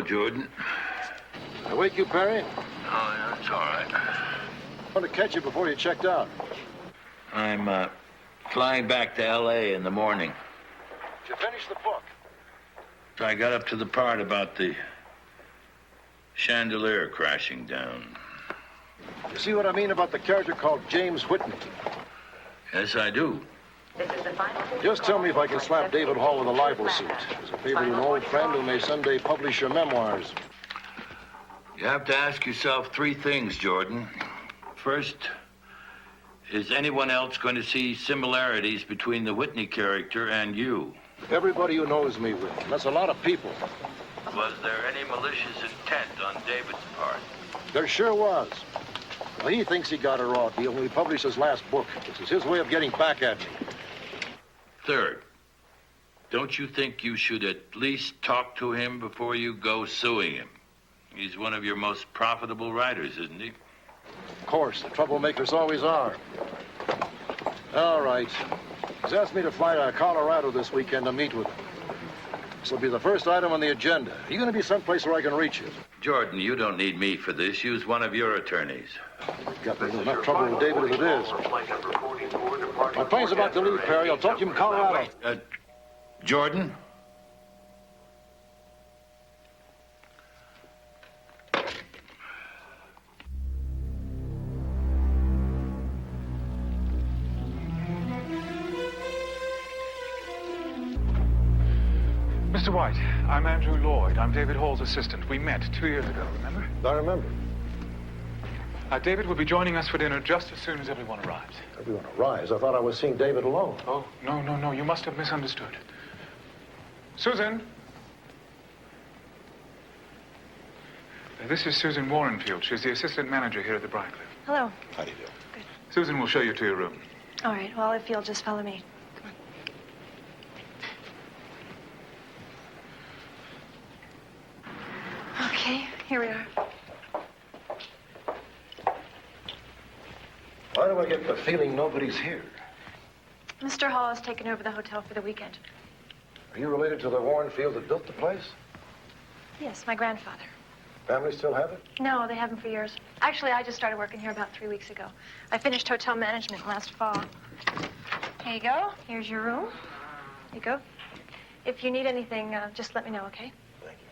Jordan. Did I wake you, Perry? Oh, yeah, it's all right. I wanted to catch you before you checked out. I'm flying back to L.A. in the morning. Did you finish the book? So I got up to the part about the chandelier crashing down. You see what I mean about the character called James Whitney? Yes, I do. Just tell me if I can slap David Hall with a libel suit. As a favor to an old friend who may someday publish your memoirs. You have to ask yourself three things, Jordan. First, is anyone else going to see similarities between the Whitney character and you? Everybody who knows me will. That's a lot of people. Was there any malicious intent on David's part? There sure was. Well, he thinks he got a raw deal when he published his last book. This is his way of getting back at me. Third, don't you think you should at least talk to him before you go suing him? He's one of your most profitable writers, isn't he? Of course, the troublemakers always are. All right. He's asked me to fly to Colorado this weekend to meet with him. This will be the first item on the agenda. Are you going to be someplace where I can reach you? Jordan, you don't need me for this. Use one of your attorneys. You've got me in enough trouble with David as it is. My plane's about to leave, Perry. I'll talk to you in Colorado. Jordan? Mr. White, I'm Andrew Lloyd. I'm David Hall's assistant. We met 2 years ago, remember? I remember. David will be joining us for dinner just as soon as everyone arrives. Everyone arrives? I thought I was seeing David alone. Oh, no. You must have misunderstood. Susan? This is Susan Warrenfield. She's the assistant manager here at the Briarcliff. Hello. How do you do? Good. Susan will show you to your room. All right. Well, if you'll just follow me. Okay, here we are. Why do I get the feeling nobody's here? Mr. Hall has taken over the hotel for the weekend. Are you related to the Warrenfield that built the place? Yes, my grandfather. Family still have it? No, they haven't for years. Actually, I just started working here about 3 weeks ago. I finished hotel management last fall. Here you go. Here's your room. Here you go. If you need anything, just let me know, okay? Thank you.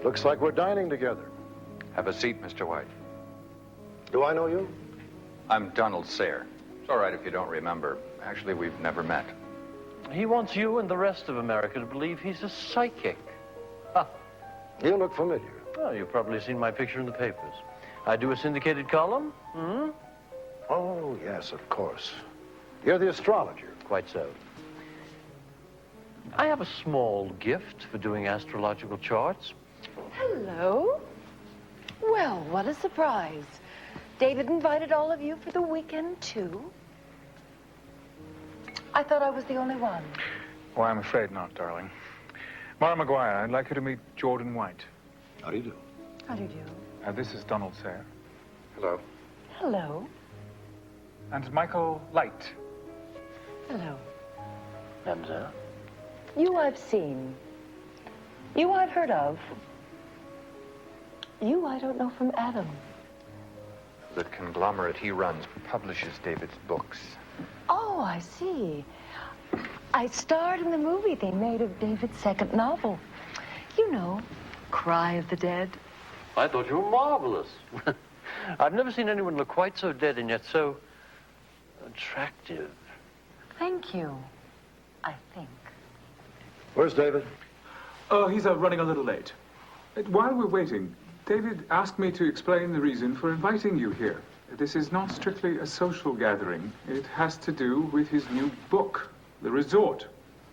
Looks like we're dining together. Have a seat, Mr. White. Do I know you? I'm Donald Sayre. It's all right if you don't remember. Actually, we've never met. He wants you and the rest of America to believe he's a psychic. Huh. You look familiar. Well, you've probably seen my picture in the papers. I do a syndicated column. Hmm? Oh, yes, of course. You're the astrologer. Quite so. I have a small gift for doing astrological charts. Hello. Well, what a surprise. David invited all of you for the weekend, too. I thought I was the only one. Well, I'm afraid not, darling. Mara Maguire, I'd like you to meet Jordan White. How do you do? How do you do? This is Donald Sayre. Hello. Hello. And Michael Light. Hello. And, You I've seen. You I've heard of. You I don't know from Adam. The conglomerate he runs publishes David's books. Oh, I see. I starred in the movie they made of David's second novel. You know, Cry of the Dead. I thought you were marvelous. I've never seen anyone look quite so dead and yet so attractive. Thank you, I think. Where's David? Oh, he's running a little late. While we're waiting, David asked me to explain the reason for inviting you here. This is not strictly a social gathering. It has to do with his new book, The Resort.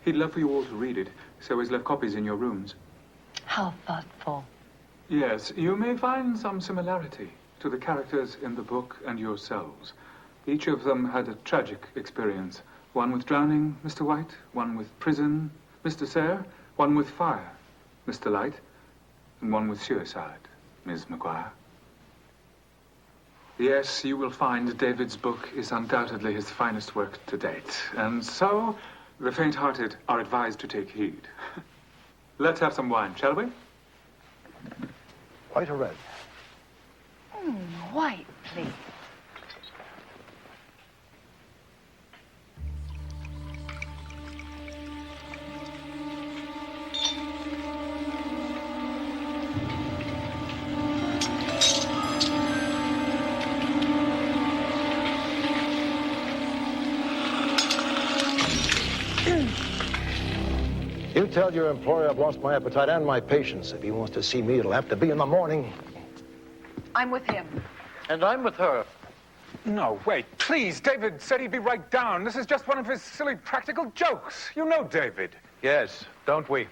He'd love for you all to read it. so he's left copies in your rooms. How thoughtful. Yes, you may find some similarity to the characters in the book and yourselves. Each of them had a tragic experience. One with drowning, Mr. White, one with prison, Mr. Sayre, one with fire, Mr. Light, and one with suicide, Ms. McGuire. Yes, you will find David's book is undoubtedly his finest work to date, and so the faint-hearted are advised to take heed. Let's have some wine, shall we? White or red? White, please. You tell your employer I've lost my appetite and my patience. If he wants to see me, it'll have to be in the morning. I'm with him. And I'm with her. No, wait, please. David said he'd be right down. This is just one of his silly practical jokes. You know David. Yes, don't we?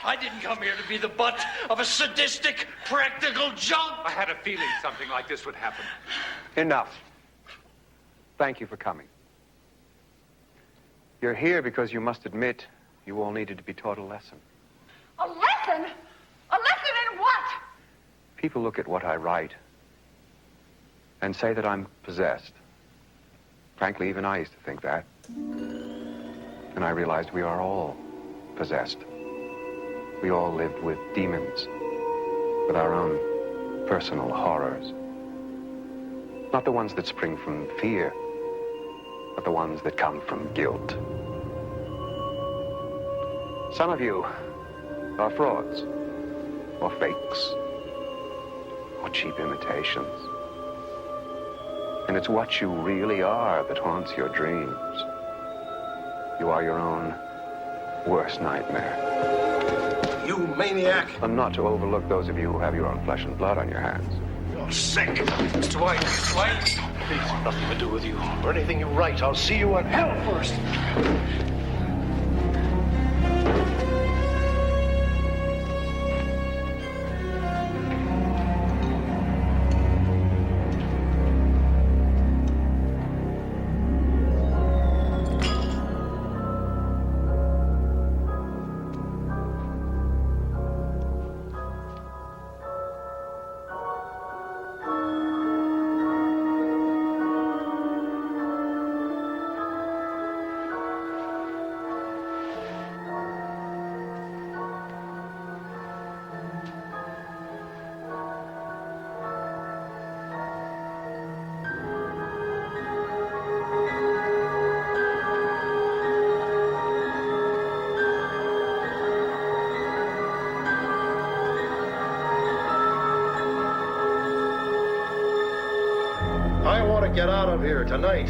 I didn't come here to be the butt of a sadistic, practical joke. I had a feeling something like this would happen. Enough. Thank you for coming. You're here because you must admit you all needed to be taught a lesson. A lesson? A lesson in what? People look at what I write and say that I'm possessed. Frankly, even I used to think that. And I realized we are all possessed. We all lived with demons, with our own personal horrors. Not the ones that spring from fear, but the ones that come from guilt. Some of you are frauds, or fakes, or cheap imitations. And it's what you really are that haunts your dreams. You are your own worst nightmare. You maniac! And not to overlook those of you who have your own flesh and blood on your hands. You're sick. Mr. White, Mr. White. Please, nothing to do with you. Or anything you write. I'll see you in hell first. I want to get out of here tonight.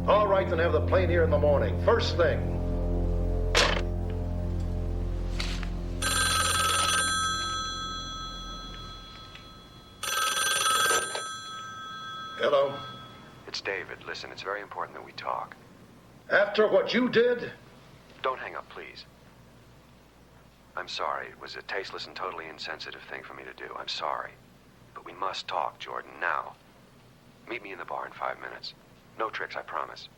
All right, then have the plane here in the morning. First thing. Hello? It's David. Listen, it's very important that we talk. After what you did? Don't hang up, please. I'm sorry. It was a tasteless and totally insensitive thing for me to do. I'm sorry. But we must talk, Jordan, now. Meet me in the bar in 5 minutes. No tricks, I promise.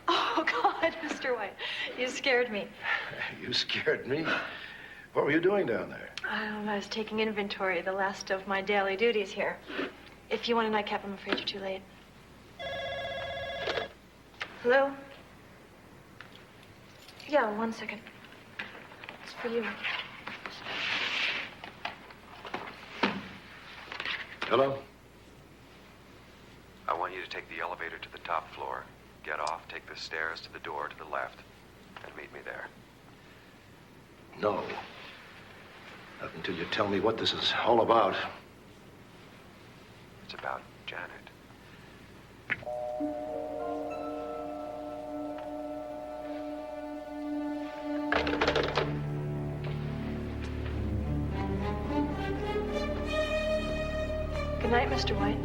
Oh, God, Mr. White, you scared me. You scared me. What were you doing down there? I was taking inventory, the last of my daily duties here. If you want a nightcap, I'm afraid you're too late. Hello? Yeah, 1 second. It's for you. Hello? I want you to take the elevator to the top floor. Get off, take the stairs to the door to the left, and meet me there. No. Not until you tell me what this is all about. It's about Janet. Good night, Mr. White.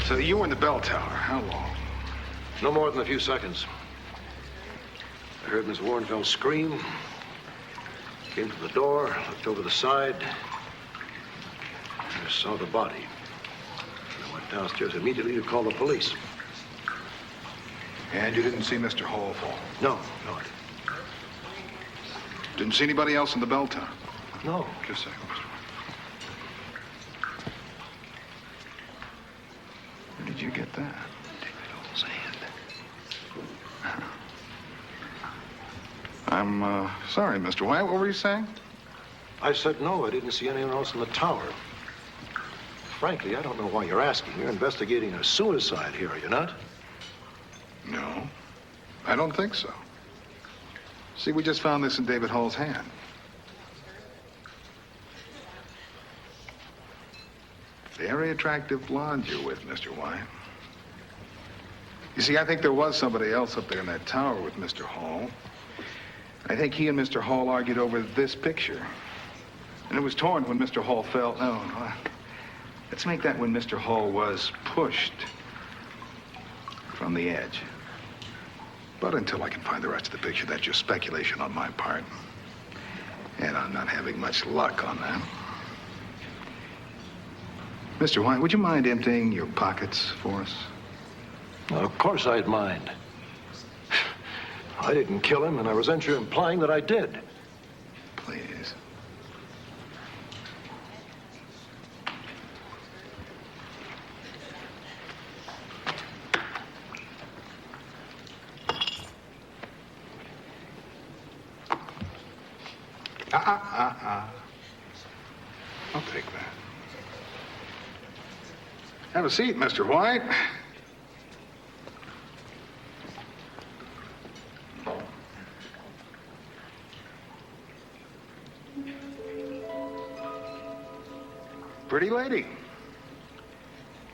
So you were in the bell tower. How long? No more than a few seconds. I heard Miss Warrenfeld scream. Came to the door, looked over the side. I saw the body. I went downstairs immediately to call the police. And you didn't see Mr. Hall fall? No, I didn't. Didn't see anybody else in the bell tower? No. Just a second, Mr. Where did you get that? David Hall's hand. I'm sorry, Mr. White. What were you saying? I said no, I didn't see anyone else in the tower. Frankly, I don't know why you're asking. You're investigating a suicide here, are you not? No, I don't think so. See, we just found this in David Hall's hand. Very attractive blonde you're with, Mr. White. You see, I think there was somebody else up there in that tower with Mr. Hall. I think he and Mr. Hall argued over this picture. And it was torn when Mr. Hall fell. No, let's make that when Mr. Hall was pushed from the edge. But until I can find the rest of the picture, that's just speculation on my part. And I'm not having much luck on that. Mr. White, would you mind emptying your pockets for us? Well, of course I'd mind. I didn't kill him, and I resent you implying that I did. Please. I'll take that. Have a seat, Mr. White. Pretty lady.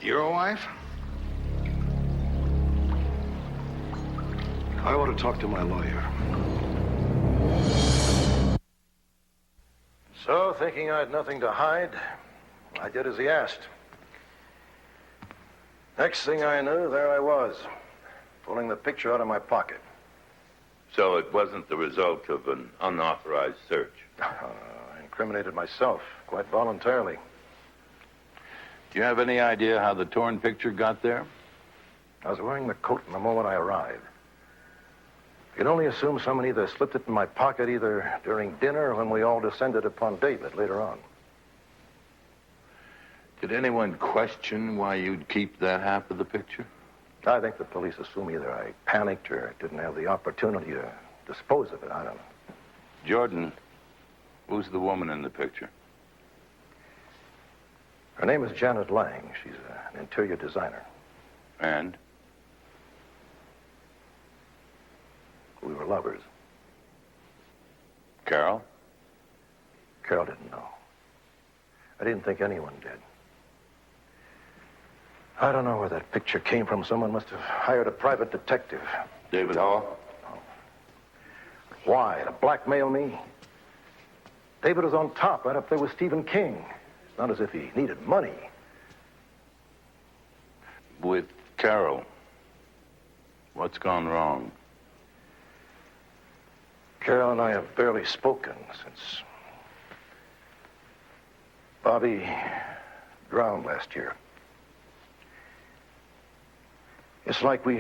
Your wife? I want to talk to my lawyer. So, thinking I had nothing to hide, I did as he asked. Next thing I knew, there I was, pulling the picture out of my pocket. So it wasn't the result of an unauthorized search? I incriminated myself, quite voluntarily. Do you have any idea how the torn picture got there? I was wearing the coat the moment I arrived. I could only assume someone either slipped it in my pocket either during dinner or when we all descended upon David later on. Did anyone question why you'd keep that half of the picture? I think the police assume either I panicked or didn't have the opportunity to dispose of it. I don't know. Jordan, who's the woman in the picture? Her name is Janet Lang. She's an interior designer. And? We were lovers. Carol? Carol didn't know. I didn't think anyone did. I don't know where that picture came from. Someone must have hired a private detective. David Hall? Why? To blackmail me? David was on top, right up there with Stephen King. It's not as if he needed money. With Carol, what's gone wrong? Carol and I have barely spoken since Bobby drowned last year. It's like we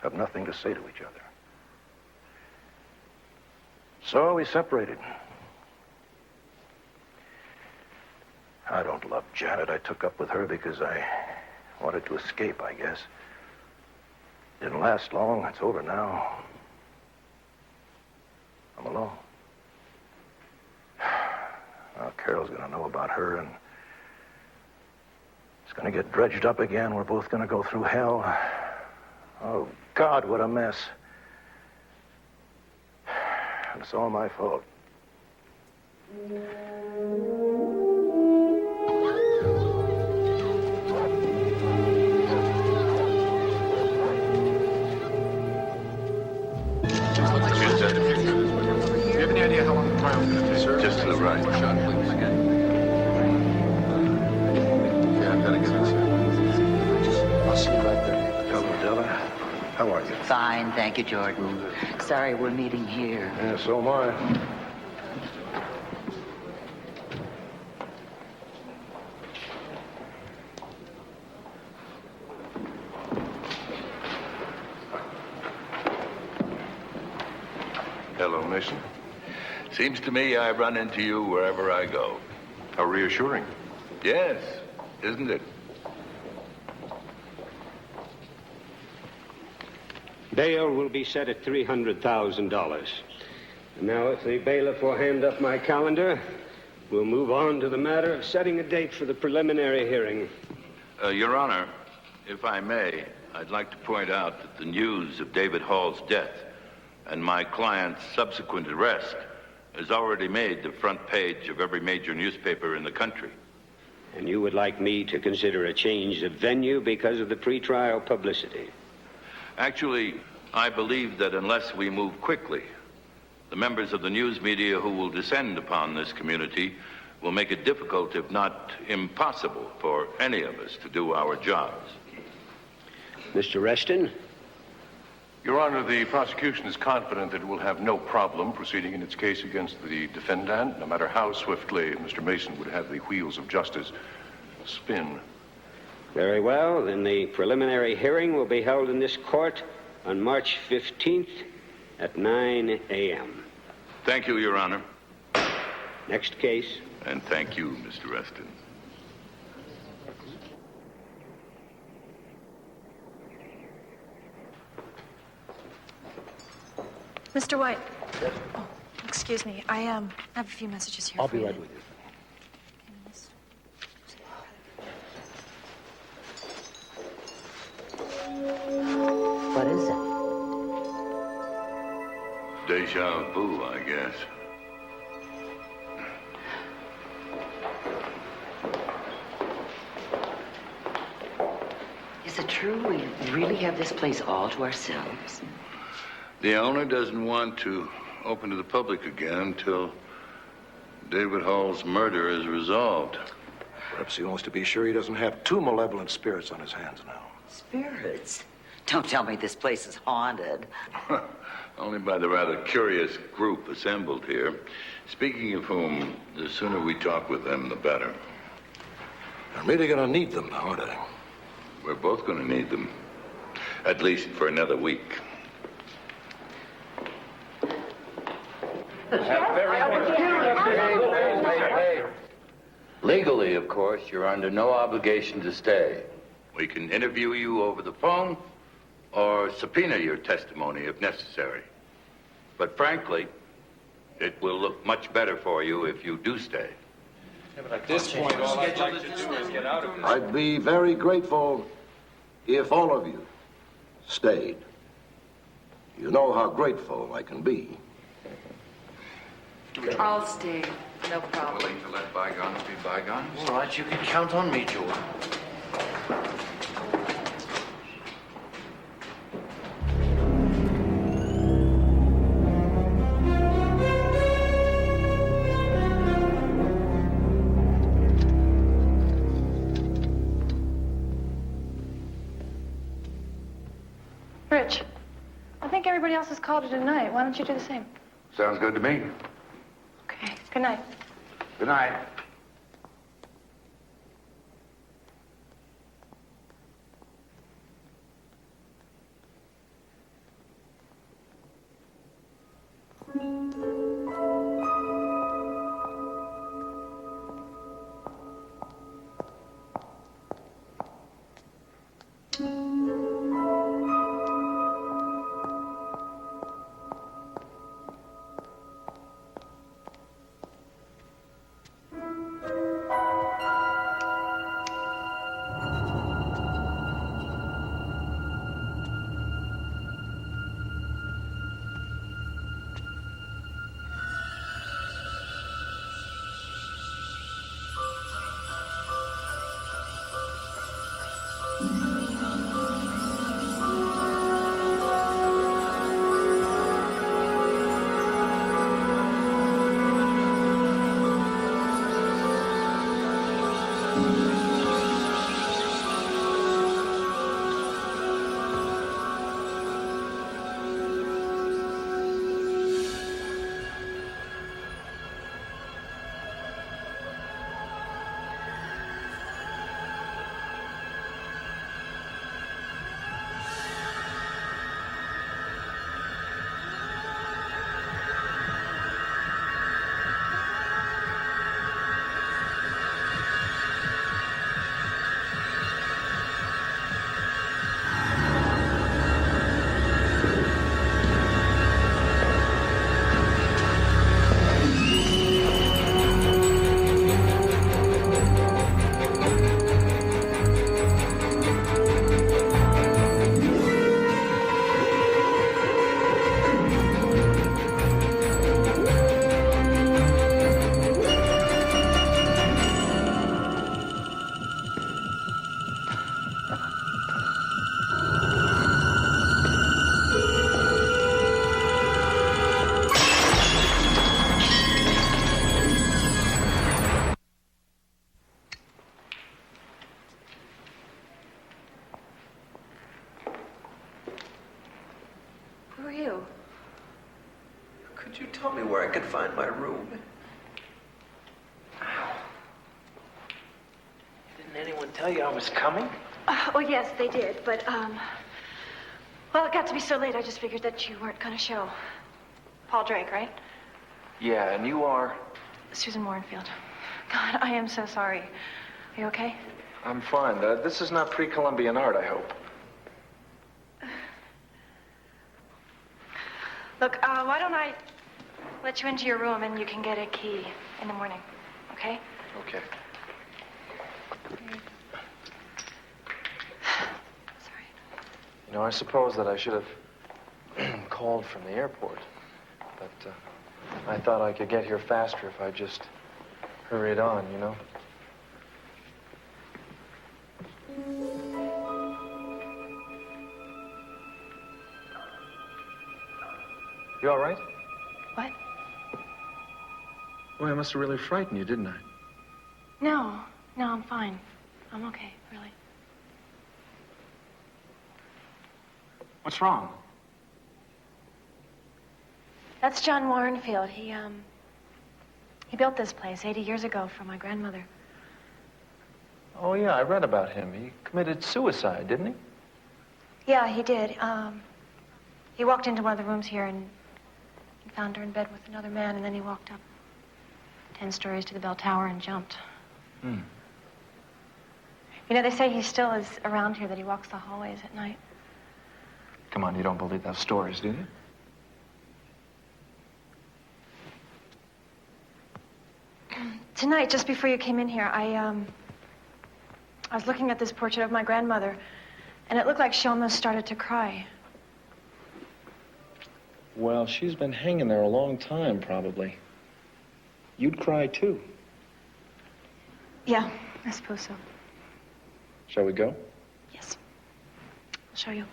have nothing to say to each other. So we separated. I don't love Janet. I took up with her because I wanted to escape, I guess. Didn't last long. It's over now. I'm alone. Now, Carol's gonna know about her, and it's gonna get dredged up again. We're both gonna go through hell. Oh, God, what a mess. And it's all my fault. Just to the right. Shot, please. Okay, I've got to get this here. I'll see you right there. Hello, Della. How are you? Fine, thank you, Jordan. Sorry we're meeting here. Yeah, so am I. Hello, Mason. Seems to me I run into you wherever I go. How reassuring. Yes, isn't it? Bail will be set at $300,000. Now, if the bailiff will hand up my calendar, we'll move on to the matter of setting a date for the preliminary hearing. Your Honor, if I may, I'd like to point out that the news of David Hall's death and my client's subsequent arrest has already made the front page of every major newspaper in the country. And you would like me to consider a change of venue because of the pretrial publicity? Actually, I believe that unless we move quickly, the members of the news media who will descend upon this community will make it difficult, if not impossible, for any of us to do our jobs. Mr. Reston? Your Honor, the prosecution is confident that it will have no problem proceeding in its case against the defendant, no matter how swiftly Mr. Mason would have the wheels of justice spin. Very well. Then the preliminary hearing will be held in this court on March 15th at 9 a.m. Thank you, Your Honor. Next case. And thank you, Mr. Reston. Mr. White. Yes. Oh, excuse me. I have a few messages here. I'll be right with you. What is it? Deja vu, I guess. Is it true we really have this place all to ourselves? The owner doesn't want to open to the public again until David Hall's murder is resolved. Perhaps he wants to be sure he doesn't have two malevolent spirits on his hands now. Spirits? Don't tell me this place is haunted. Only by the rather curious group assembled here. Speaking of whom, the sooner we talk with them, the better. I'm really gonna need them now, aren't I? We're both gonna need them. At least for another week. Legally, of course, you're under no obligation to stay. We can interview you over the phone or subpoena your testimony if necessary. But frankly, it will look much better for you if you do stay. Yeah, but at this point, all I'd like to do is get out of here. I'd be very grateful if all of you stayed. You know how grateful I can be. I'll stay. No problem. Willing to let bygones be bygones? All right, you can count on me, Jordan. Rich, I think everybody else has called it a night. Why don't you do the same? Sounds good to me. Okay. Good night. Good night. Who are you? Could you tell me where I could find my room? Didn't anyone tell you I was coming? Oh, yes, they did, but, well, it got to be so late, I just figured that you weren't gonna show. Paul Drake, right? Yeah, and you are? Susan Warrenfield. God, I am so sorry. Are you okay? I'm fine. This is not pre-Columbian art, I hope. Look, why don't I let you into your room and you can get a key in the morning, okay? Okay. You know, I suppose that I should have called from the airport, but I thought I could get here faster if I just hurried on, you know? You all right? What? Boy, I must have really frightened you, didn't I? No, I'm fine. I'm okay, really. What's wrong? That's John Warrenfield. He built this place 80 years ago for my grandmother. Oh, yeah, I read about him. He committed suicide, didn't he? Yeah, he did. He walked into one of the rooms here and he found her in bed with another man, and then he walked up 10 stories to the bell tower and jumped. Hmm. You know, they say he still is around here, that he walks the hallways at night. Come on, you don't believe those stories, do you? Tonight, just before you came in here, I was looking at this portrait of my grandmother, and it looked like she almost started to cry. Well, she's been hanging there a long time, probably. You'd cry, too. Yeah, I suppose so. Shall we go? Yes. I'll show you.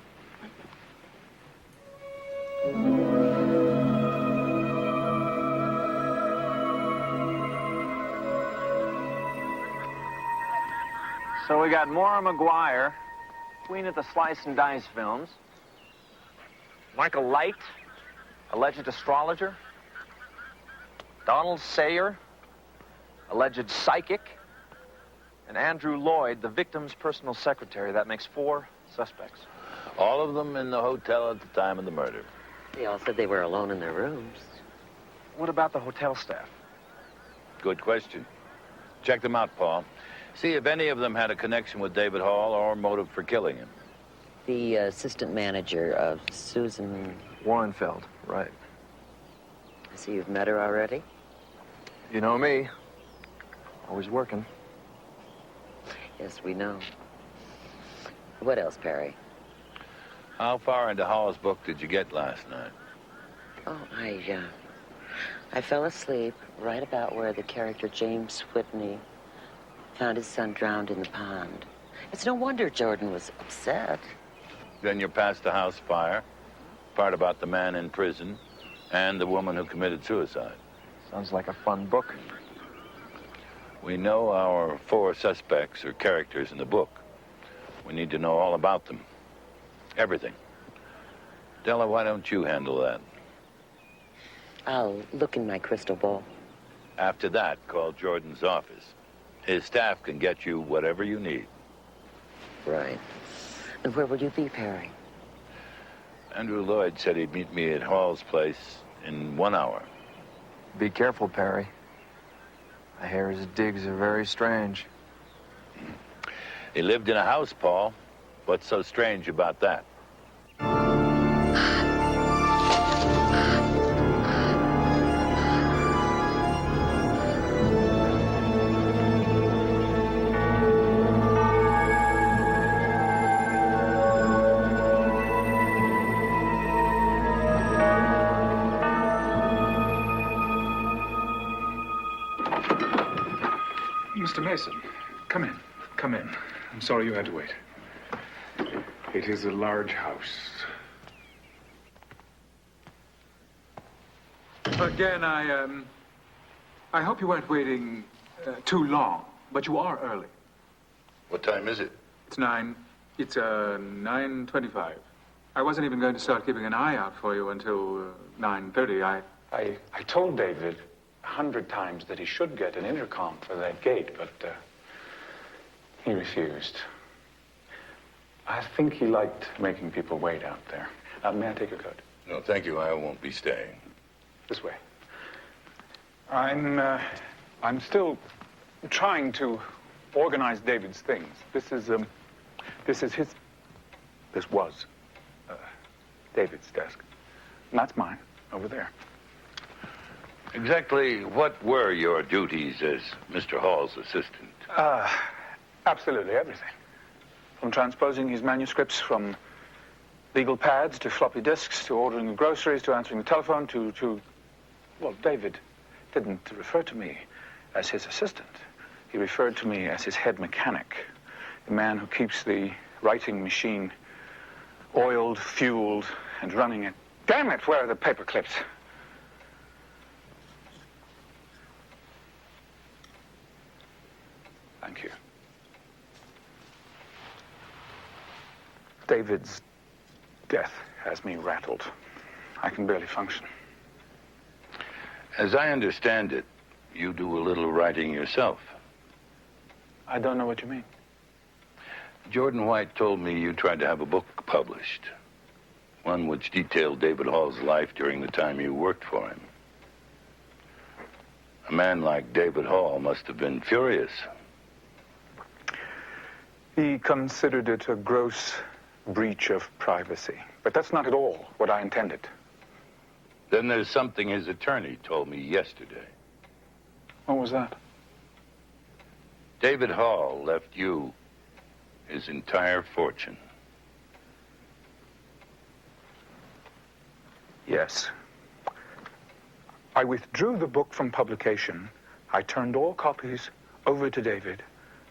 So we got Maura McGuire, queen of the slice and dice films. Michael Light, alleged astrologer. Donald Sayer, alleged psychic. And Andrew Lloyd, the victim's personal secretary. That makes 4 suspects. All of them in the hotel at the time of the murder. They all said they were alone in their rooms. What about the hotel staff? Good question. Check them out, Paul. See if any of them had a connection with David Hall or motive for killing him. The assistant manager of Susan Warrenfield, right. I see you've met her already. You know me. Always working. Yes, we know. What else, Perry? How far into Hall's book did you get last night? Oh, I fell asleep right about where the character James Whitney found his son drowned in the pond. It's no wonder Jordan was upset. Then you're past the house fire, part about the man in prison, and the woman who committed suicide. Sounds like a fun book. We know our 4 suspects or characters in the book. We need to know all about them. Everything. Della, why don't you handle that? I'll look in my crystal ball. After that, call Jordan's office. His staff can get you whatever you need. Right. And where will you be, Perry? Andrew Lloyd said he'd meet me at Hall's place in 1 hour. Be careful, Perry. I hear his digs are very strange. He lived in a house, Paul. What's so strange about that? Mr. Mason, come in. Come in. I'm sorry you had to wait. It is a large house. Again, I hope you weren't waiting too long, but you are early. What time is it? It's 9. It's 9:25. I wasn't even going to start keeping an eye out for you until 9:30. I told David 100 times that he should get an intercom for that gate, but he refused. I think he liked making people wait out there. May I take your coat? No, thank you. I won't be staying. This way. I'm still trying to organize David's things. This was David's desk. And that's mine, over there. Exactly what were your duties as Mr. Hall's assistant? Absolutely everything. From transposing his manuscripts from legal pads to floppy disks to ordering the groceries to answering the telephone well, David didn't refer to me as his assistant. He referred to me as his head mechanic, the man who keeps the writing machine oiled, fueled, and running it. Damn it, where are the paper clips? Thank you. David's death has me rattled. I can barely function. As I understand it, you do a little writing yourself. I don't know what you mean. Jordan White told me you tried to have a book published. One which detailed David Hall's life during the time you worked for him. A man like David Hall must have been furious. He considered it a gross breach of privacy. But that's not at all what I intended. Then there's something his attorney told me yesterday. What was that? David Hall left you his entire fortune. Yes. I withdrew the book from publication. I turned all copies over to David,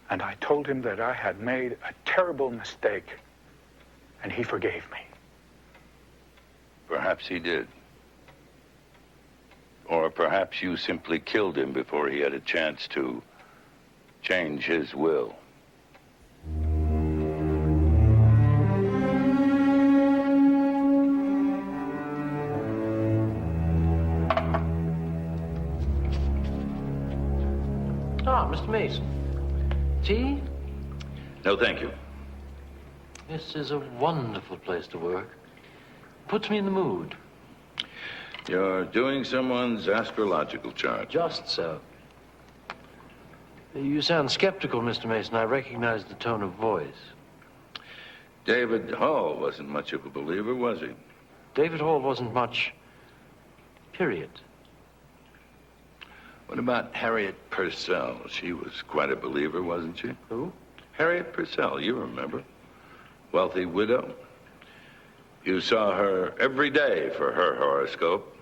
and I told him that I had made a terrible mistake, and he forgave me. Perhaps he did. Or perhaps you simply killed him before he had a chance to change his will. Mr. Mason. Tea? No, thank you. This is a wonderful place to work. Puts me in the mood. You're doing someone's astrological chart. Just so. You sound skeptical, Mr. Mason. I recognize the tone of voice. David Hall wasn't much of a believer, was he? David Hall wasn't much, period. What about Harriet Purcell? She was quite a believer, wasn't she? Who? Harriet Purcell, you remember. Wealthy widow. You saw her every day for her horoscope.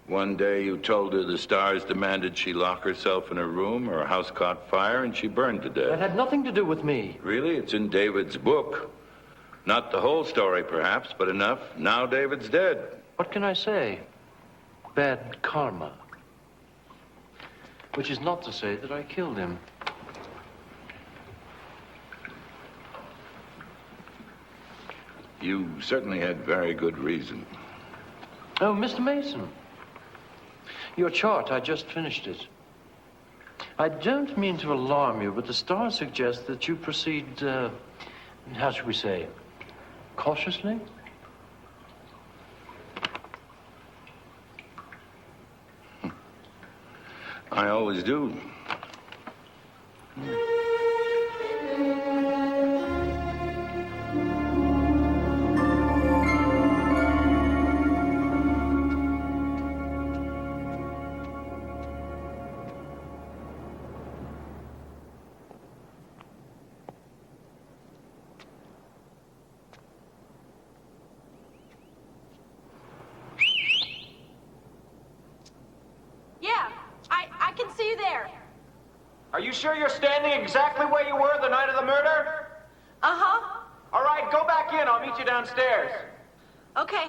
One day you told her the stars demanded she lock herself in her room, her house caught fire, and she burned to death. That had nothing to do with me. Really? It's in David's book. Not the whole story, perhaps, but enough. Now David's dead. What can I say? Bad karma. Which is not to say that I killed him. You certainly had very good reason. Oh, Mr. Mason. Your chart, I just finished it. I don't mean to alarm you, but the stars suggest that you proceed, how should we say, cautiously? I always do. I can see you there. Are you sure you're standing exactly where you were the night of the murder? Uh-huh. All right, go back in. I'll meet you downstairs. Okay.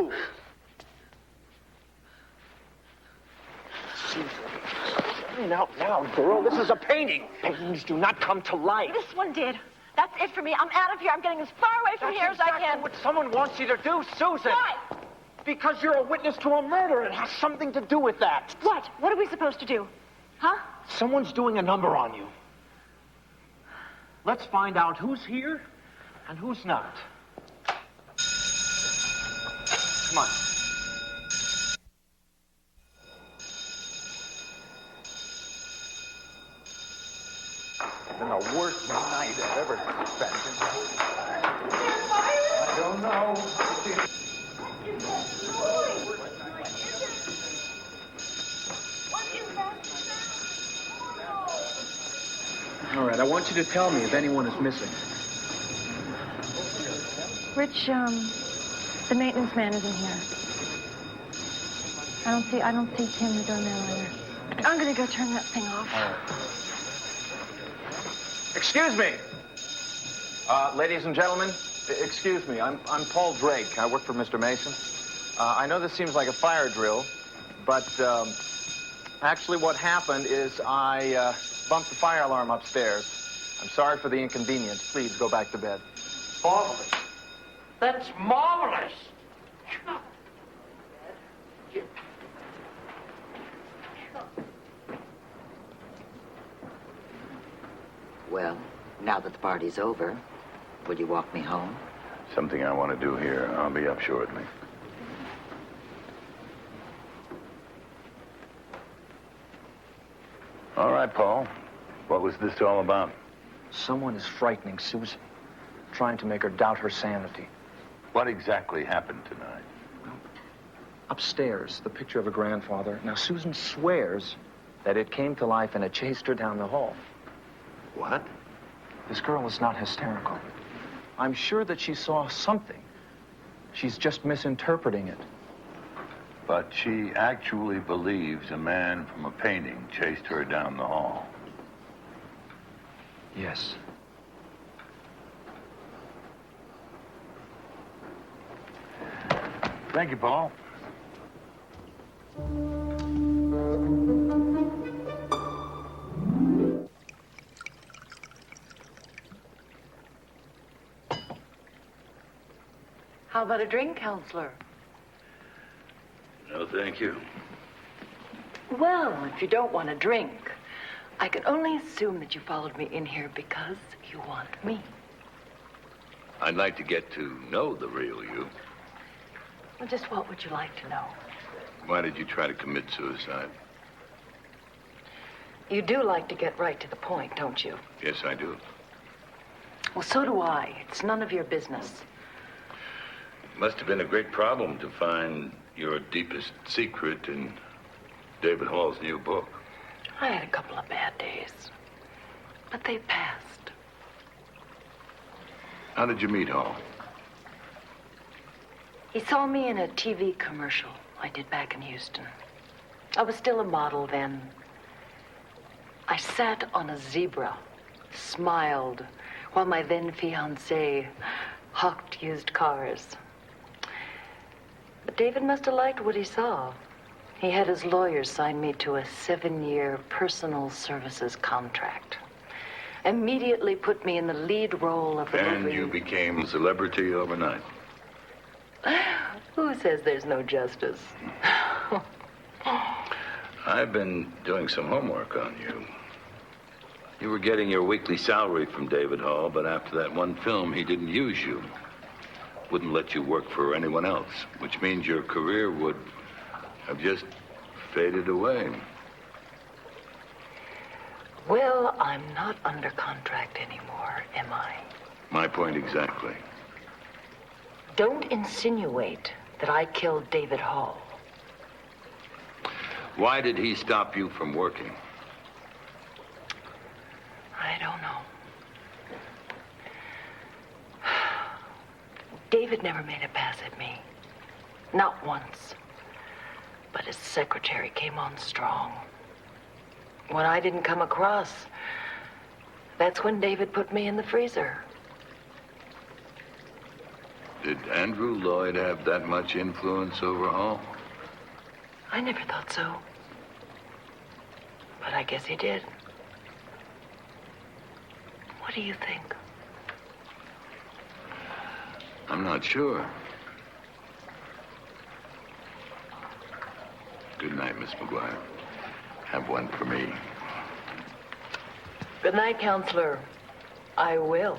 do? Crying out loud, girl. This is a painting. Paintings do not come to life. This one did. That's it for me. I'm out of here. I'm getting as far away from here as I can. What someone wants you to do, Susan. Why? Because you're a witness to a murder. It has something to do with that. What? What are we supposed to do? Huh? Someone's doing a number on you. Let's find out who's here and who's not. Come on. It's been the worst night I've ever spent. I don't know. All right, I want you to tell me if anyone is missing. Rich, the maintenance man isn't here. I don't see Tim the doorman either. I'm gonna go turn that thing off. Excuse me. Ladies and gentlemen, excuse me. I'm Paul Drake. I work for Mr. Mason. I know this seems like a fire drill, but actually what happened is I bumped the fire alarm upstairs. I'm sorry for the inconvenience. Please go back to bed. Marvelous. That's marvelous. Well, now that the party's over, will you walk me home? Something I want to do here. I'll be up shortly. All right, Paul. What was this all about? Someone is frightening Susan, trying to make her doubt her sanity. What exactly happened tonight? Upstairs, the picture of her grandfather. Now, Susan swears that it came to life and it chased her down the hall. What? This girl is not hysterical. I'm sure that she saw something. She's just misinterpreting it. But she actually believes a man from a painting chased her down the hall. Yes. Thank you, Paul. How about a drink, counselor? No, thank you. Well, if you don't want a drink, I can only assume that you followed me in here because you want me. I'd like to get to know the real you. Well, just what would you like to know? Why did you try to commit suicide? You do like to get right to the point, don't you? Yes, I do. Well, so do I. It's none of your business. Must have been a great problem to find your deepest secret in David Hall's new book. I had a couple of bad days, but they passed. How did you meet Hall? He saw me in a TV commercial I did back in Houston. I was still a model then. I sat on a zebra, smiled, while my then fiancé hawked used cars. But David must have liked what he saw. He had his lawyer sign me to a 7-year personal services contract. Immediately put me in the lead role of a And movie. you became a celebrity overnight. Who says there's no justice? I've been doing some homework on you. You were getting your weekly salary from David Hall, but after that one film, he didn't use you. Wouldn't let you work for anyone else, which means your career would have just faded away. Well, I'm not under contract anymore, am I? My point exactly. Don't insinuate that I killed David Hall. Why did he stop you from working? I don't know. David never made a pass at me. Not once. But his secretary came on strong. When I didn't come across, that's when David put me in the freezer. Did Andrew Lloyd have that much influence over Hall? I never thought so. But I guess he did. What do you think? I'm not sure. Good night, Miss McGuire. Have one for me. Good night, Counselor. I will.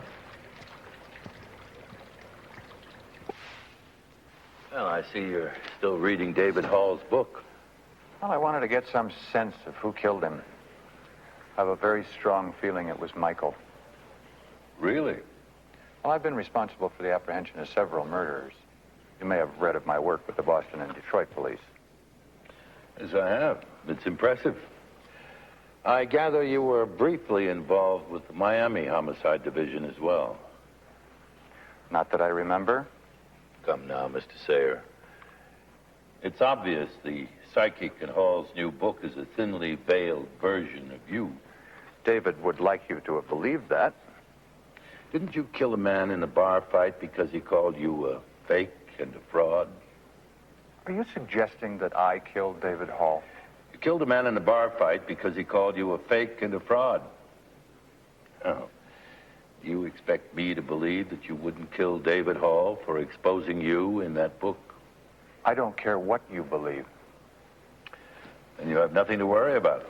Well, I see you're still reading David Hall's book. Well, I wanted to get some sense of who killed him. I have a very strong feeling it was Michael. Really? Well, I've been responsible for the apprehension of several murderers. You may have read of my work with the Boston and Detroit police. Yes, I have. It's impressive. I gather you were briefly involved with the Miami Homicide Division as well. Not that I remember. Come now, Mr. Sayer. It's obvious the psychic in Hall's new book is a thinly veiled version of you. David would like you to have believed that. Didn't you kill a man in a bar fight because he called you a fake and a fraud? Are you suggesting that I killed David Hall? You killed a man in a bar fight because he called you a fake and a fraud. Oh. You expect me to believe that you wouldn't kill David Hall for exposing you in that book? I don't care what you believe. Then you have nothing to worry about.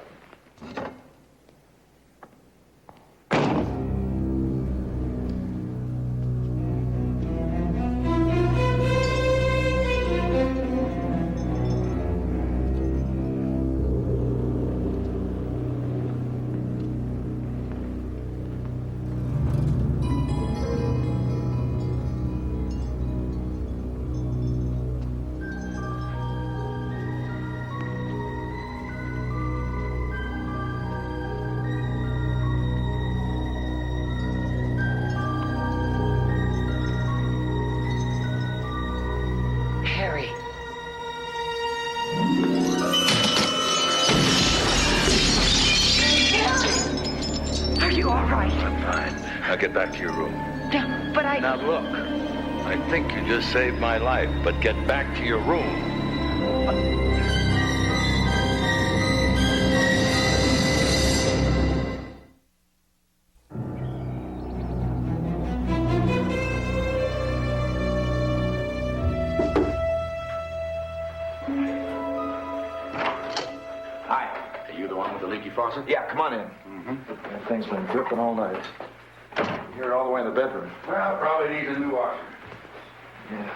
Harry. Are you all right? I'm fine. Now get back to your room. No, but I... Now look, I think you just saved my life, but get back to your room. Hi. Are you the one with the leaky faucet? Yeah, come on in. That thing's been dripping all night. You're all the way in the bedroom. Well, probably needs a new washer. Yeah.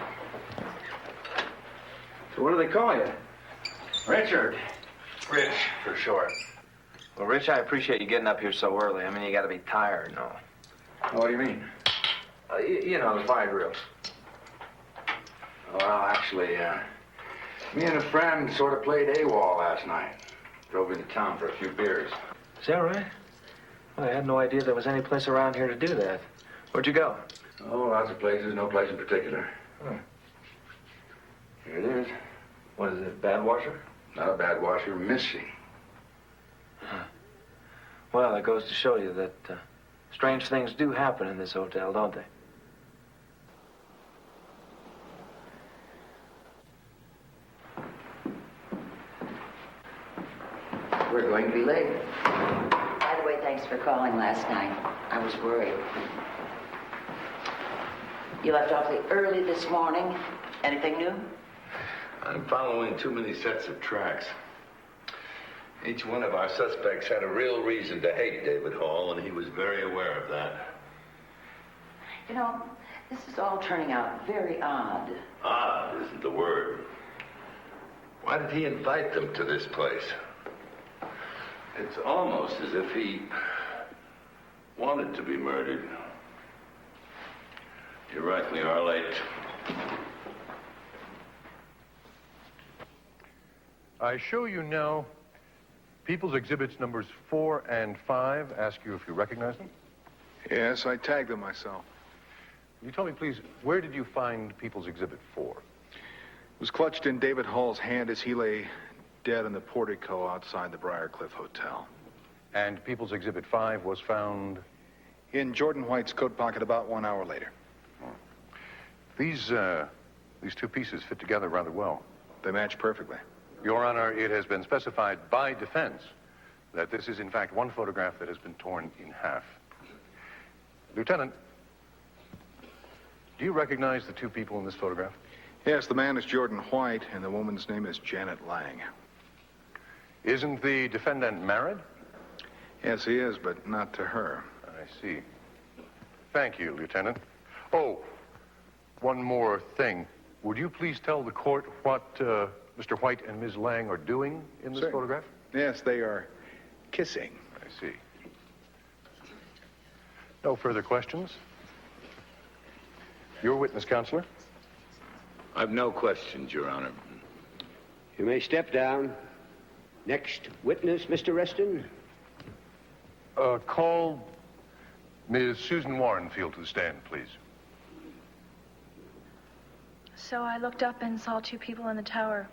So what do they call you? Richard. Rich, for short. Well, Rich, I appreciate you getting up here so early. I mean, you got to be tired and all. What do you mean? You know, the fire drill. Well, actually, me and a friend sort of played AWOL last night. Drove into town for a few beers. Is that right? Well, I had no idea there was any place around here to do that. Where'd you go? Oh, lots of places, no place in particular. Here it is. What is it, bad washer? Not a bad washer, missing. Well, that goes to show you that strange things do happen in this hotel, don't they? We're going to be late. By the way, thanks for calling last night. I was worried. You left awfully early this morning. Anything new? I'm following too many sets of tracks. Each one of our suspects had a real reason to hate David Hall, and he was very aware of that. You know, this is all turning out very odd. Odd isn't the word. Why did he invite them to this place? It's almost as if he wanted to be murdered. You're right, we are late. I show you now People's Exhibits numbers 4 and 5. Ask you if you recognize them. Yes, I tagged them myself. Will you tell me, please, where did you find People's Exhibit 4? It was clutched in David Hall's hand as he lay dead in the portico outside the Briarcliff Hotel. And People's Exhibit 5 was found? In Jordan White's coat pocket about 1 hour later. These two pieces fit together rather well. They match perfectly. Your Honor, it has been specified by defense that this is, in fact, one photograph that has been torn in half. Lieutenant, do you recognize the two people in this photograph? Yes, the man is Jordan White, and the woman's name is Janet Lang. Isn't the defendant married? Yes, he is, but not to her. I see. Thank you, Lieutenant. Oh, one more thing. Would you please tell the court what Mr. White and Ms. Lang are doing in this photograph? Yes, they are kissing. I see. No further questions? Your witness, Counselor. I've no questions, Your Honor. You may step down. Next witness, Mr. Reston. Call Ms. Susan Warrenfield to the stand, please. So I looked up and saw two people in the tower.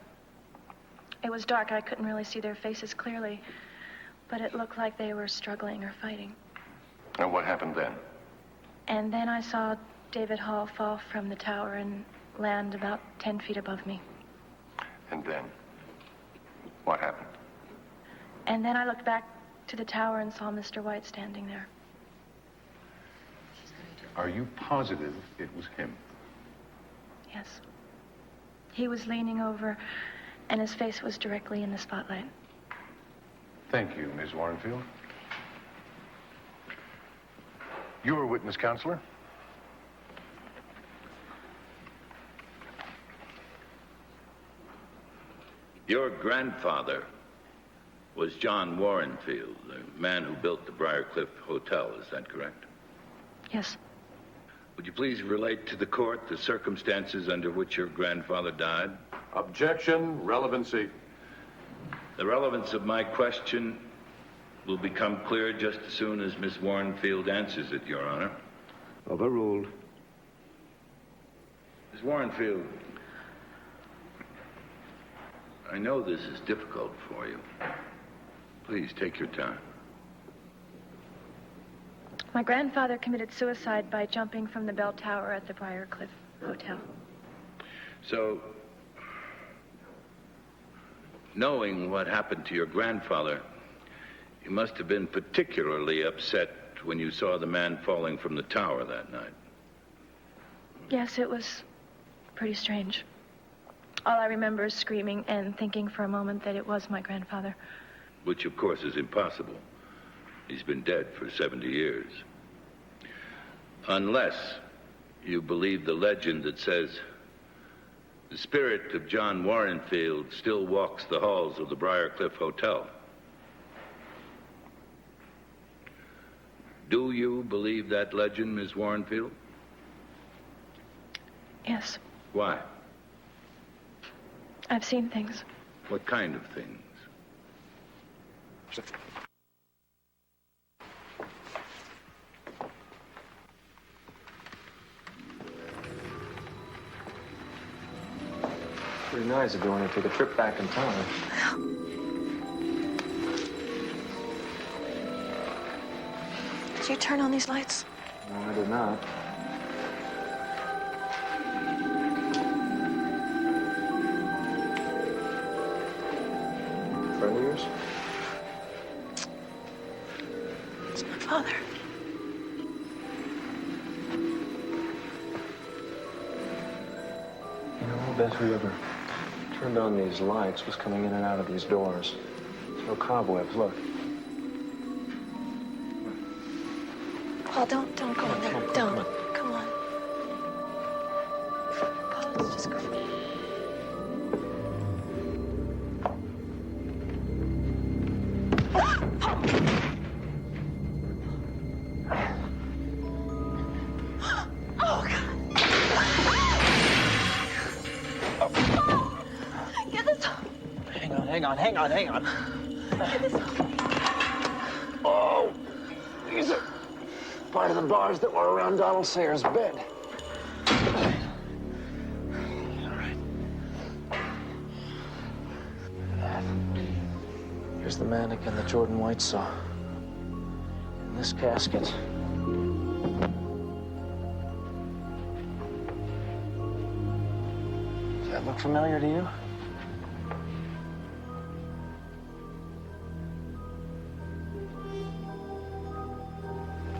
It was dark. I couldn't really see their faces clearly, but it looked like they were struggling or fighting. And what happened then? And then I saw David Hall fall from the tower and land about 10 feet above me. And then? What happened? And then I looked back to the tower and saw Mr. White standing there. Are you positive it was him? Yes. He was leaning over, and his face was directly in the spotlight. Thank you, Ms. Warrenfield. Your witness, Counselor. Your grandfather was John Warrenfield, the man who built the Briarcliff Hotel, is that correct? Yes. Would you please relate to the court the circumstances under which your grandfather died? Objection. Relevancy. The relevance of my question will become clear just as soon as Miss Warrenfield answers it, Your Honor. Overruled. Miss Warrenfield, I know this is difficult for you. Please take your time. My grandfather committed suicide by jumping from the bell tower at the Briarcliff Hotel. So, knowing what happened to your grandfather, you must have been particularly upset when you saw the man falling from the tower that night. Yes, it was pretty strange. All I remember is screaming and thinking for a moment that it was my grandfather. Which, of course, is impossible. He's been dead for 70 years. Unless you believe the legend that says the spirit of John Warrenfield still walks the halls of the Briarcliff Hotel. Do you believe that legend, Miss Warrenfield? Yes. Why? I've seen things. What kind of things? Pretty nice of you want to take a trip back in time. Did you turn on these lights? No, I did not. Friend of yours? It's my father. You know, I'll bet whoever turned on these lights was coming in and out of these doors. There's no cobwebs, look. Paul, don't go in there. Don't. Come on. Paul, let's just go. Oh, God. Get this off. Hang on. Get this off. Oh, these are part of the bars that were around Donald Sayers' bed. All right. Here's the mannequin that Jordan White saw. In this casket. that look familiar to you?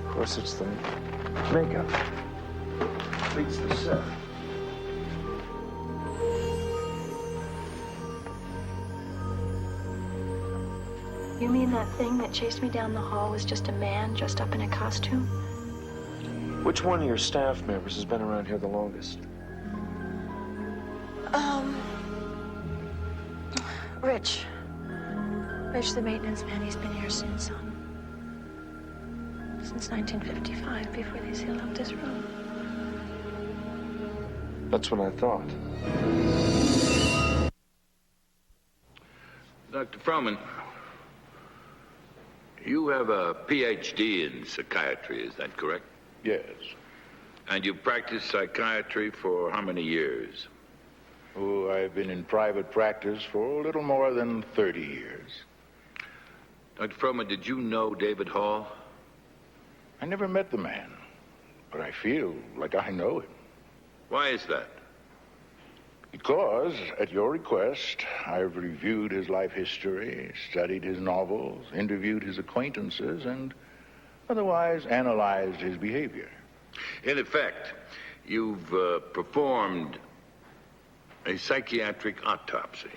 Of course, it's the makeup. Beats the set. You mean that thing that chased me down the hall was just a man dressed up in a costume? Which one of your staff members has been around here the longest? Rich. Rich, the maintenance man. He's been here since 1955, before they sealed up this room. That's what I thought. Dr. Froman, you have a PhD in psychiatry, is that correct? Yes. And you practiced psychiatry for how many years? Oh, I've been in private practice for a little more than 30 years. Dr. Froman, did you know David Hall? I never met the man, but I feel like I know him. Why is that? Because, at your request, I've reviewed his life history, studied his novels, interviewed his acquaintances, and otherwise analyzed his behavior. In effect, you've performed a psychiatric autopsy.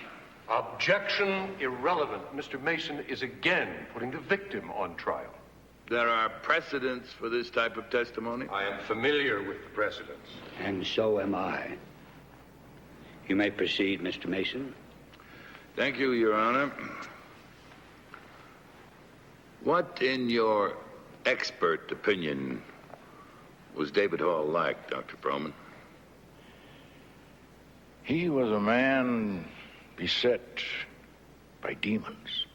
Objection irrelevant. Mr. Mason is again putting the victim on trial. There are precedents for this type of testimony? I am familiar with the precedents. And so am I. You may proceed, Mr. Mason. Thank you, Your Honor. What, in your expert opinion, was David Hall like, Dr. Froman? He was a man beset by demons,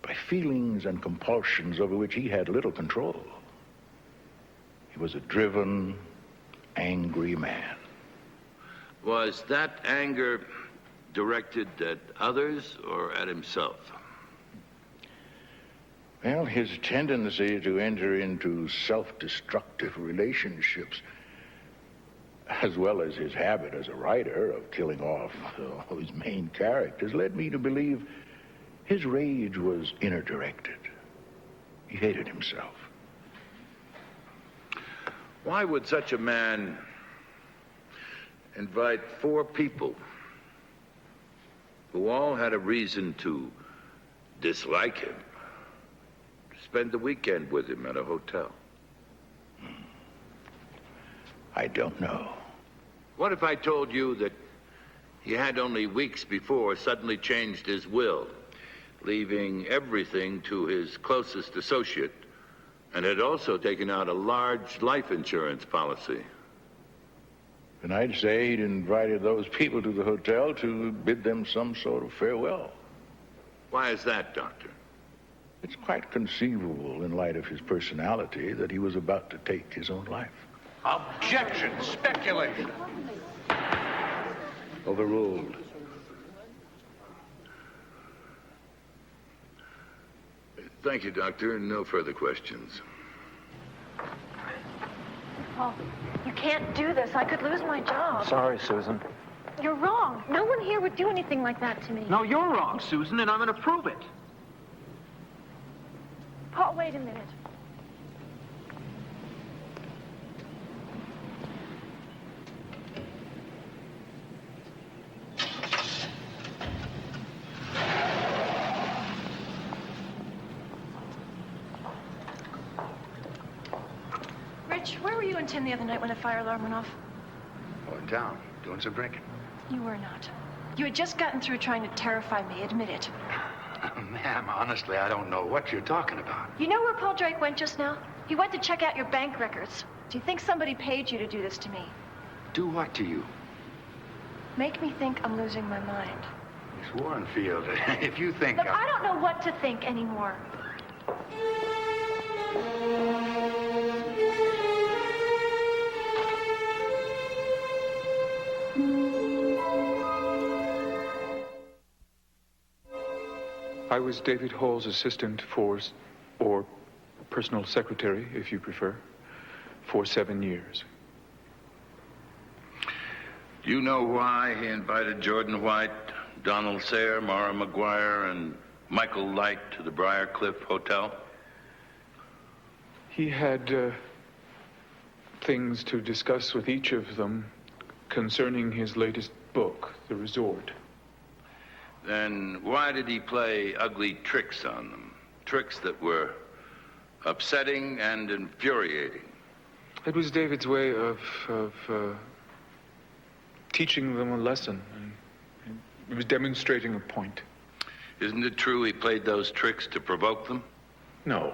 by feelings and compulsions over which he had little control. He was a driven, angry man. Was that anger directed at others or at himself? Well, his tendency to enter into self-destructive relationships, as well as his habit as a writer of killing off all his main characters, led me to believe his rage was inner-directed. He hated himself. Why would such a man invite 4 people who all had a reason to dislike him to spend the weekend with him at a hotel? I don't know. What if I told you that he had only weeks before suddenly changed his will, leaving everything to his closest associate, and had also taken out a large life insurance policy? And I'd say he'd invited those people to the hotel to bid them some sort of farewell. Why is that, Doctor? It's quite conceivable, in light of his personality, that he was about to take his own life. Objection! Speculation! Overruled. Thank you, Doctor. No further questions. Paul, you can't do this. I could lose my job. Sorry, Susan. You're wrong. No one here would do anything like that to me. No, you're wrong, Susan, and I'm going to prove it. Paul, wait a minute. Rich, where were you and Tim the other night when a fire alarm went off? Oh, in town, doing some drinking. You were not. You had just gotten through trying to terrify me. Admit it. Ma'am, honestly, I don't know what you're talking about. You know where Paul Drake went just now? He went to check out your bank records. Do you think somebody paid you to do this to me? Do what to you? Make me think I'm losing my mind. Miss Warrenfield, if you think Look, I don't know what to think anymore. I was David Hall's assistant or personal secretary, if you prefer, for 7 years. Do you know why he invited Jordan White, Donald Sayre, Mara McGuire, and Michael Light to the Briarcliff Hotel? He had things to discuss with each of them concerning his latest book, The Resort. Then why did he play ugly tricks on them? Tricks that were upsetting and infuriating. It was David's way of teaching them a lesson. And he was demonstrating a point. Isn't it true he played those tricks to provoke them? No.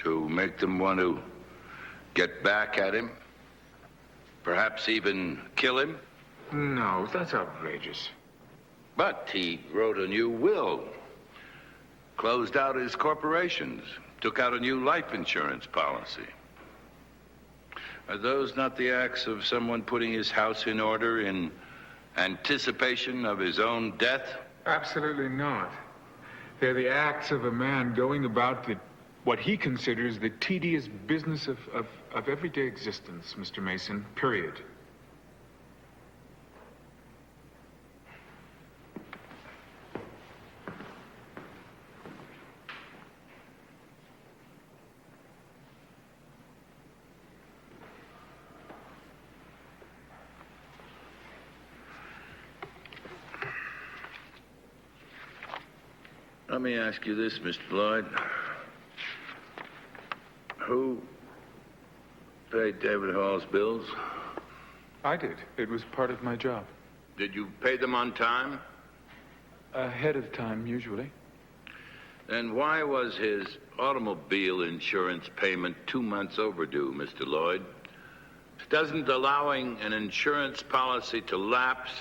To make them want to get back at him? Perhaps even kill him? No, that's outrageous. But he wrote a new will, closed out his corporations, took out a new life insurance policy. Are those not the acts of someone putting his house in order in anticipation of his own death? Absolutely not. They're the acts of a man going about what he considers the tedious business of everyday existence, Mr. Mason, period. Let me ask you this, Mr. Lloyd. Who paid David Hall's bills? I did. It was part of my job. Did you pay them on time? Ahead of time, usually. Then why was his automobile insurance payment 2 months overdue, Mr. Lloyd? Doesn't allowing an insurance policy to lapse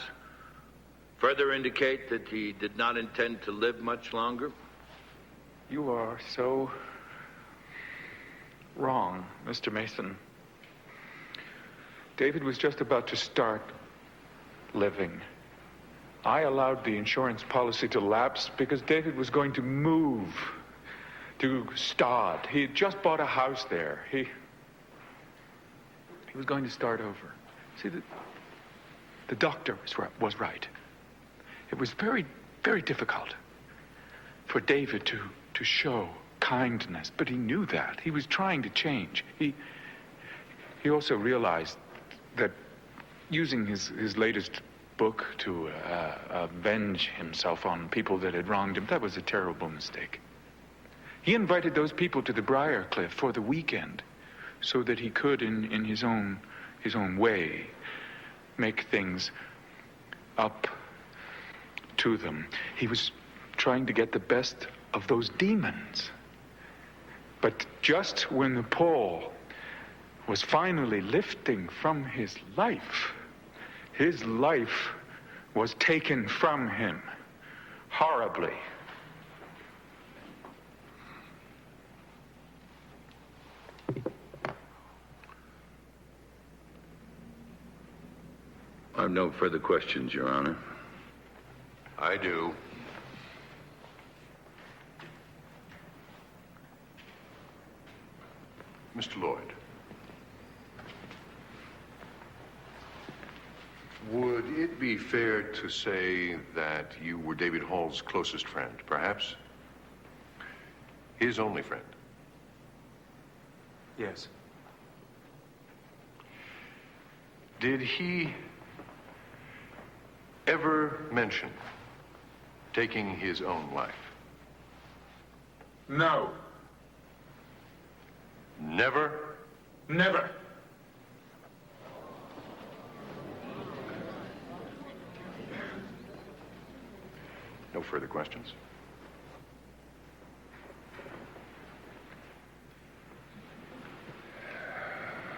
further indicate that he did not intend to live much longer? You are so wrong, Mr. Mason. David was just about to start living. I allowed the insurance policy to lapse because David was going to move to Stod. He had just bought a house there. He was going to start over. See, the doctor was right. It was very, very difficult for David to show kindness, but he knew that. He was trying to change. He also realized that using his latest book to avenge himself on people that had wronged him, that was a terrible mistake. He invited those people to the Briarcliff for the weekend so that he could, in his own way, make things up to them. He was trying to get the best of those demons. But just when the pall was finally lifting from his life was taken from him horribly. I have no further questions, Your Honor. I do. Mr. Lloyd, would it be fair to say that you were David Hall's closest friend, perhaps his only friend? Yes. Did he ever mention taking his own life? No. Never? Never. No further questions?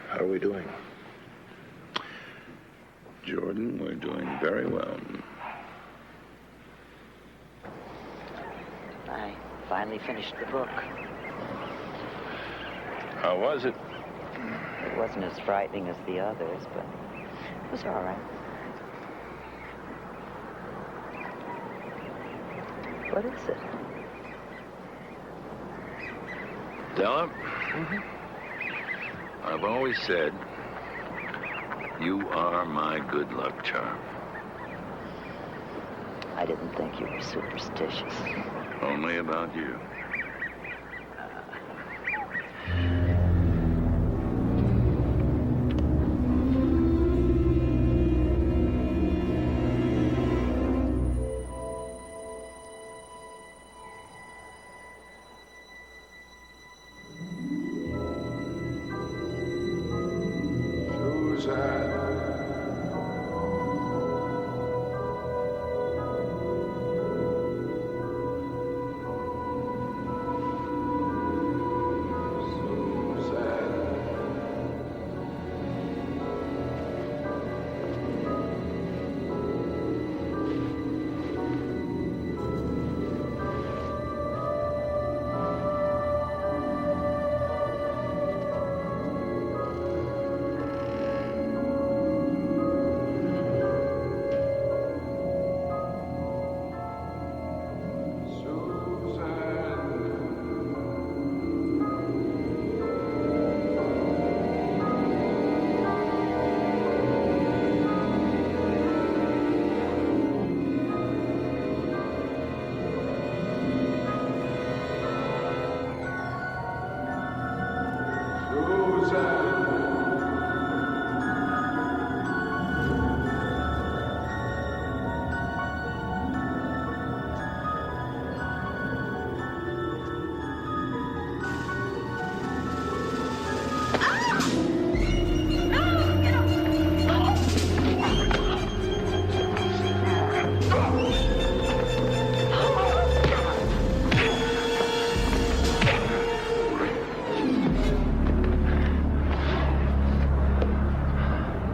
How are we doing? Jordan, we're doing very well. I finally finished the book. How was it? It wasn't as frightening as the others, but it was all right. What is it? Della, I've always said You are my good luck charm. I didn't think you were superstitious. Only about you.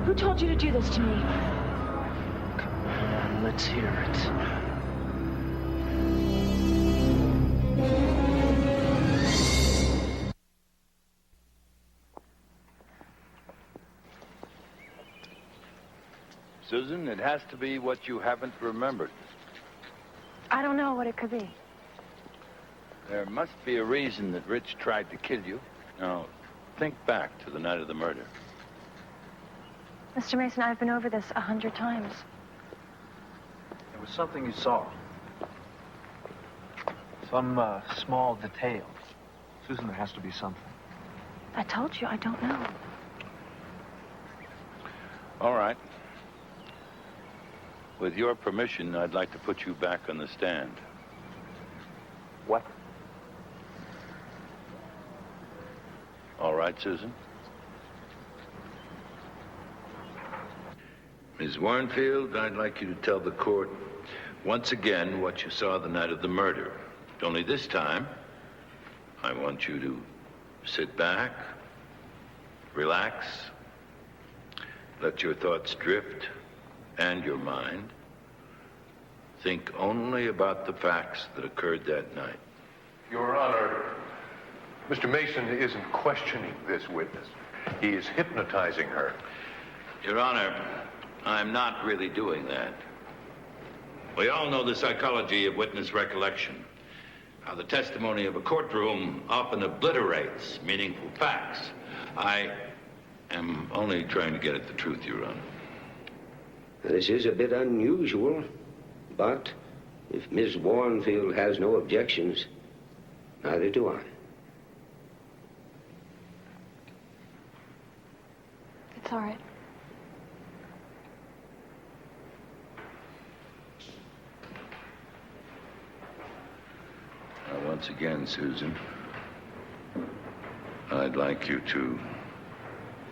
Who told you to do this to me? Come on, let's hear it. Susan, it has to be what you haven't remembered. I don't know what it could be. There must be a reason that Rich tried to kill you. Now, think back to the night of the murder. Mr. Mason, I've been over this 100 times. It was something you saw. Some small detail. Susan, there has to be something. I told you, I don't know. All right. With your permission, I'd like to put you back on the stand. What? All right, Susan. Ms. Warrenfield, I'd like you to tell the court once again what you saw the night of the murder. Only this time, I want you to sit back, relax, let your thoughts drift, and your mind think only about the facts that occurred that night. Your Honor, Mr. Mason isn't questioning this witness. He is hypnotizing her. Your Honor, I'm not really doing that. We all know the psychology of witness recollection. How the testimony of a courtroom often obliterates meaningful facts. I am only trying to get at the truth, Your Honor. This is a bit unusual, but if Miss Warrenfield has no objections, neither do I. It's all right. Now, once again, Susan, I'd like you to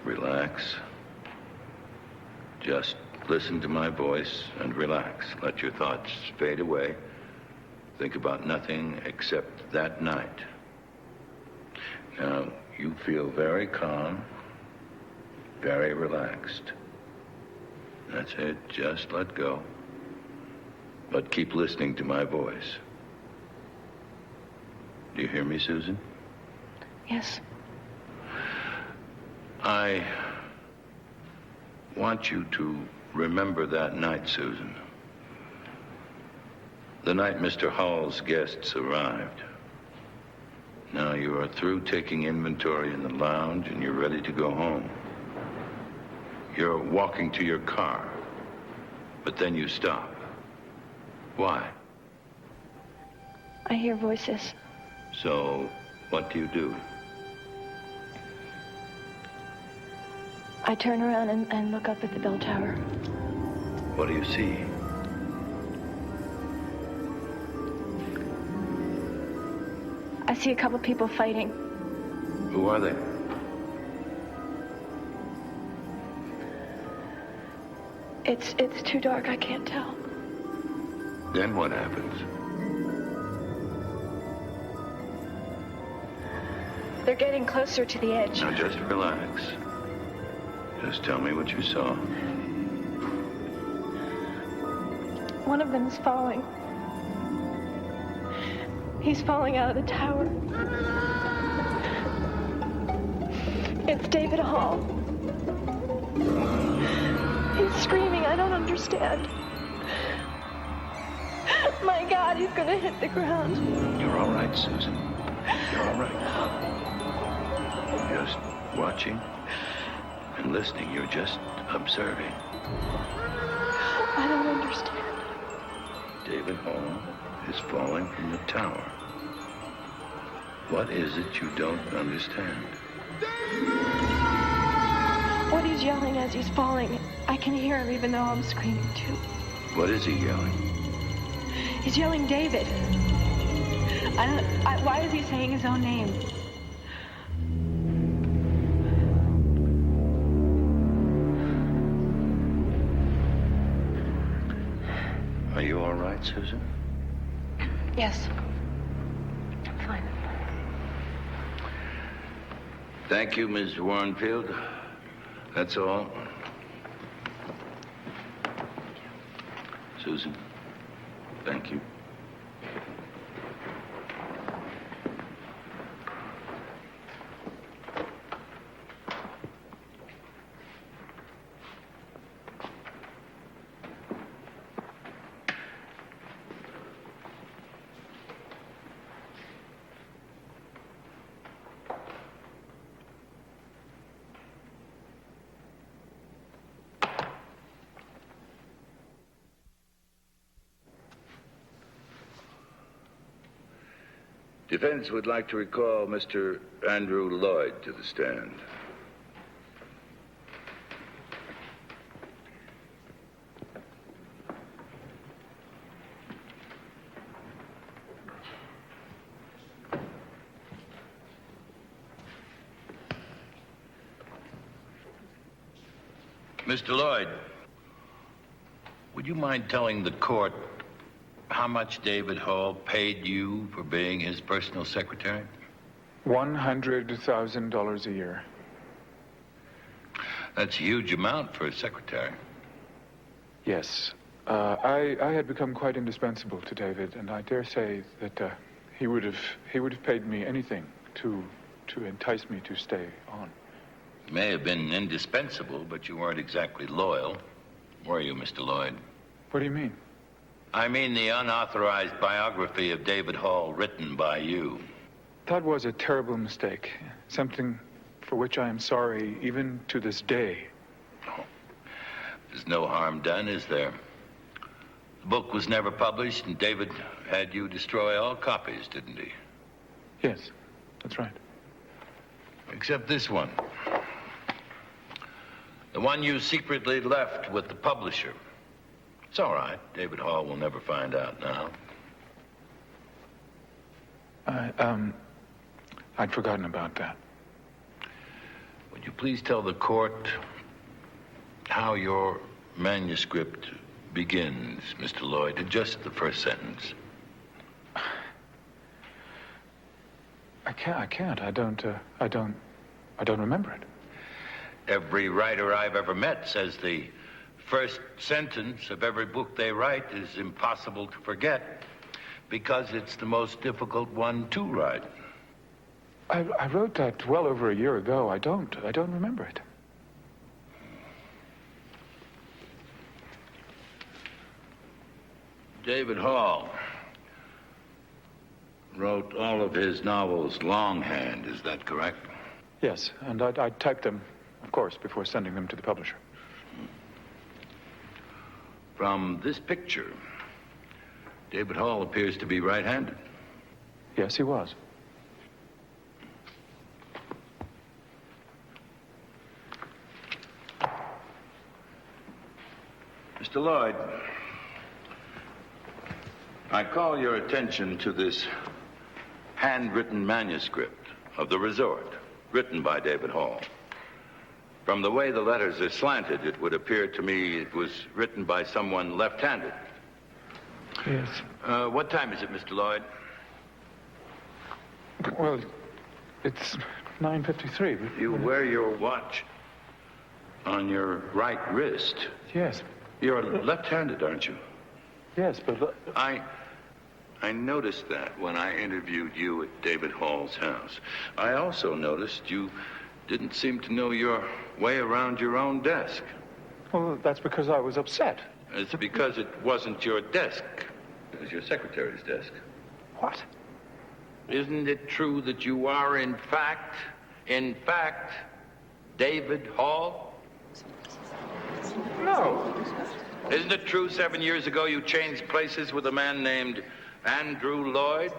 relax. Just listen to my voice and relax. Let your thoughts fade away. Think about nothing except that night. Now, you feel very calm, very relaxed. That's it. Just let go. But keep listening to my voice. Do you hear me, Susan? Yes. I want you to remember that night, Susan. The night Mr. Hall's guests arrived. Now you are through taking inventory in the lounge and you're ready to go home. You're walking to your car, but then you stop. Why? I hear voices. So, what do you do? I turn around and look up at the bell tower. What do you see? I see a couple people fighting. Who are they? It's too dark, I can't tell. Then what happens? They're getting closer to the edge. Now just relax. Just tell me what you saw. One of them is falling. He's falling out of the tower. It's David Hall. He's screaming, I don't understand. My God, he's gonna hit the ground. You're all right, Susan. You're all right. Just watching and listening. You're just observing. I don't understand. David Hall is falling from the tower. What is it you don't understand? What he's yelling as he's falling, I can hear him even though I'm screaming too. What is he yelling? He's yelling David. Why is he saying his own name? Are you all right, Susan? Yes. I'm fine. Thank you, Ms. Warrenfield. That's all. Susan, thank you. Defense would like to recall Mr. Andrew Lloyd to the stand. Mr. Lloyd, would you mind telling the court how much David Hall paid you for being his personal secretary? $100,000 a year. That's a huge amount for a secretary. Yes. I had become quite indispensable to David, and I dare say that he would have paid me anything to entice me to stay on. You may have been indispensable, but you weren't exactly loyal, were you, Mr. Lloyd? What do you mean? I mean the unauthorized biography of David Hall written by you. That was a terrible mistake. Something for which I am sorry even to this day. Oh. There's no harm done, is there? The book was never published, and David had you destroy all copies, didn't he? Yes, that's right. Except this one. The one you secretly left with the publisher. It's all right. David Hall will never find out now. I'd forgotten about that. Would you please tell the court how your manuscript begins, Mr. Lloyd? Just the first sentence. I can't. I don't remember it. Every writer I've ever met says the first sentence of every book they write is impossible to forget because it's the most difficult one to write. I wrote that well over a year ago. I don't remember it. David Hall wrote all of his novels longhand, is that correct? Yes, and I typed them, of course, before sending them to the publisher. From this picture, David Hall appears to be right-handed. Yes, he was. Mr. Lloyd, I call your attention to this handwritten manuscript of the resort, written by David Hall. From the way the letters are slanted, it would appear to me it was written by someone left-handed. Yes. What time is it, Mr. Lloyd? Well, it's 9:53. But you wear your watch on your right wrist. Yes. You're left-handed, aren't you? Yes, but... I noticed that when I interviewed you at David Hall's house. I also noticed you didn't seem to know your way around your own desk. Well, that's because I was upset. It's because it wasn't your desk. It was your secretary's desk. What? Isn't it true that you are, in fact, David Hall? No. Isn't it true 7 years ago you changed places with a man named Andrew Lloyd?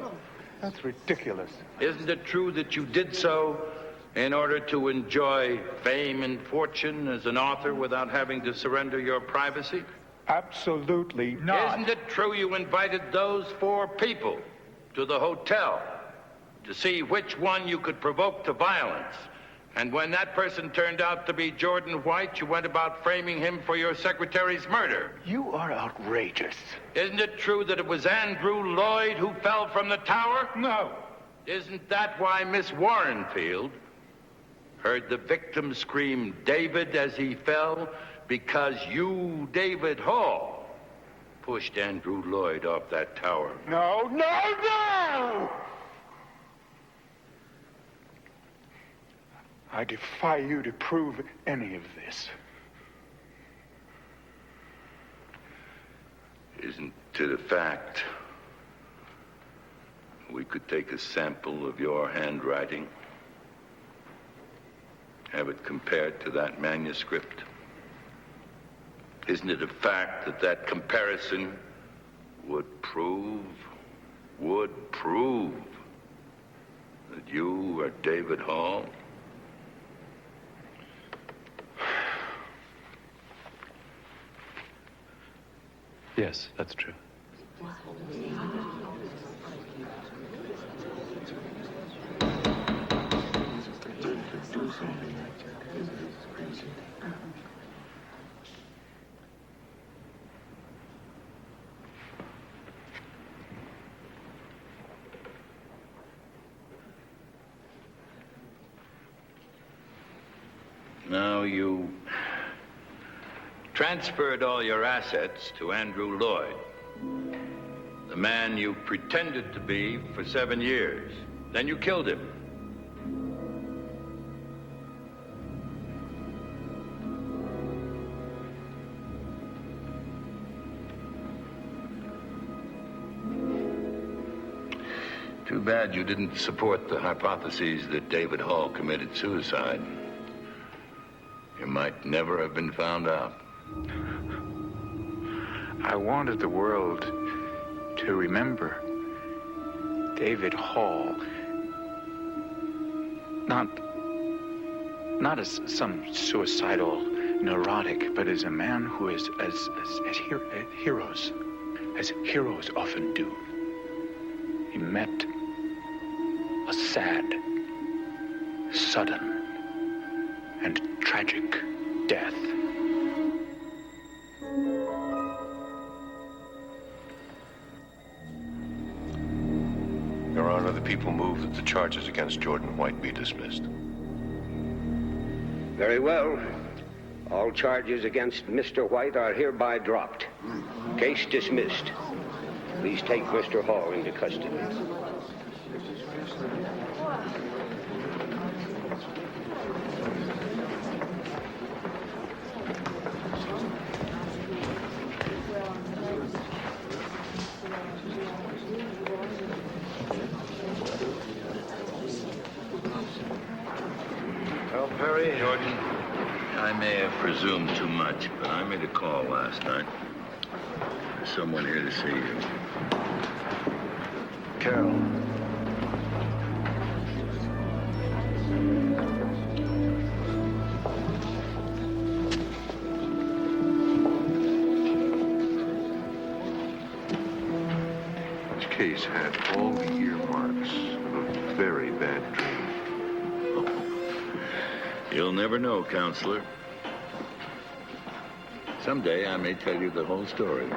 That's ridiculous. Isn't it true that you did so in order to enjoy fame and fortune as an author without having to surrender your privacy? Absolutely not. Isn't it true you invited those 4 people to the hotel to see which one you could provoke to violence? And when that person turned out to be Jordan White, you went about framing him for your secretary's murder. You are outrageous. Isn't it true that it was Andrew Lloyd who fell from the tower? No. Isn't that why Miss Warrenfield heard the victim scream David as he fell? Because you, David Hall, pushed Andrew Lloyd off that tower. No, no, no! I defy you to prove any of this. Isn't it a fact we could take a sample of your handwriting, have it compared to that manuscript? Isn't it a fact that that comparison would prove that you are David Hall? Yes, that's true. Now, you transferred all your assets to Andrew Lloyd, the man you pretended to be for 7 years. Then you killed him. Too bad you didn't support the hypotheses that David Hall committed suicide. You might never have been found out. I wanted the world to remember David Hall not as some suicidal neurotic, but as a man who is as heroes often do. He met a sad, sudden, and tragic death. Your Honor, the people move that the charges against Jordan White be dismissed. Very well. All charges against Mr. White are hereby dropped. Case dismissed. Please take Mr. Hall into custody. Well, Perry, Jordan, I may have presumed too much, but I made a call last night. There's someone here to see you. Carol. This case had all the earmarks of a very bad dream. You'll never know, Counselor. Someday I may tell you the whole story.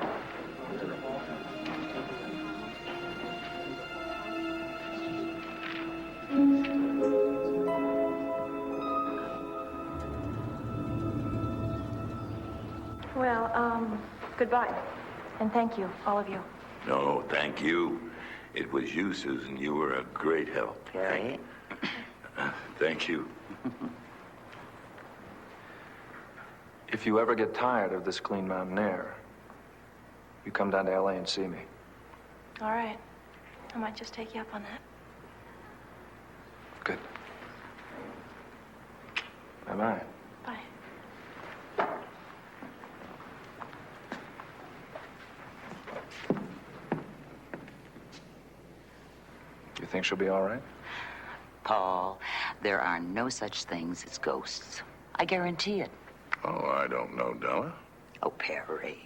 Well, goodbye. And thank you, all of you. No, thank you. It was you, Susan. You were a great help. Harry? Thank you. If you ever get tired of this clean mountain air, you come down to L.A. and see me. All right. I might just take you up on that. Good. Bye-bye. Bye. You think she'll be all right? Paul, there are no such things as ghosts. I guarantee it. Oh, I don't know, Della. Oh, Perry.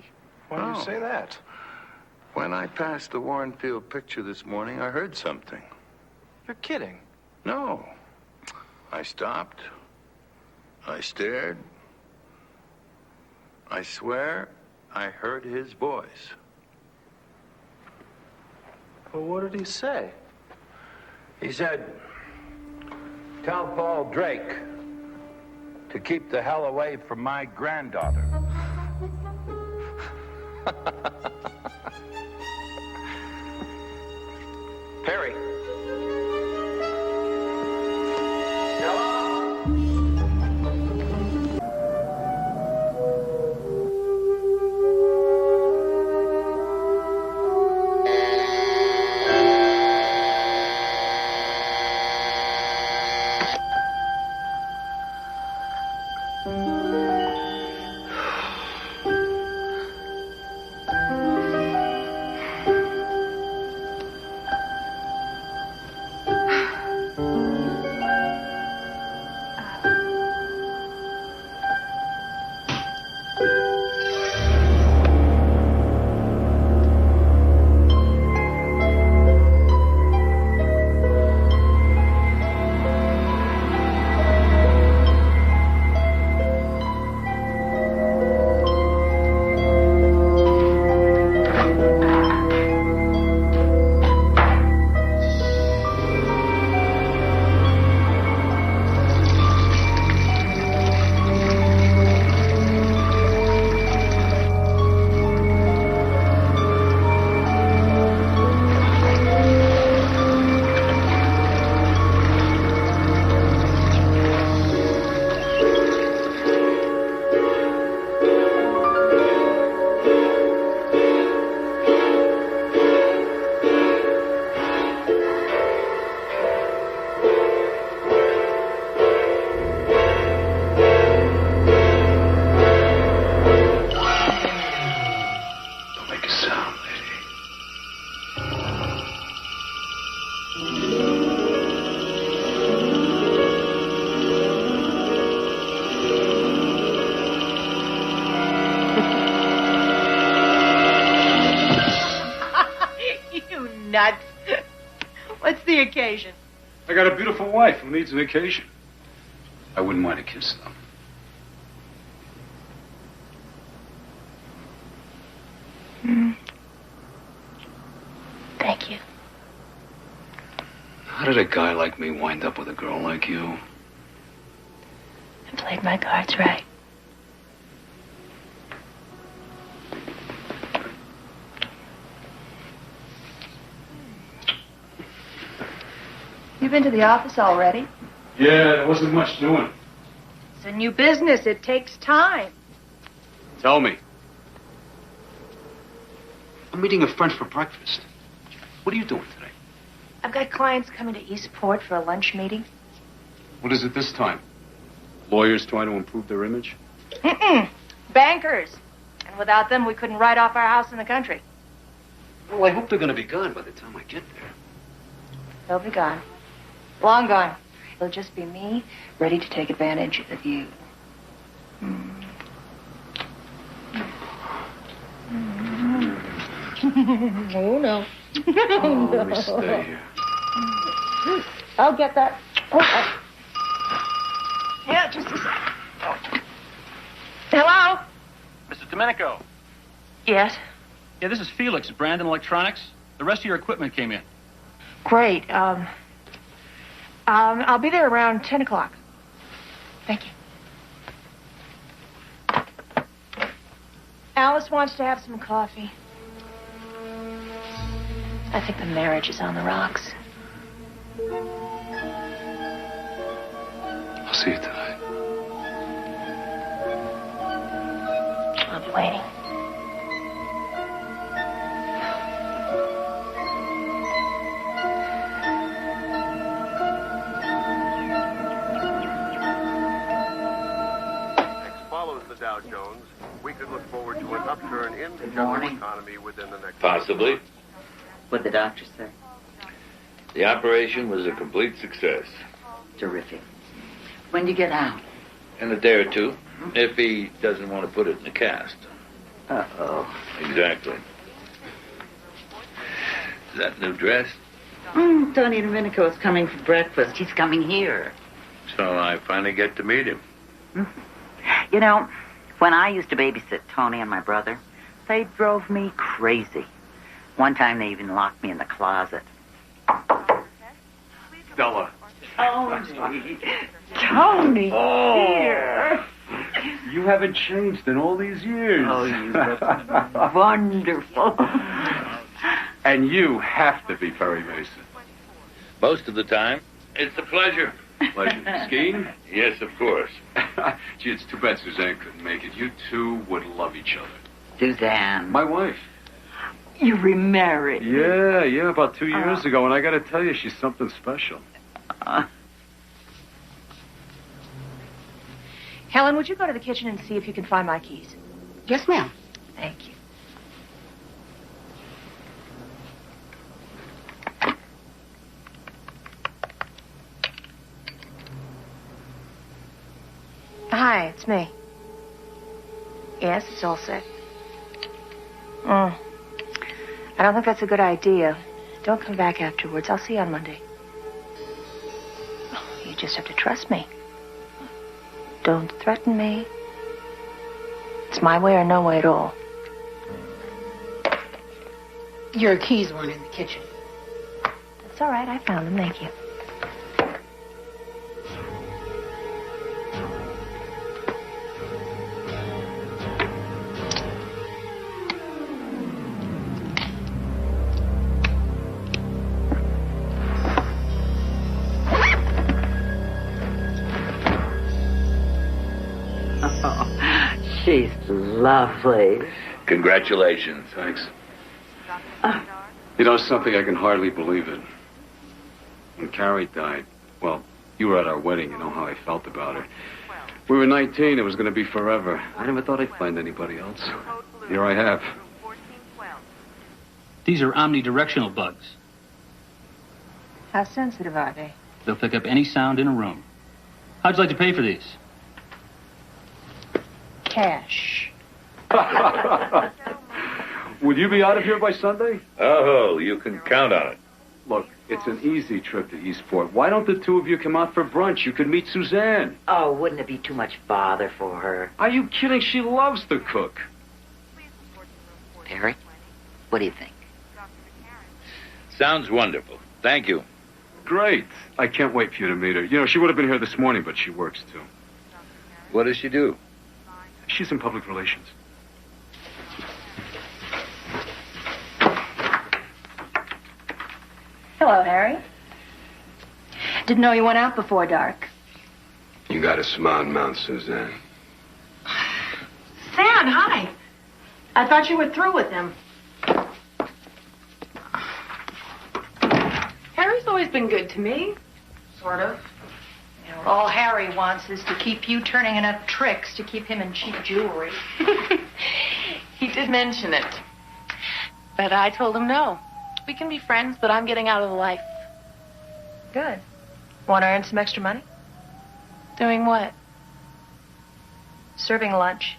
Why do you say that? When I passed the Warrenfield picture this morning, I heard something. You're kidding. No. I stopped. I stared. I swear I heard his voice. Well, what did he say? He said, "Tell Paul Drake to keep the hell away from my granddaughter." Perry. Nuts. What's the occasion? I got a beautiful wife who needs a vacation. I wouldn't mind a kiss, though. Thank you. How did a guy like me wind up with a girl like you? I played my cards right. You been to the office already? Yeah, there wasn't much doing. It's a new business. It takes time. Tell me. I'm meeting a friend for breakfast. What are you doing today? I've got clients coming to Eastport for a lunch meeting. What is it this time? Lawyers trying to improve their image? Bankers. And without them, we couldn't write off our house in the country. Well, I hope they're going to be gone by the time I get there. They'll be gone. Long gone. It'll just be me, ready to take advantage of you. Oh, no. Oh, let me stay here. I'll get that. Oh. Yeah, just a sec. Oh. Hello? Mrs. Domenico. Yes? Yeah, this is Felix at Brandon Electronics. The rest of your equipment came in. Great. I'll be there around 10 o'clock. Thank you. Alice wants to have some coffee. I think the marriage is on the rocks. I'll see you tonight. I'll be waiting. Follows the Dow Jones, we could look forward to an upturn in the general economy within the next... Possibly. What'd the doctor say? The operation was a complete success. Terrific. When do you get out? In a day or two, if he doesn't want to put it in the cast. Uh-oh. Exactly. Is that new dress? Tony Domenico is coming for breakfast. He's coming here. So I finally get to meet him. You know, when I used to babysit Tony and my brother, they drove me crazy. One time they even locked me in the closet. Stella. Tony. Tony, dear. You haven't changed in all these years. Oh, you look wonderful. And you have to be Perry Mason. Most of the time, it's a pleasure. Pleasure. Skiing? Yes, of course. Gee, it's too bad Suzanne couldn't make it. You two would love each other. Suzanne. My wife. You remarried. Yeah, about 2 years ago. And I got to tell you, she's something special. Helen, would you go to the kitchen and see if you can find my keys? Yes, ma'am. Thank you. Hi, it's me. Yes, it's all set. I don't think that's a good idea. Don't come back afterwards. I'll see you on Monday. You just have to trust me. Don't threaten me. It's my way or no way at all. Your keys weren't in the kitchen. That's all right. I found them. Thank you. She's lovely. Congratulations. Thanks. You know something, I can hardly believe it. When Carrie died, well, you were at our wedding. You know how I felt about her. We were 19. It was going to be forever. I never thought I'd find anybody else. Here I have. These are omnidirectional bugs. How sensitive are they? They'll pick up any sound in a room. How'd you like to pay for these? Cash. Would you be out of here by Sunday? Oh, you can count on it. Look, it's an easy trip to Eastport. Why don't the two of you come out for brunch? You could meet Suzanne. Oh, wouldn't it be too much bother for her? Are you kidding? She loves to cook. Perry, what do you think? Sounds wonderful. Thank you. Great. I can't wait for you to meet her. You know, she would have been here this morning, but she works too. What does she do? She's in public relations. Hello, Harry. Didn't know you went out before dark. You got a smart mouth, Suzanne. Sam, hi. I thought you were through with him. Harry's always been good to me. Sort of. You know, all Harry wants is to keep you turning enough tricks to keep him in cheap jewelry. did mention it. But I told him no. We can be friends, but I'm getting out of the life. Good. Want to earn some extra money? Doing what? Serving lunch.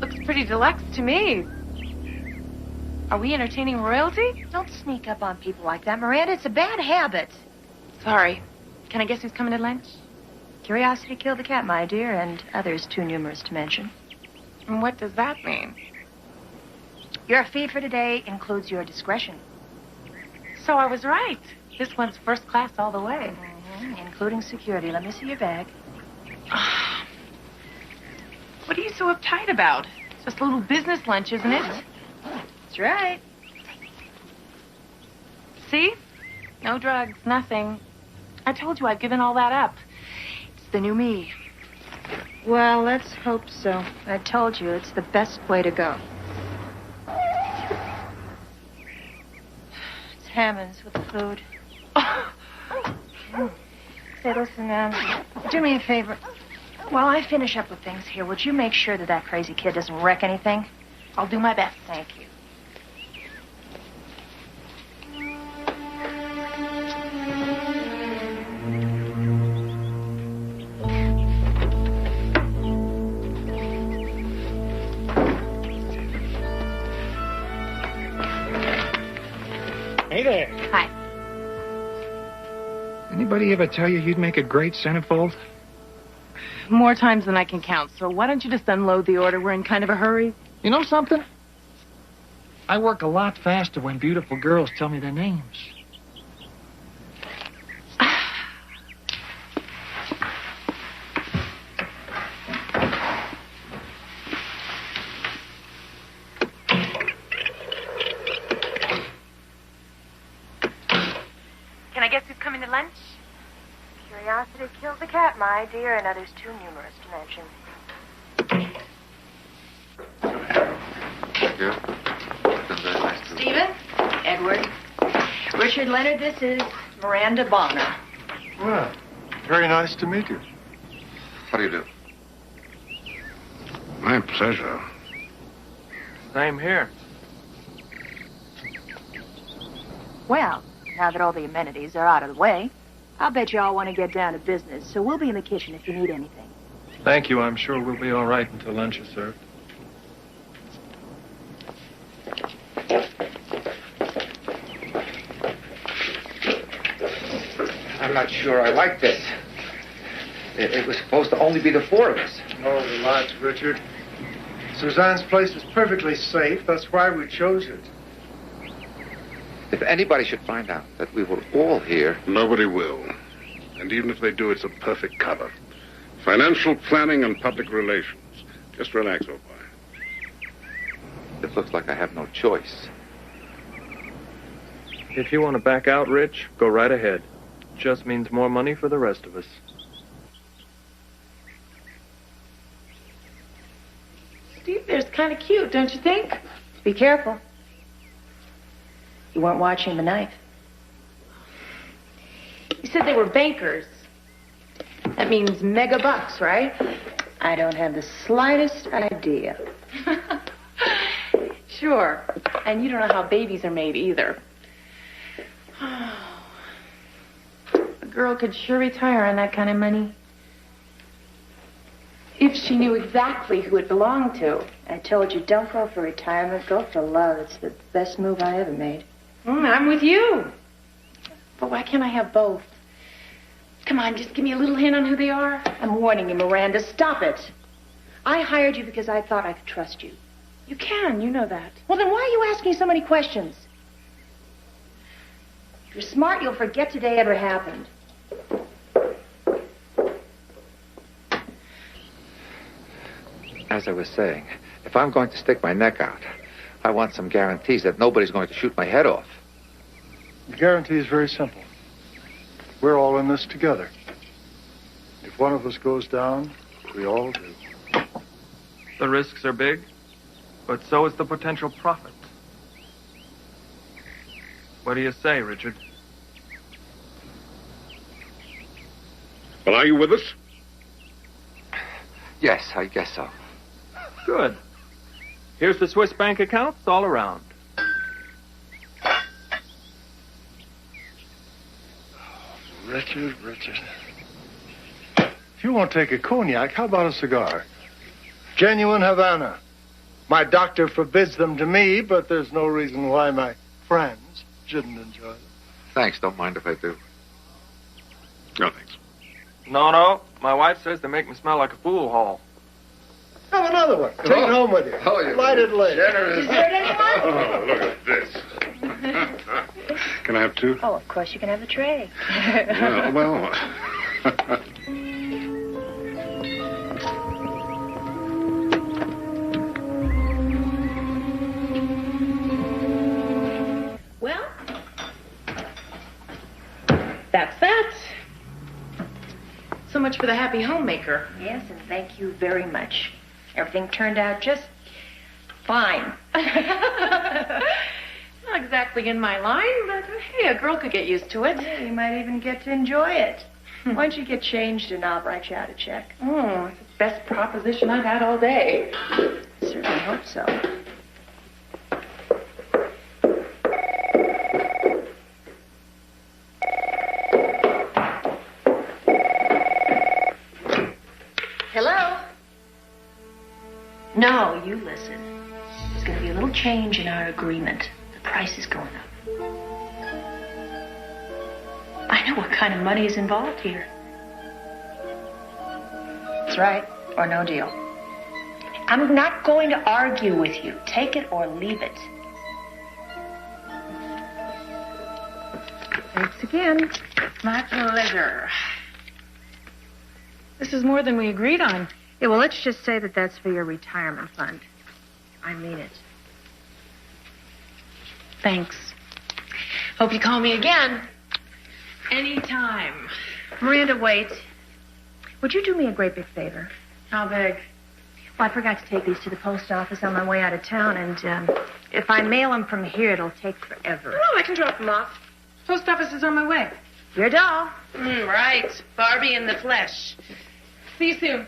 Looks pretty deluxe to me. Are we entertaining royalty? Don't sneak up on people like that, Miranda. It's a bad habit. Sorry. Can I guess who's coming to lunch? Curiosity killed the cat, my dear, and others too numerous to mention. And what does that mean? Your fee for today includes your discretion. So I was right. This one's first class all the way. Including security. Let me see your bag. What are you so uptight about? It's just a little business lunch, isn't it? That's right. See? No drugs, nothing. I told you I've given all that up. It's the new me. Well, let's hope so. I told you it's the best way to go. It's Hammond's with the food. Say, listen, do me a favor. While I finish up with things here, would you make sure that crazy kid doesn't wreck anything? I'll do my best. Thank you. Hey there. Hi. Anybody ever tell you you'd make a great centerfold? More times than I can count, so why don't you just unload the order? We're in kind of a hurry. You know something? I work a lot faster when beautiful girls tell me their names. Can I guess who's coming to lunch? Curiosity killed the cat, my dear, and others too numerous to mention. Stephen, Edward, Richard Leonard, this is Miranda Bonner. Well, very nice to meet you. How do you do? My pleasure. Same here. Well, now that all the amenities are out of the way, I'll bet you all want to get down to business, so we'll be in the kitchen if you need anything. Thank you. I'm sure we'll be all right until lunch is served. I'm not sure I like this. It was supposed to only be the four of us. Oh, relax, Richard. Suzanne's place is perfectly safe. That's why we chose it. If anybody should find out that we were all here... Nobody will. And even if they do, it's a perfect cover. Financial planning and public relations. Just relax, old boy. It looks like I have no choice. If you want to back out, Rich, go right ahead. Just means more money for the rest of us. Steve, there's kind of cute, don't you think? Be careful. You weren't watching the knife. You said they were bankers. That means mega bucks, right? I don't have the slightest idea. Sure. And you don't know how babies are made either. A girl could sure retire on that kind of money. If she knew exactly who it belonged to. I told you, don't go for retirement, go for love. It's the best move I ever made. I'm with you. But why can't I have both? Come on, just give me a little hint on who they are. I'm warning you, Miranda. Stop it. I hired you because I thought I could trust you. You can, you know that. Well, then why are you asking so many questions? If you're smart, you'll forget today ever happened. As I was saying, if I'm going to stick my neck out, I want some guarantees that nobody's going to shoot my head off. The guarantee is very simple. We're all in this together. If one of us goes down, we all do. The risks are big, but so is the potential profit. What do you say, Richard? Well, are you with us? Yes, I guess so. Good. Here's the Swiss bank accounts all around. Richard. If you won't take a cognac, how about a cigar? Genuine Havana. My doctor forbids them to me, but there's no reason why my friends shouldn't enjoy them. Thanks, don't mind if I do. No, thanks. No. My wife says they make me smell like a pool hall. Have another one. Take it home with you. Oh, you're Light it later. Dessert, anyone? Oh, look at this. Can I have two? Oh, of course you can have a tray. Well. Well, that's that. So much for the happy homemaker. Yes, and thank you very much. Everything turned out just fine. Not exactly in my line, but hey, a girl could get used to it. Yeah, you might even get to enjoy it. Why don't you get changed and I'll write you out a check? Oh, it's the best proposition I've had all day. Certainly hope so. Hello? No, you listen. There's going to be a little change in our agreement. The price is going up. I know what kind of money is involved here. That's right, or no deal. I'm not going to argue with you. Take it or leave it. Thanks again. My pleasure. This is more than we agreed on. Yeah, well, let's just say that that's for your retirement fund. I mean it. Thanks. Hope you call me again. Anytime. Miranda, wait. Would you do me a great big favor? How big? Well, I forgot to take these to the post office on my way out of town, and if I mail them from here, it'll take forever. No, I can drop them off. Post office is on my way. Your doll. Right. Barbie in the flesh. See you soon.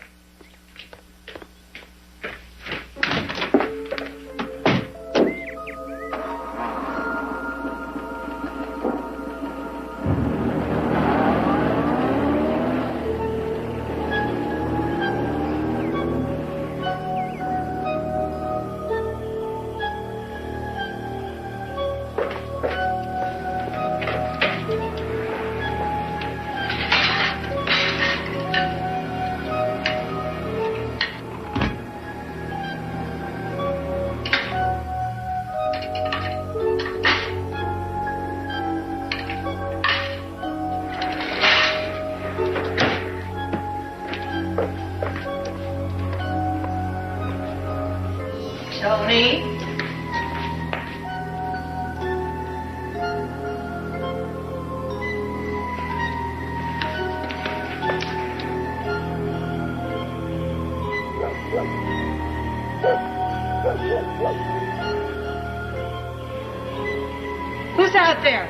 Tony? Who's out there?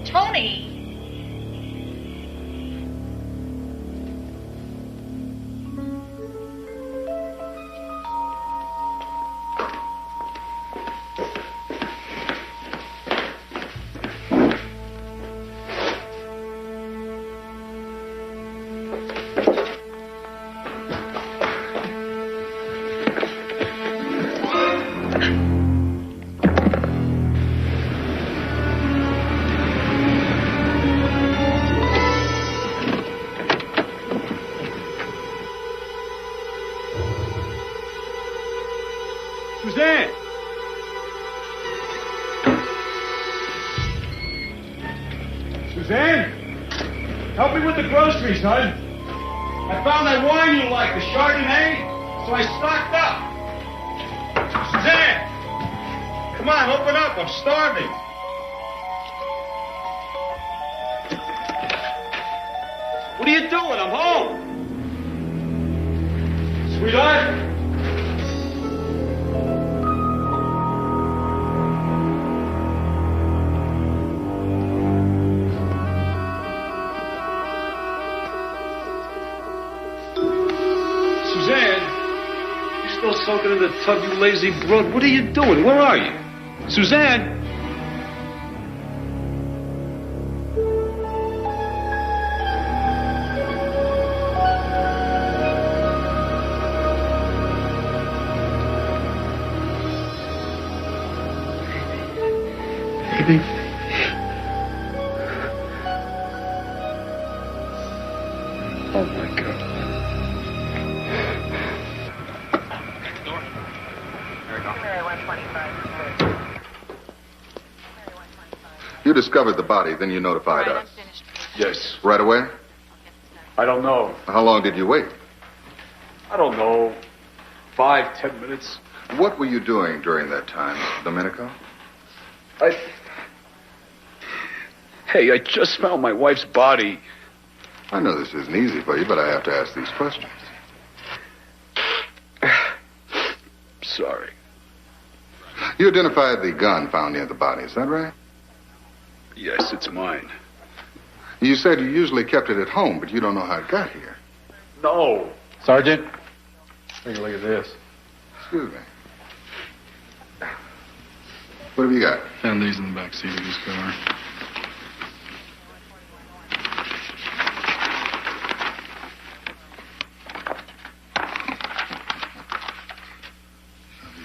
Tony! Suzanne! Suzanne? Help me with the groceries, son. I found that wine you like, the Chardonnay, so I stocked up. Suzanne! Come on, open up. I'm starving. What are you doing? I'm home. Sweetheart? Suzanne? You still soaking in the tub, you lazy broad? What are you doing? Where are you? Suzanne? Baby. Oh, my God. You discovered the body, then you notified us. Yes. Right away? I don't know. How long did you wait? I don't know. 5-10 minutes. What were you doing during that time, Mr. Domenico? Hey, I just found my wife's body. I know this isn't easy for you, but I have to ask these questions. Sorry. You identified the gun found near the body, is that right? Yes, it's mine. You said you usually kept it at home, but you don't know how it got here. No. Sergeant, take a look at this. Excuse me. What have you got? Found these in the back seat of his car.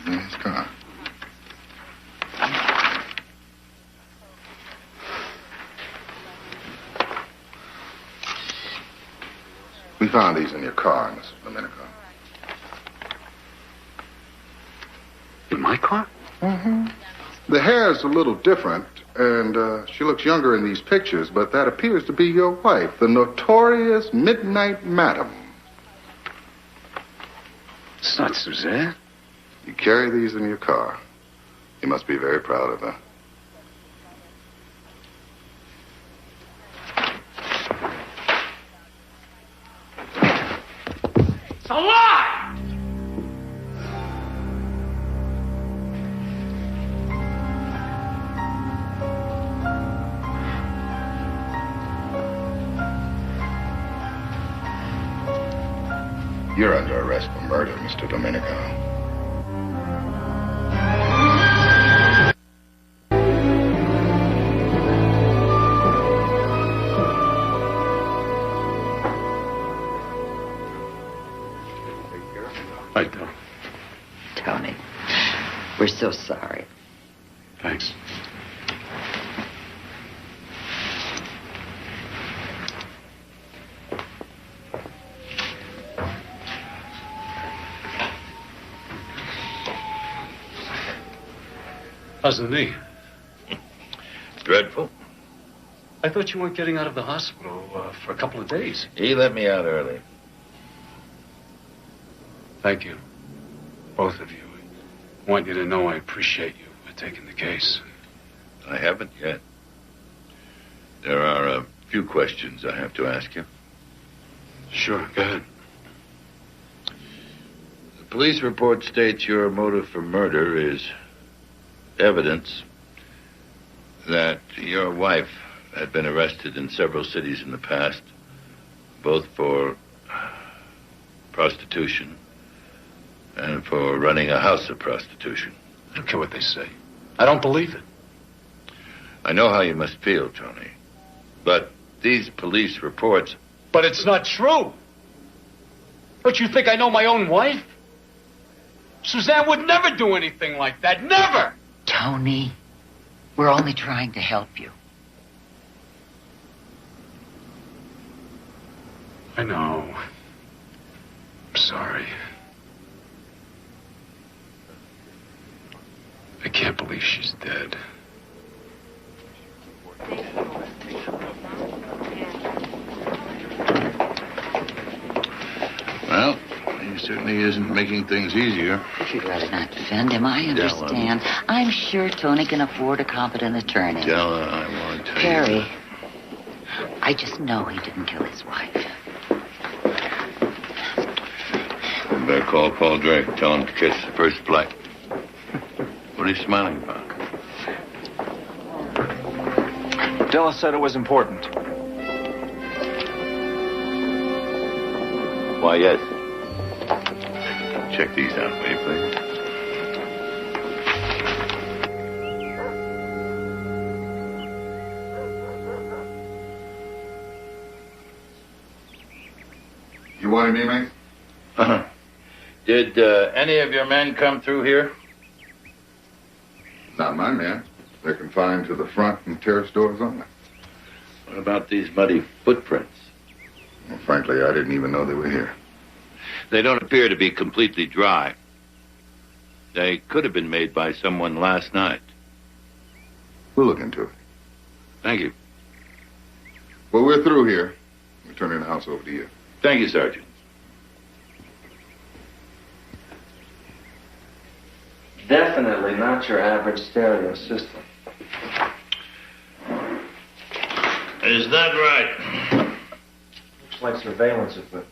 In his car. We found these in your car, Mr. Domenico. In my car? Mm-hmm. The hair is a little different, and she looks younger in these pictures, but that appears to be your wife, the notorious Midnight Madam. It's not Suzanne. You carry these in your car. You must be very proud of her. It's a lie! You're under arrest for murder, Mr. Domenico. I don't. Tony, we're so sorry. Thanks. How's the knee? Dreadful. I thought you weren't getting out of the hospital for a couple of days. He let me out early. Thank you. Both of you. I want you to know I appreciate you for taking the case. I haven't yet. There are a few questions I have to ask you. Sure, go ahead. The police report states your motive for murder is evidence that your wife had been arrested in several cities in the past, both for prostitution and for running a house of prostitution. I don't care what they say. I don't believe it. I know how you must feel, Tony. But these police reports... But it's not true. Don't you think I know my own wife? Suzanne would never do anything like that. Never! Tony, we're only trying to help you. I know. I'm sorry. I can't believe she's dead. Well, he certainly isn't making things easier. If you'd rather not defend him, I understand. I'm sure Tony can afford a competent attorney. Della, I want to tell you... Harry, I just know he didn't kill his wife. I'd better call Paul Drake. Tell him to catch the first flight. What are you smiling about? Della said it was important. Why, yes. Check these out, will you, please? You wanted me, mate? Uh-huh. Did any of your men come through here? Not my men. They're confined to the front and terrace doors only. What about these muddy footprints? Well, frankly, I didn't even know they were here. They don't appear to be completely dry. They could have been made by someone last night. We'll look into it. Thank you. Well, we're through here. We're turning the house over to you. Thank you, Sergeant. Definitely not your average stereo system. Is that right? Looks like surveillance equipment.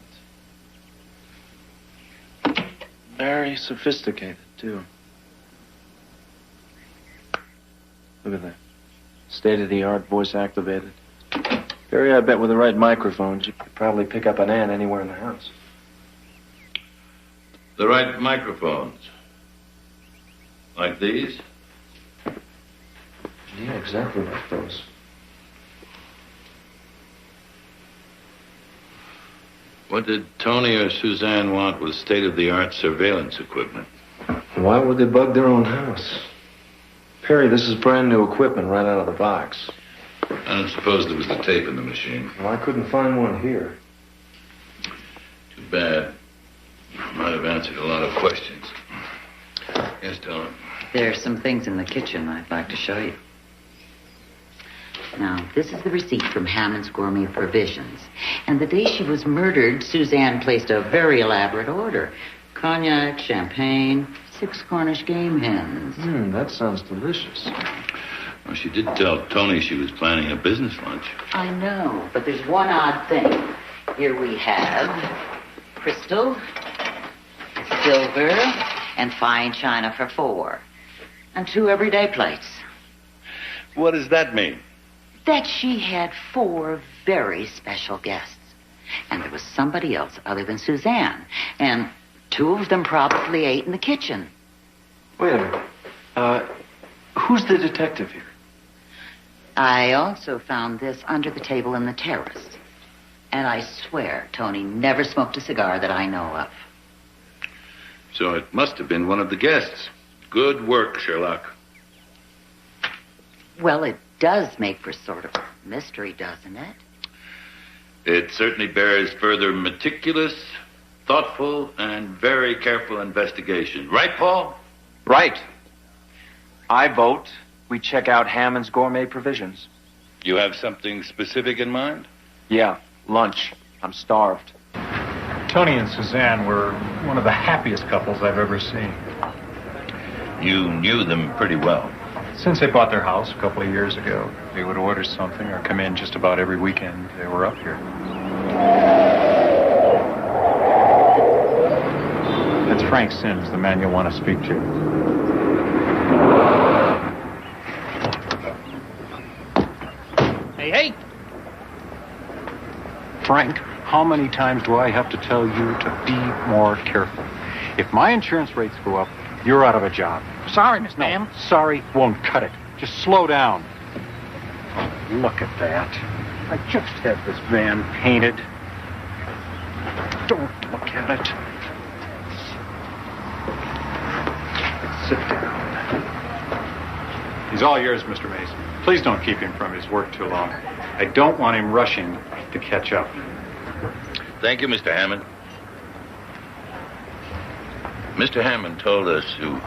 Very sophisticated, too. Look at that. State-of-the-art, voice-activated. Barry, I bet with the right microphones, you could probably pick up an ant anywhere in the house. The right microphones. Like these? Yeah, exactly like those. What did Tony or Suzanne want with state-of-the-art surveillance equipment? Why would they bug their own house? Perry, this is brand new equipment right out of the box. I don't suppose there was a tape in the machine. Well, I couldn't find one here. Too bad. Might have answered a lot of questions. Yes, Donna. There are some things in the kitchen I'd like to show you. Now, this is the receipt from Hammond's Gourmet Provisions. And the day she was murdered, Suzanne placed a very elaborate order. Cognac, champagne, 6 Cornish game hens. That sounds delicious. Well, she did tell Tony she was planning a business lunch. I know, but there's one odd thing. Here we have crystal, silver, and fine china for 4. And 2 everyday plates. What does that mean? That she had 4 very special guests. And there was somebody else other than Suzanne. And 2 of them probably ate in the kitchen. Wait a minute. Who's the detective here? I also found this under the table in the terrace. And I swear Tony never smoked a cigar that I know of. So it must have been one of the guests. Good work, Sherlock. Well, it does make for sort of a mystery, doesn't it? It certainly bears further meticulous, thoughtful, and very careful investigation. Right, Paul? Right. I vote we check out Hammond's Gourmet Provisions. You have something specific in mind? Yeah, lunch. I'm starved. Tony and Suzanne were one of the happiest couples I've ever seen. You knew them pretty well. Since they bought their house a couple of years ago, they would order something or come in just about every weekend they were up here. That's Frank Sims, the man you'll want to speak to. Hey! Frank, how many times do I have to tell you to be more careful? If my insurance rates go up, you're out of a job. Sorry, Miss Ma'am. Sorry won't cut it. Just slow down. Oh, look at that. I just had this van painted. Don't look at it. Sit down. He's all yours, Mr. Mason. Please don't keep him from his work too long. I don't want him rushing to catch up. Thank you, Mr. Hammond. Mr. Hammond told us you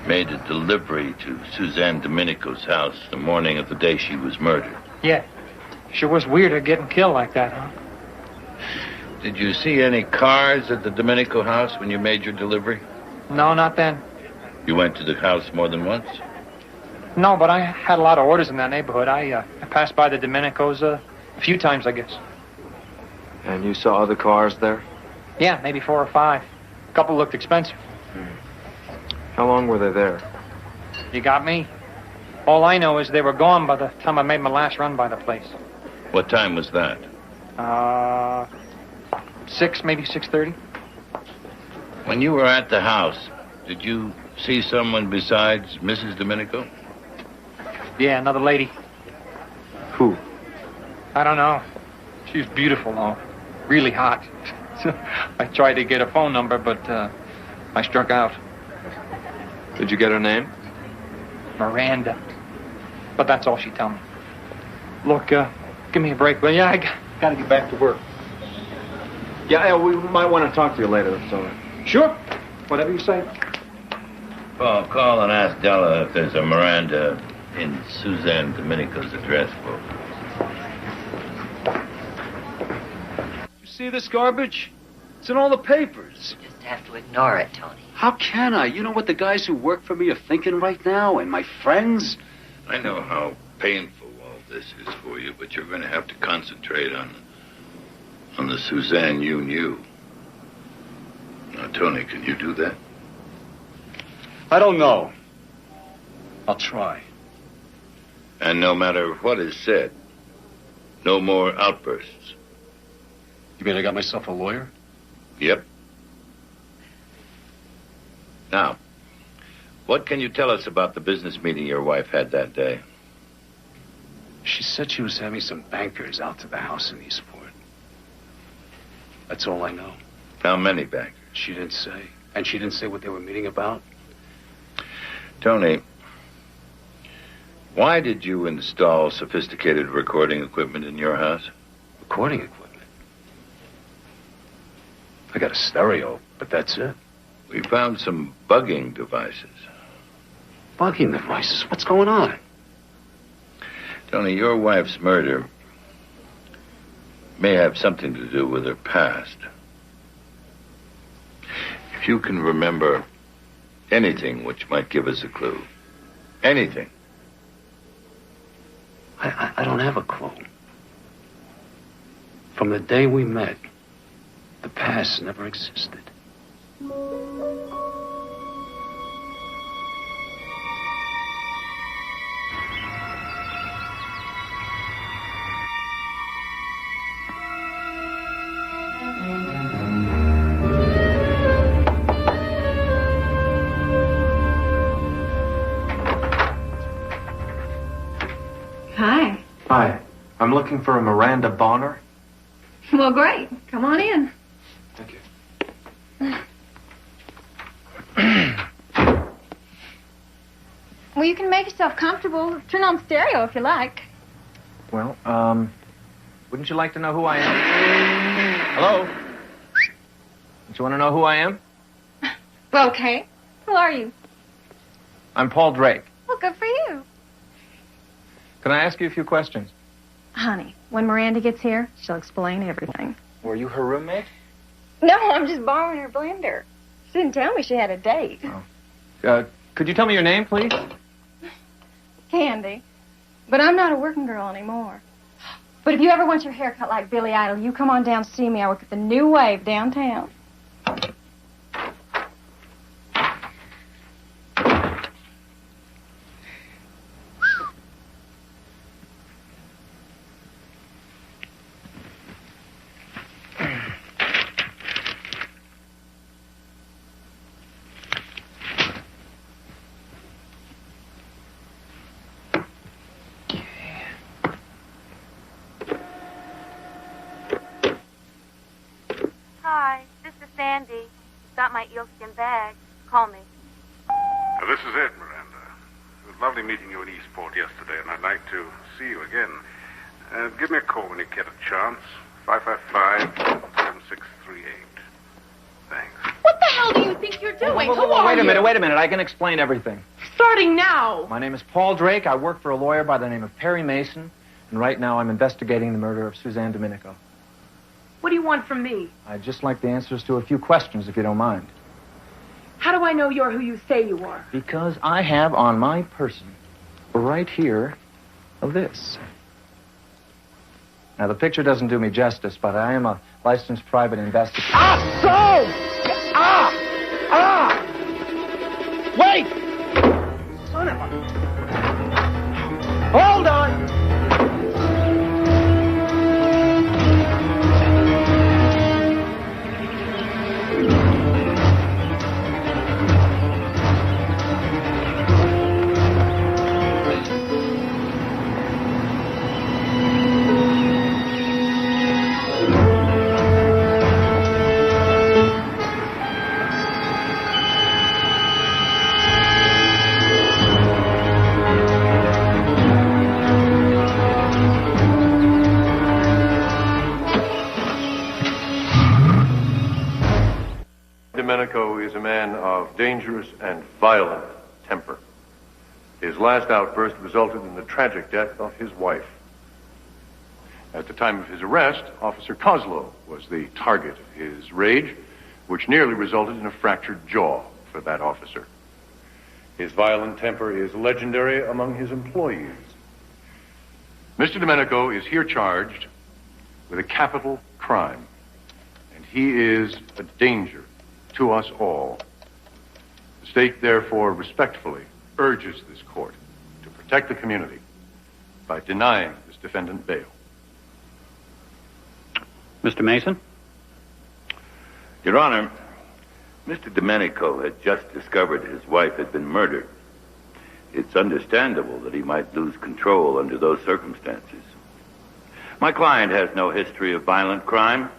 made a delivery to Suzanne Domenico's house the morning of the day she was murdered. Yeah. Sure was weird her getting killed like that, huh? Did you see any cars at the Domenico house when you made your delivery? No, not then. You went to the house more than once? No, but I had a lot of orders in that neighborhood. I passed by the Domenicos a few times, I guess. And you saw other cars there? Yeah, maybe 4 or 5. Couple looked expensive. How long were they there? You got me? All I know is they were gone by the time I made my last run by the place. What time was that? 6, maybe 6:30. When you were at the house, did you see someone besides Mrs. Domenico? Yeah, another lady. Who? I don't know. She was beautiful, though. Really hot. I tried to get a phone number, but I struck out. Did you get her name? Miranda. But that's all she told me. Look, give me a break, will you? I gotta get back to work. Yeah, we might want to talk to you later, so... Sure. Whatever you say. Paul, call and ask Della if there's a Miranda in Suzanne Domenico's address book. You see this garbage? It's in all the papers. Just have to ignore it, Tony. How can I? You know what the guys who work for me are thinking right now, and my friends? I know how painful all this is for you, but you're going to have to concentrate on the Suzanne you knew. Now, Tony, can you do that? I don't know. I'll try. And no matter what is said, no more outbursts. You mean I got myself a lawyer? Yep. Now, what can you tell us about the business meeting your wife had that day? She said she was having some bankers out to the house in Eastport. That's all I know. How many bankers? She didn't say. And she didn't say what they were meeting about. Tony, why did you install sophisticated recording equipment in your house? Recording equipment? I got a stereo, but that's it. We found some bugging devices. Bugging devices? What's going on? Tony, your wife's murder may have something to do with her past. If you can remember anything which might give us a clue. Anything. I don't have a clue. From the day we met, the past never existed. Hi. Hi. I'm looking for a Miranda Bonner. Well, great. Come on in. Thank you. Well, you can make yourself comfortable. Turn on stereo if you like. Well, wouldn't you like to know who I am? Hello? Don't you want to know who I am? Well, okay. Who are you? I'm Paul Drake. Well, good for you. Can I ask you a few questions? Honey, when Miranda gets here, she'll explain everything. Were you her roommate? No, I'm just borrowing her blender. She didn't tell me she had a date. Could you tell me your name, please? Candy. But I'm not a working girl anymore. But if you ever want your hair cut like Billy Idol, you come on down to see me. I work at the New Wave downtown. Hi, this is Sandy. Got my eelskin bag. Call me. This is Ed, Miranda. It was lovely meeting you in Eastport yesterday, and I'd like to see you again. Give me a call when you get a chance. 555-7638. Thanks. What the hell do you think you're doing? Who are Wait a you? minute. I can explain everything. Starting now. My name is Paul Drake. I work for a lawyer by the name of Perry Mason. And right now I'm investigating the murder of Suzanne Domenico. What do you want from me? I'd just like the answers to a few questions, if you don't mind. How do I know you're who you say you are? Because I have on my person, right here, this. Now, the picture doesn't do me justice, but I am a licensed private investigator. Ah, so! Ah! Wait! Son of a... Hold on! Domenico is a man of dangerous and violent temper. His last outburst resulted in the tragic death of his wife. At the time of his arrest, Officer Kozlow was the target of his rage, which nearly resulted in a fractured jaw for that officer. His violent temper is legendary among his employees. Mr. Domenico is here charged with a capital crime, and he is a danger to us all. The state, therefore, respectfully urges this court to protect the community by denying this defendant bail. Mr. Mason? Your Honor, Mr. Domenico had just discovered his wife had been murdered. It's understandable that he might lose control under those circumstances. My client has no history of violent crime.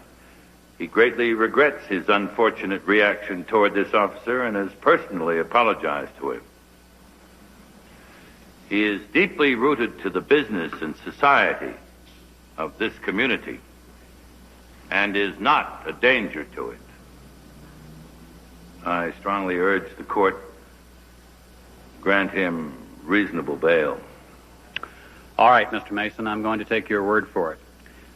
He greatly regrets his unfortunate reaction toward this officer and has personally apologized to him. He is deeply rooted to the business and society of this community and is not a danger to it. I strongly urge the court to grant him reasonable bail. All right, Mr. Mason, I'm going to take your word for it.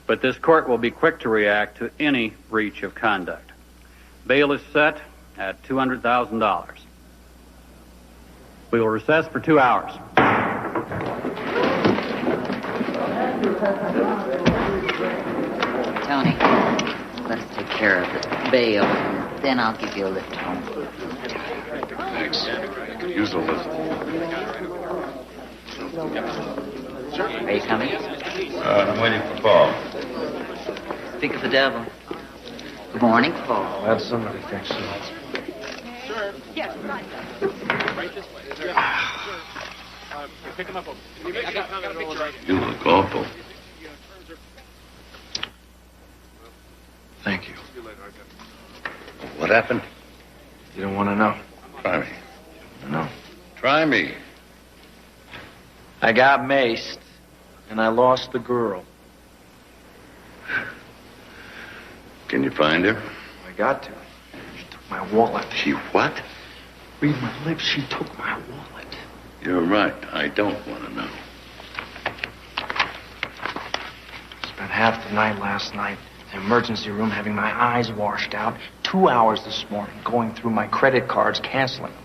But this court will be quick to react to any breach of conduct. Bail is set at $200,000. We will recess for 2 hours. Tony, let us take care of the bail. Then I'll give you a lift home. Thanks. I could use a lift. Are you coming? I'm waiting for Paul. Speak of the devil. Good morning, Paul. Glad somebody thinks so. Sir, yes, right. Right this way. Pick him up. Can you make a picture? You look awful. Thank you. What happened? You don't want to know. Try me. No. Try me. I got maced, and I lost the girl. Can you find her? I got to. She took my wallet. She what? Read my lips. She took my wallet. You're right. I don't want to know. Spent half the night last night in the emergency room having my eyes washed out. 2 hours this morning going through my credit cards, canceling them.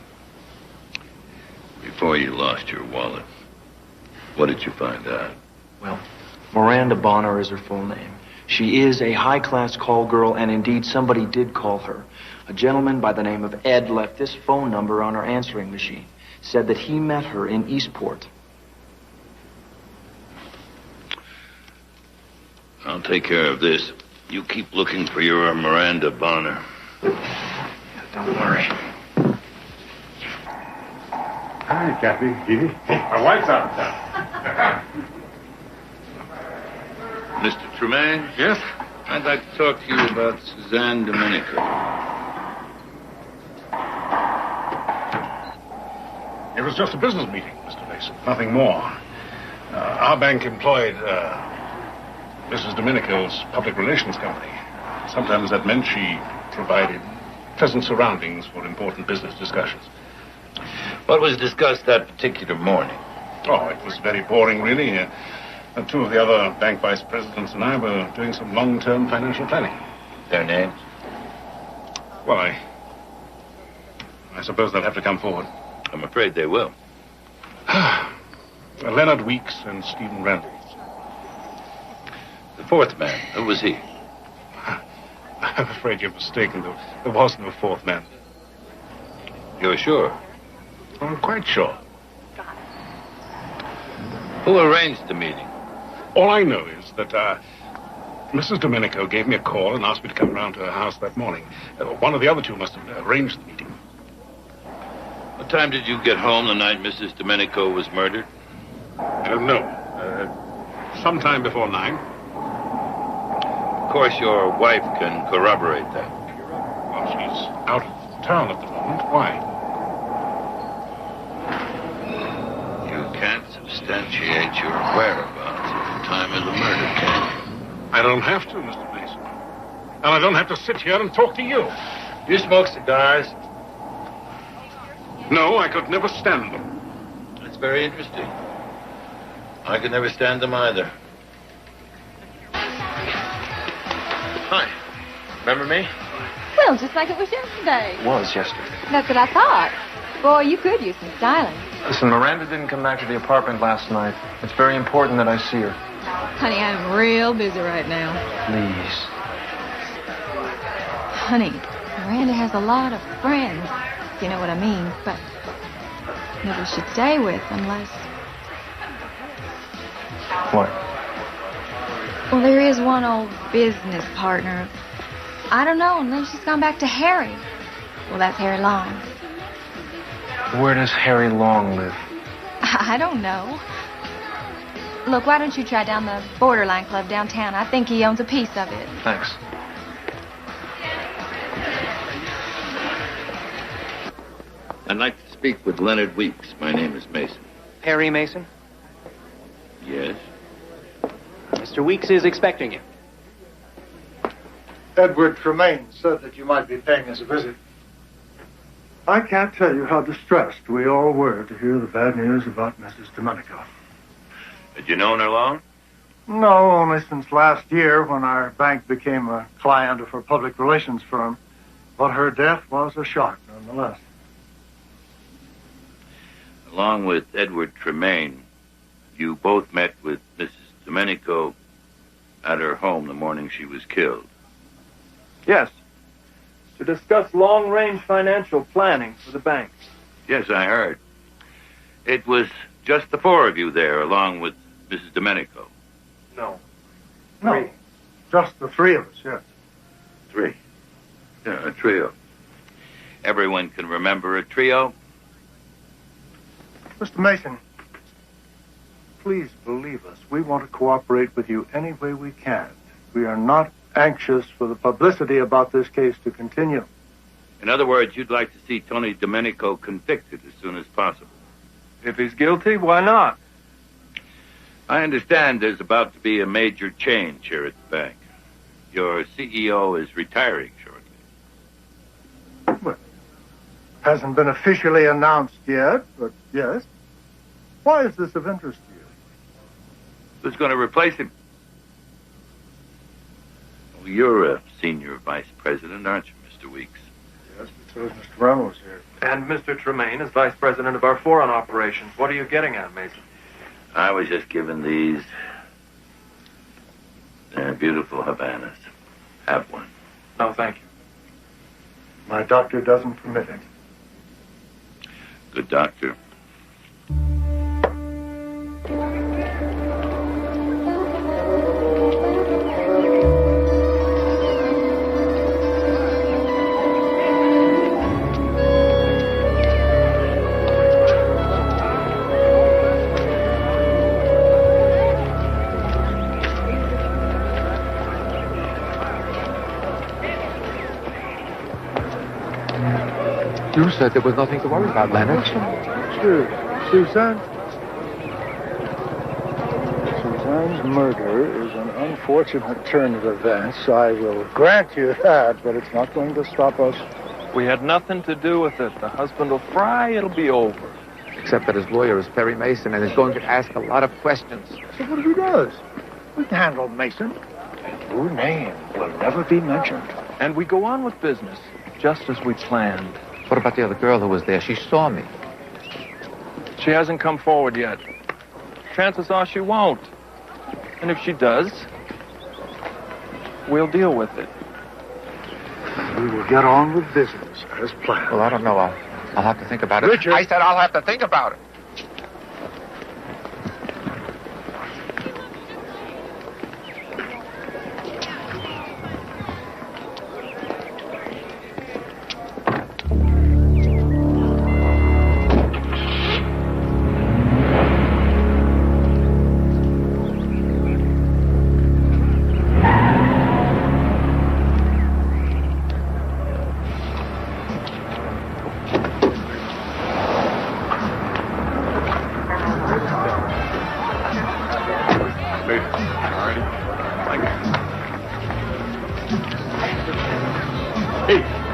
Before you lost your wallet, what did you find out? Well, Miranda Bonner is her full name. She is a high-class call girl, and indeed somebody did call her. A gentleman by the name of Ed left this phone number on her answering machine. Said that he met her in Eastport. I'll take care of this. You keep looking for your Miranda Bonner. Don't worry. Hi, Kathy. Edie. Hey, my wife's out of town. Mr. Tremaine? Yes? I'd like to talk to you about Suzanne Domenico. It was just a business meeting, Mr. Mason. Nothing more. Our bank employed Mrs. Domenico's public relations company. Sometimes that meant she provided pleasant surroundings for important business discussions. What was discussed that particular morning? Oh, it was very boring, really. Two of the other bank vice presidents and I were doing some long-term financial planning. Their names? Well, I suppose they'll have to come forward. I'm afraid they will. Leonard Weeks and Stephen Randall. The fourth man, who was he? I'm afraid you're mistaken. There was no fourth man. You're sure? I'm quite sure. Who arranged the meeting? All I know is that Mrs. Domenico gave me a call and asked me to come round to her house that morning. One of the other two must have arranged the meeting. What time did you get home the night Mrs. Domenico was murdered? I don't know. Sometime before 9. Of course, your wife can corroborate that. Well, she's out of town at the moment. Why? You can't substantiate your whereabouts at the time of the murder, can you? I don't have to, Mr. Mason. And I don't have to sit here and talk to you. You smoke cigars? No, I could never stand them. That's very interesting. I could never stand them either. Hi. Remember me? Well, just like it was yesterday. It was yesterday. That's what I thought. Boy, you could use some styling. Listen, Miranda didn't come back to the apartment last night. It's very important that I see her. Honey, I'm real busy right now. Please. Honey, Miranda has a lot of friends, if you know what I mean, but nobody should stay with unless... What? Well, there is one old business partner. I don't know, unless she's gone back to Harry. Well, that's Harry Long. Where does Harry Long live? I don't know. Look, why don't you try down the Borderline Club downtown? I think he owns a piece of it. Thanks. I'd like to speak with Leonard Weeks. My name is Mason. Harry Mason? Yes? Mr. Weeks is expecting you. Edward Tremaine said that you might be paying us a visit. I can't tell you how distressed we all were to hear the bad news about Mrs. Domenico. Had you known her long? No, only since last year when our bank became a client of her public relations firm. But her death was a shock, nonetheless. Along with Edward Tremaine, you both met with Mrs. Domenico at her home the morning she was killed. Yes. To discuss long-range financial planning for the bank. Yes, I heard. It was just the four of you there, along with Mrs. Domenico. No. No, just the three of us, yes. Three. Yeah, a trio. Everyone can remember a trio. Mr. Mason, please believe us. We want to cooperate with you any way we can. We are not anxious for the publicity about this case to continue. In other words, you'd like to see Tony Domenico convicted as soon as possible. If he's guilty, why not? I understand there's about to be a major change here at the bank. Your CEO is retiring shortly. Well, hasn't been officially announced yet, but yes. Why is this of interest to you? Who's going to replace him? Well, you're a senior vice president, aren't you, Mr. Weeks? Yes, but so is Mr. Ramos here. And Mr. Tremaine is vice president of our foreign operations. What are you getting at, Mason? I was just given these. They're beautiful Havanas. Have one. No, thank you. My doctor doesn't permit it. Good doctor. You said there was nothing to worry about, Leonard. Suzanne? Suzanne's murder is an unfortunate turn of events. I will grant you that, but it's not going to stop us. We had nothing to do with it. The husband will fry, it'll be over. Except that his lawyer is Perry Mason and is going to ask a lot of questions. So what if he does? We can handle Mason. Your name will never be mentioned. And we go on with business, just as we planned. What about the other girl who was there? She saw me. She hasn't come forward yet. Chances are she won't. And if she does, we'll deal with it. We will get on with business as planned. Well, I don't know. I'll have to think about it. Richard. I said I'll have to think about it.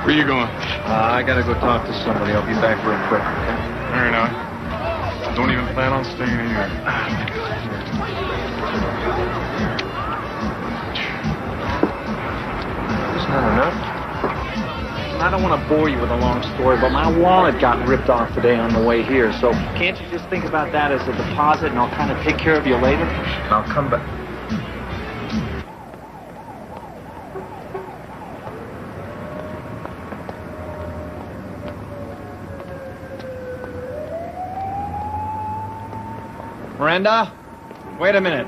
Where you going? I gotta go talk to somebody. I'll be back real quick. Fair enough. Don't even plan on staying in here. It's not enough. I don't want to bore you with a long story, but my wallet got ripped off today on the way here. So can't you just think about that as a deposit, and I'll kind of take care of you later? And I'll come back. Miranda? Wait a minute.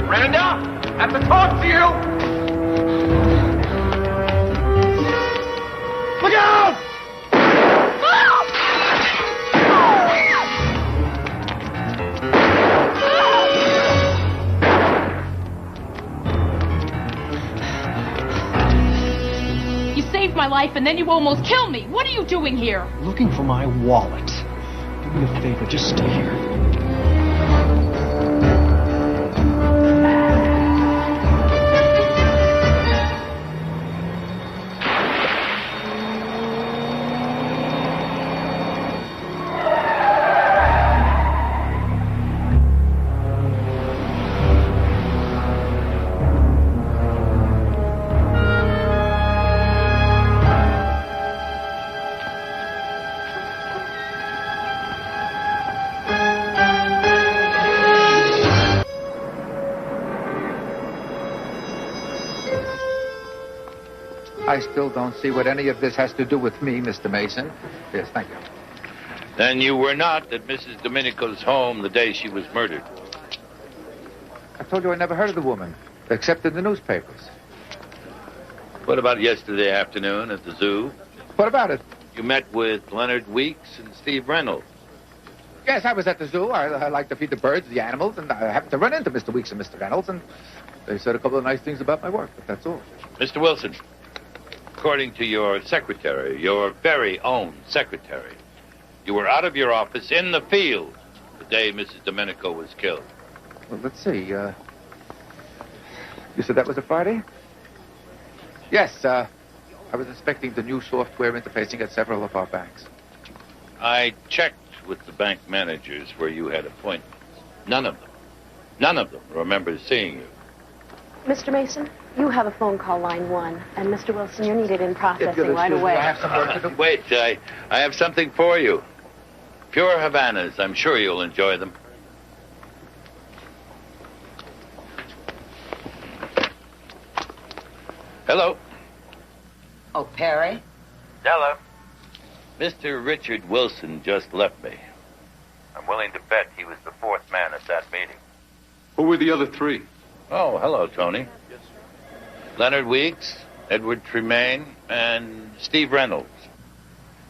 Miranda? I have to talk to you! Look out! You saved my life and then you almost killed me. What are you doing here? Looking for my wallet. Do me a favor, just stay here. I still don't see what any of this has to do with me, Mr. Mason. Yes, thank you. Then you were not at Mrs. Domenico's home the day she was murdered. I told you I never heard of the woman, except in the newspapers. What about yesterday afternoon at the zoo? What about it? You met with Leonard Weeks and Steve Reynolds. Yes, I was at the zoo. I like to feed the birds, the animals, and I happened to run into Mr. Weeks and Mr. Reynolds, and they said a couple of nice things about my work, but that's all. Mr. Wilson, according to your secretary, your very own secretary, you were out of your office in the field the day Mrs. Domenico was killed. Well, let's see. You said that was a Friday? Yes, I was inspecting the new software interfacing at several of our banks. I checked with the bank managers where you had appointments. None of them remember seeing you. Mr. Mason, you have a phone call line 1, and Mr. Wilson, you're needed in processing right away. I have some work to do. Wait, I have something for you. Pure Havanas. I'm sure you'll enjoy them. Hello. Oh, Perry? Hello. Mr. Richard Wilson just left me. I'm willing to bet he was the fourth man at that meeting. Who were the other three? Oh, hello, Tony. Leonard Weeks, Edward Tremaine, and Steve Reynolds.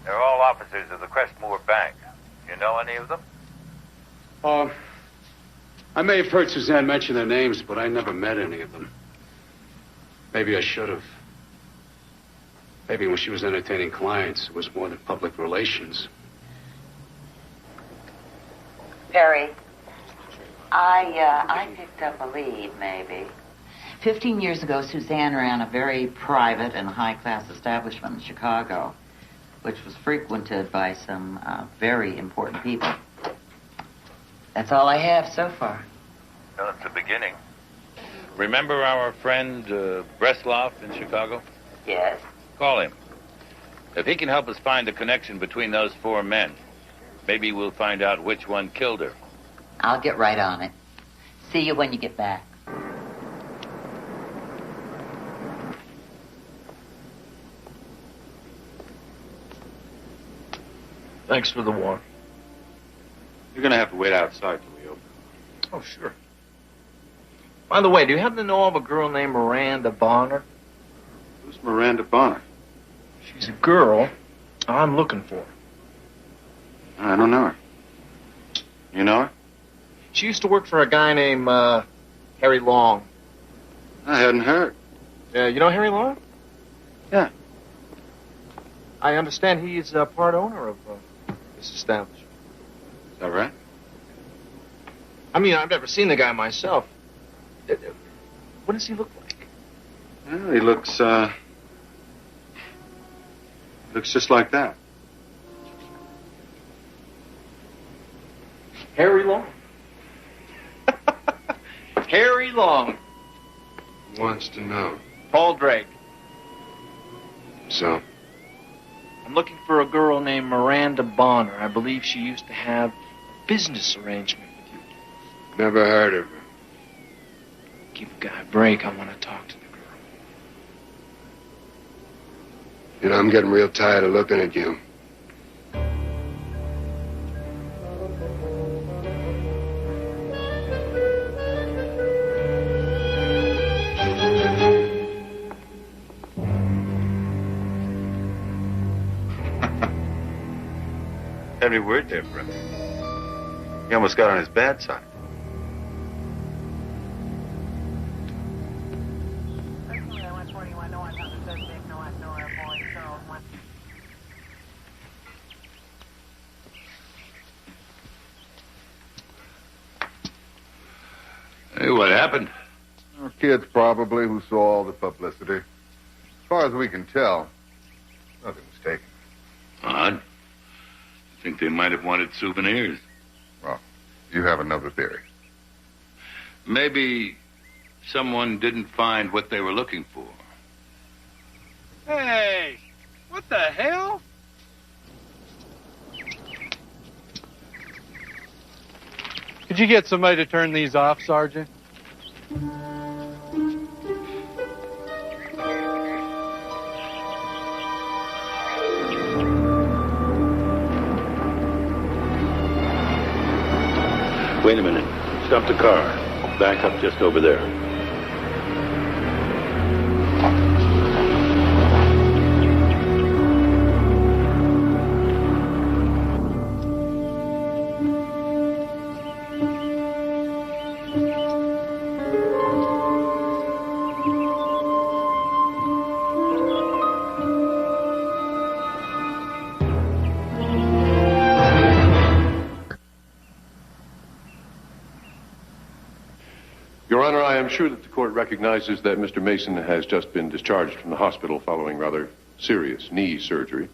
They're all officers of the Crestmoor Bank. You know any of them? I may have heard Suzanne mention their names, but I never met any of them. Maybe I should have. Maybe when she was entertaining clients, it was more than public relations. Perry, I picked up a lead, maybe. 15 years ago, Suzanne ran a very private and high-class establishment in Chicago, which was frequented by some very important people. That's all I have so far. Well, it's the beginning. Remember our friend Bresloff in Chicago? Yes. Call him. If he can help us find the connection between those four men, maybe we'll find out which one killed her. I'll get right on it. See you when you get back. Thanks for the warning. You're going to have to wait outside till we open. Oh, sure. By the way, do you happen to know of a girl named Miranda Bonner? Who's Miranda Bonner? She's a girl I'm looking for. I don't know her. You know her? She used to work for a guy named Harry Long. I hadn't heard. You know Harry Long? Yeah. I understand he's part owner of this establishment. Is that right? I mean, I've never seen the guy myself. What does he look like? Well, he looks just like that. Harry Long. Harry Long. Wants to know. Paul Drake. So? I'm looking for a girl named Miranda Bonner. I believe she used to have a business arrangement with you. Never heard of her. Give a guy a break. I want to talk to the girl. You know, I'm getting real tired of looking at you. Every word there, brother. He almost got on his bad side. Hey, what happened? Our kids probably who saw all the publicity. As far as we can tell, nothing was taken. Odd. I think they might have wanted souvenirs. Well, you have another theory. Maybe someone didn't find what they were looking for. Hey, what the hell? Could you get somebody to turn these off, Sergeant? Wait a minute. Stop the car. Back up just over there. Your Honor, I am sure that the court recognizes that Mr. Mason has just been discharged from the hospital following rather serious knee surgery.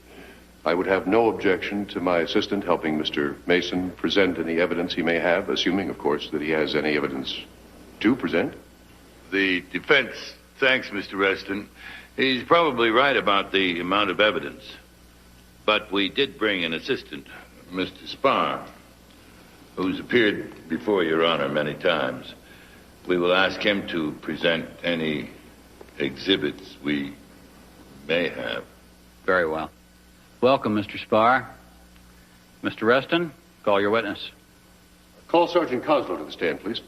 I would have no objection to my assistant helping Mr. Mason present any evidence he may have, assuming, of course, that he has any evidence to present. The defense thanks Mr. Reston. He's probably right about the amount of evidence. But we did bring an assistant, Mr. Spar, who's appeared before Your Honor many times. We will ask him to present any exhibits we may have. Very well. Welcome, Mr. Spar. Mr. Reston, call your witness. Call Sergeant Coslow to the stand, please.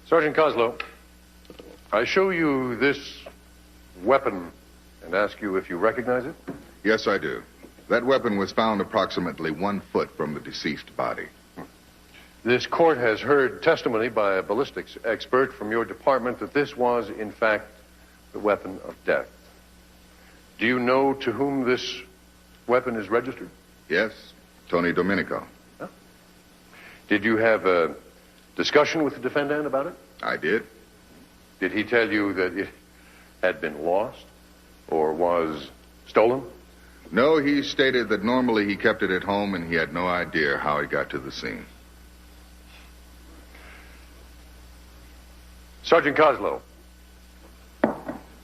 Sergeant Coslow, I show you this weapon and ask you if you recognize it? Yes, I do. That weapon was found approximately 1 foot from the deceased body. This court has heard testimony by a ballistics expert from your department that this was, in fact, the weapon of death. Do you know to whom this weapon is registered? Yes, Tony Domenico. Huh? Did you have a discussion with the defendant about it? I did. Did he tell you that it had been lost or was stolen? No, he stated that normally he kept it at home and he had no idea how it got to the scene. Sergeant Coslow,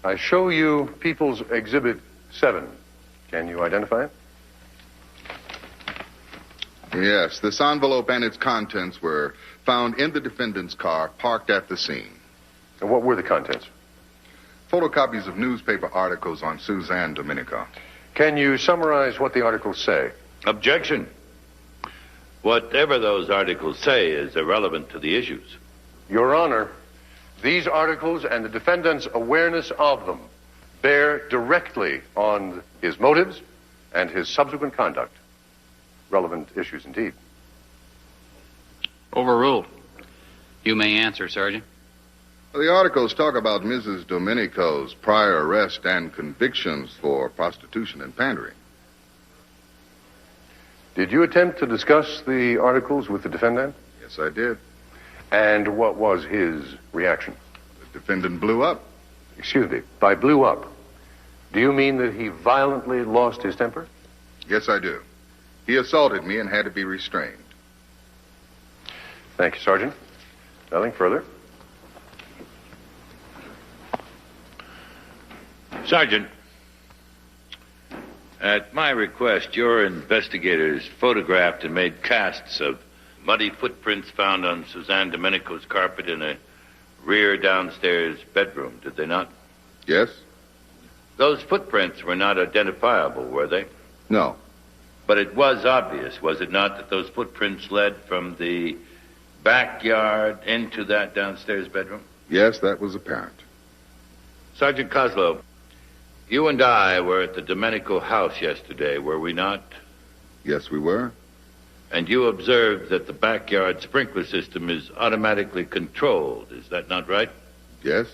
I show you People's Exhibit 7. Can you identify it? Yes, this envelope and its contents were found in the defendant's car parked at the scene. And what were the contents? Photocopies of newspaper articles on Suzanne Domenico. Can you summarize what the articles say? Objection. Whatever those articles say is irrelevant to the issues. Your Honor, these articles and the defendant's awareness of them bear directly on his motives and his subsequent conduct. Relevant issues indeed. Overruled. You may answer, Sergeant. The articles talk about Mrs. Domenico's prior arrest and convictions for prostitution and pandering. Did you attempt to discuss the articles with the defendant? Yes, I did. And what was his reaction? The defendant blew up. Excuse me, by blew up, do you mean that he violently lost his temper? Yes, I do. He assaulted me and had to be restrained. Thank you, Sergeant. Nothing further. Sergeant, at my request, your investigators photographed and made casts of muddy footprints found on Suzanne Domenico's carpet in a rear downstairs bedroom, did they not? Yes. Those footprints were not identifiable, were they? No. But it was obvious, was it not, that those footprints led from the backyard into that downstairs bedroom? Yes, that was apparent. Sergeant Kozlow, you and I were at the Domenico house yesterday, were we not? Yes, we were. And you observed that the backyard sprinkler system is automatically controlled, is that not right? Yes.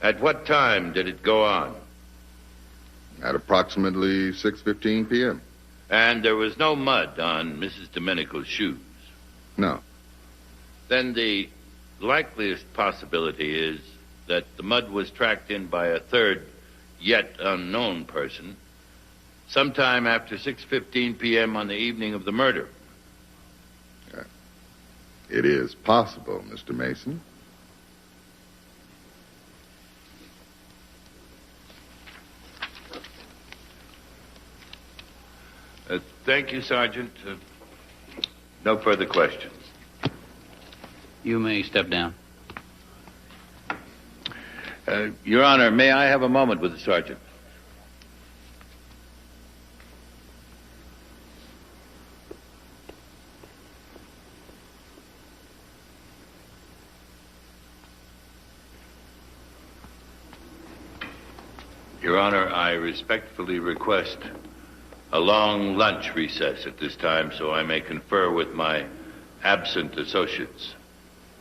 At what time did it go on? At approximately 6:15 p.m. And there was no mud on Mrs. Domenico's shoes? No. Then the likeliest possibility is that the mud was tracked in by a third, yet unknown person, sometime after 6:15 p.m. on the evening of the murder. It is possible, Mr. Mason. Thank you, Sergeant. No further questions. You may step down. Your Honor, may I have a moment with the sergeant? Your Honor, I respectfully request a long lunch recess at this time so I may confer with my absent associates.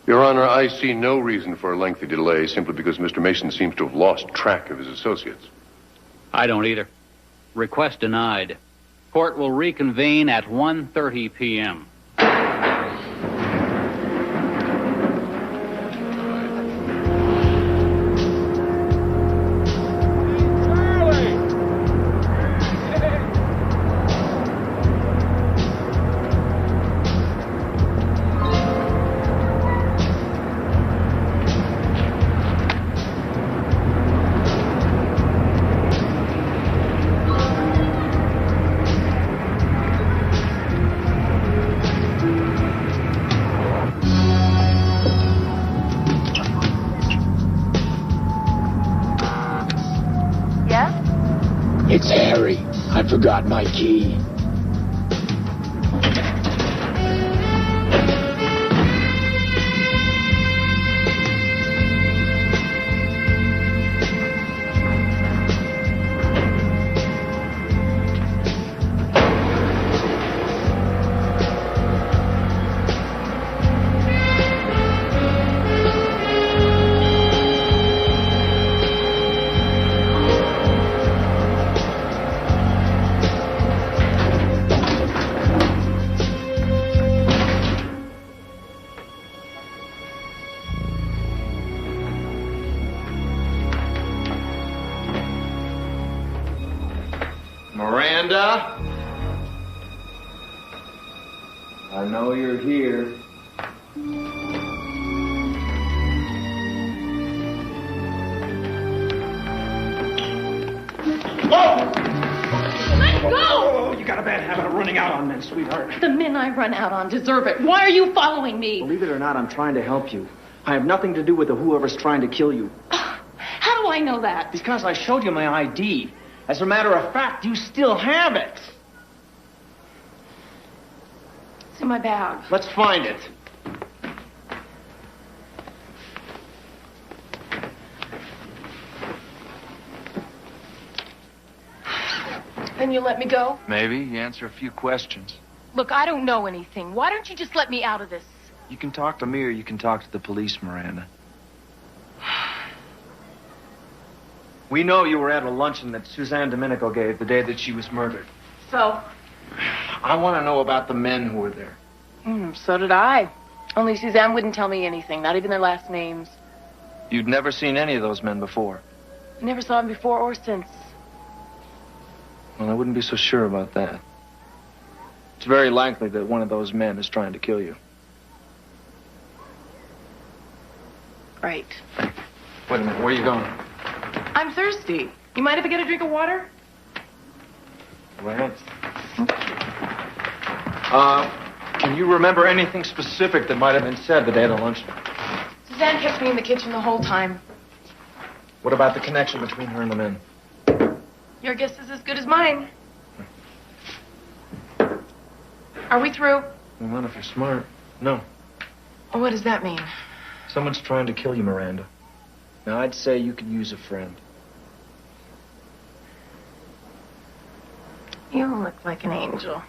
Your Honor, I see no reason for a lengthy delay simply because Mr. Mason seems to have lost track of his associates. I don't either. Request denied. Court will reconvene at 1:30 p.m. It's Harry. I forgot my key. Miranda? I know you're here. Let go! Oh, you got a bad habit of running out on men, sweetheart. The men I run out on deserve it. Why are you following me? Believe it or not, I'm trying to help you. I have nothing to do with whoever's trying to kill you. How do I know that? Because I showed you my ID. As a matter of fact, you still have it. It's in my bag. Let's find it. Then you let me go? Maybe. You answer a few questions. Look, I don't know anything. Why don't you just let me out of this? You can talk to me or you can talk to the police, Miranda. We know you were at a luncheon that Suzanne Domenico gave the day that she was murdered. So? I want to know about the men who were there. So did I. Only Suzanne wouldn't tell me anything, not even their last names. You'd never seen any of those men before. Never saw them before or since. Well, I wouldn't be so sure about that. It's very likely that one of those men is trying to kill you. Right. Wait a minute, where are you going? I'm thirsty. You mind if I get a drink of water? Go ahead. Can you remember anything specific that might have been said the day of the luncheon? Suzanne kept me in the kitchen the whole time. What about the connection between her and the men? Your guess is as good as mine. Are we through? Well, not if you're smart. No. Well, what does that mean? Someone's trying to kill you, Miranda. Now, I'd say you could use a friend. You look like an angel.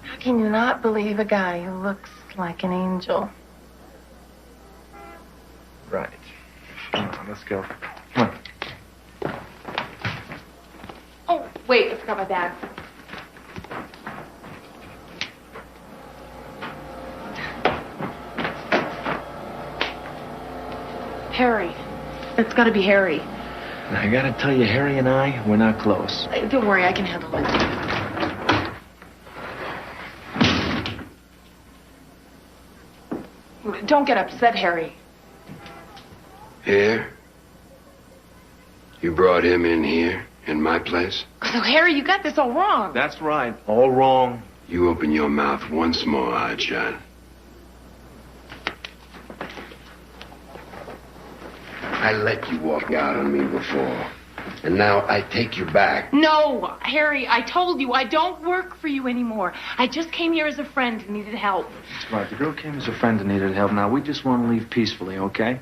How can you not believe a guy who looks like an angel? Right. Come on, let's go. Come on. Oh, wait, I forgot my bag. Harry. It's gotta be Harry. Now, I gotta tell you, Harry and I, we're not close. Don't worry, I can handle it. Don't get upset, Harry. Here? You brought him in here, in my place? So, Harry, you got this all wrong. That's right. All wrong. You open your mouth once more, Hotshot. I let you walk out on me before. And now I take you back. No, Harry, I told you I don't work for you anymore. I just came here as a friend who needed help. That's right. The girl came as a friend and needed help. Now, we just want to leave peacefully, okay?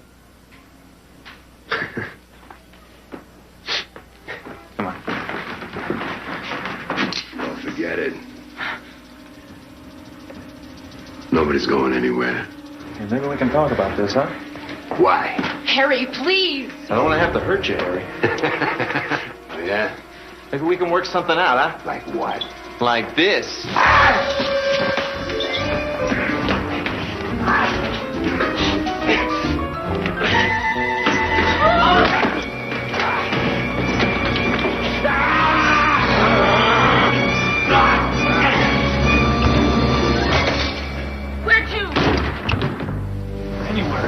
Come on. Don't forget it. Nobody's going anywhere. Hey, maybe we can talk about this, huh? Why? Harry, please. I don't want to have to hurt you, Harry. Yeah? Maybe we can work something out, huh? Like what? Like this. Where to? Anywhere.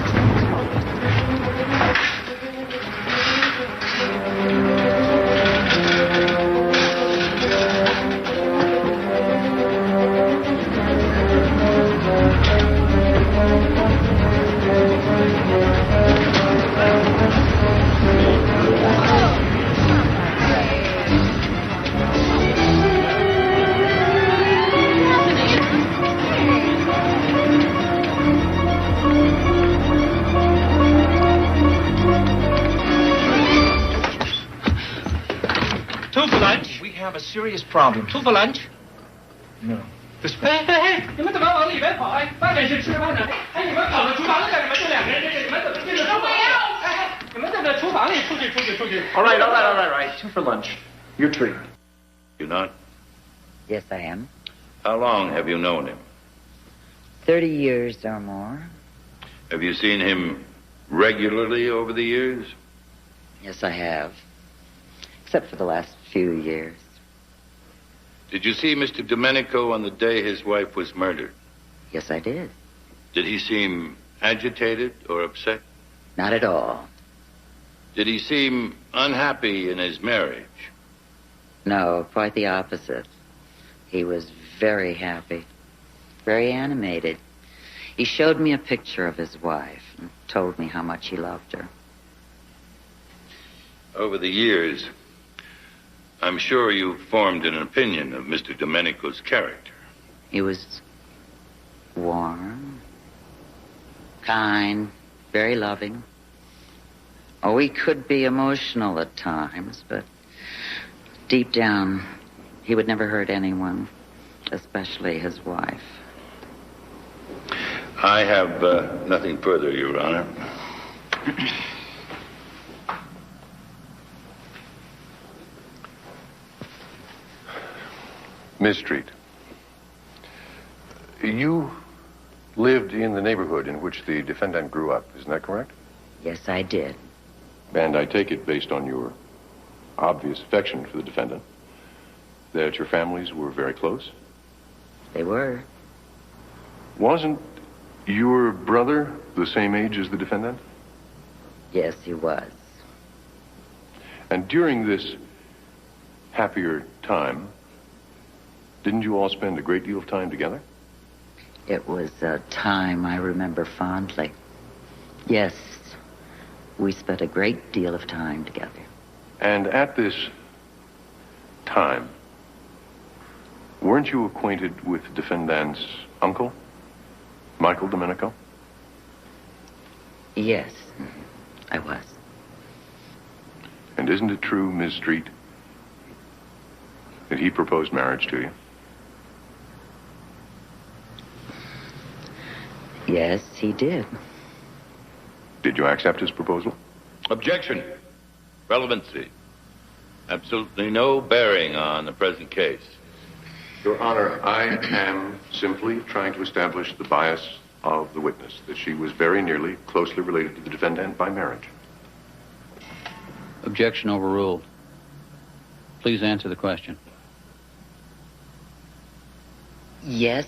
Two for lunch. We have a serious problem. Two for lunch. No. This way. 嘿，你们怎么往里面跑？哎，外面是吃饭呢。哎，你们跑到厨房里干什么？这两个人，你们怎么进了厨房？哎，你们怎么在厨房里？出去，出去，出去！ All right. Two for lunch. Your treat. You're not? Yes, I am. How long have you known him? 30 years or more. Have you seen him regularly over the years? Yes, I have. Except for the last few years. Did you see Mr. Domenico on the day his wife was murdered? Yes, I did. Did he seem agitated or upset? Not at all. Did he seem unhappy in his marriage? No, quite the opposite. He was very happy, very animated. He showed me a picture of his wife and told me how much he loved her. Over the years, I'm sure you've formed an opinion of Mr. Domenico's character. He was warm, kind, very loving. Oh, he could be emotional at times, but deep down, he would never hurt anyone, especially his wife. I have nothing further, Your Honor. Miss Street, you lived in the neighborhood in which the defendant grew up, isn't that correct? Yes, I did. And I take it, based on your obvious affection for the defendant, that your families were very close? They were. Wasn't your brother the same age as the defendant? Yes, he was. And during this happier time, didn't you all spend a great deal of time together? It was a time I remember fondly. Yes, we spent a great deal of time together. And at this time, weren't you acquainted with the defendant's uncle, Michael Domenico? Yes, I was. And isn't it true, Ms. Street, that he proposed marriage to you? Yes, he did. Did you accept his proposal? Objection. Relevancy. Absolutely no bearing on the present case. Your Honor, I am simply trying to establish the bias of the witness, that she was very nearly closely related to the defendant by marriage. Objection overruled. Please answer the question. Yes,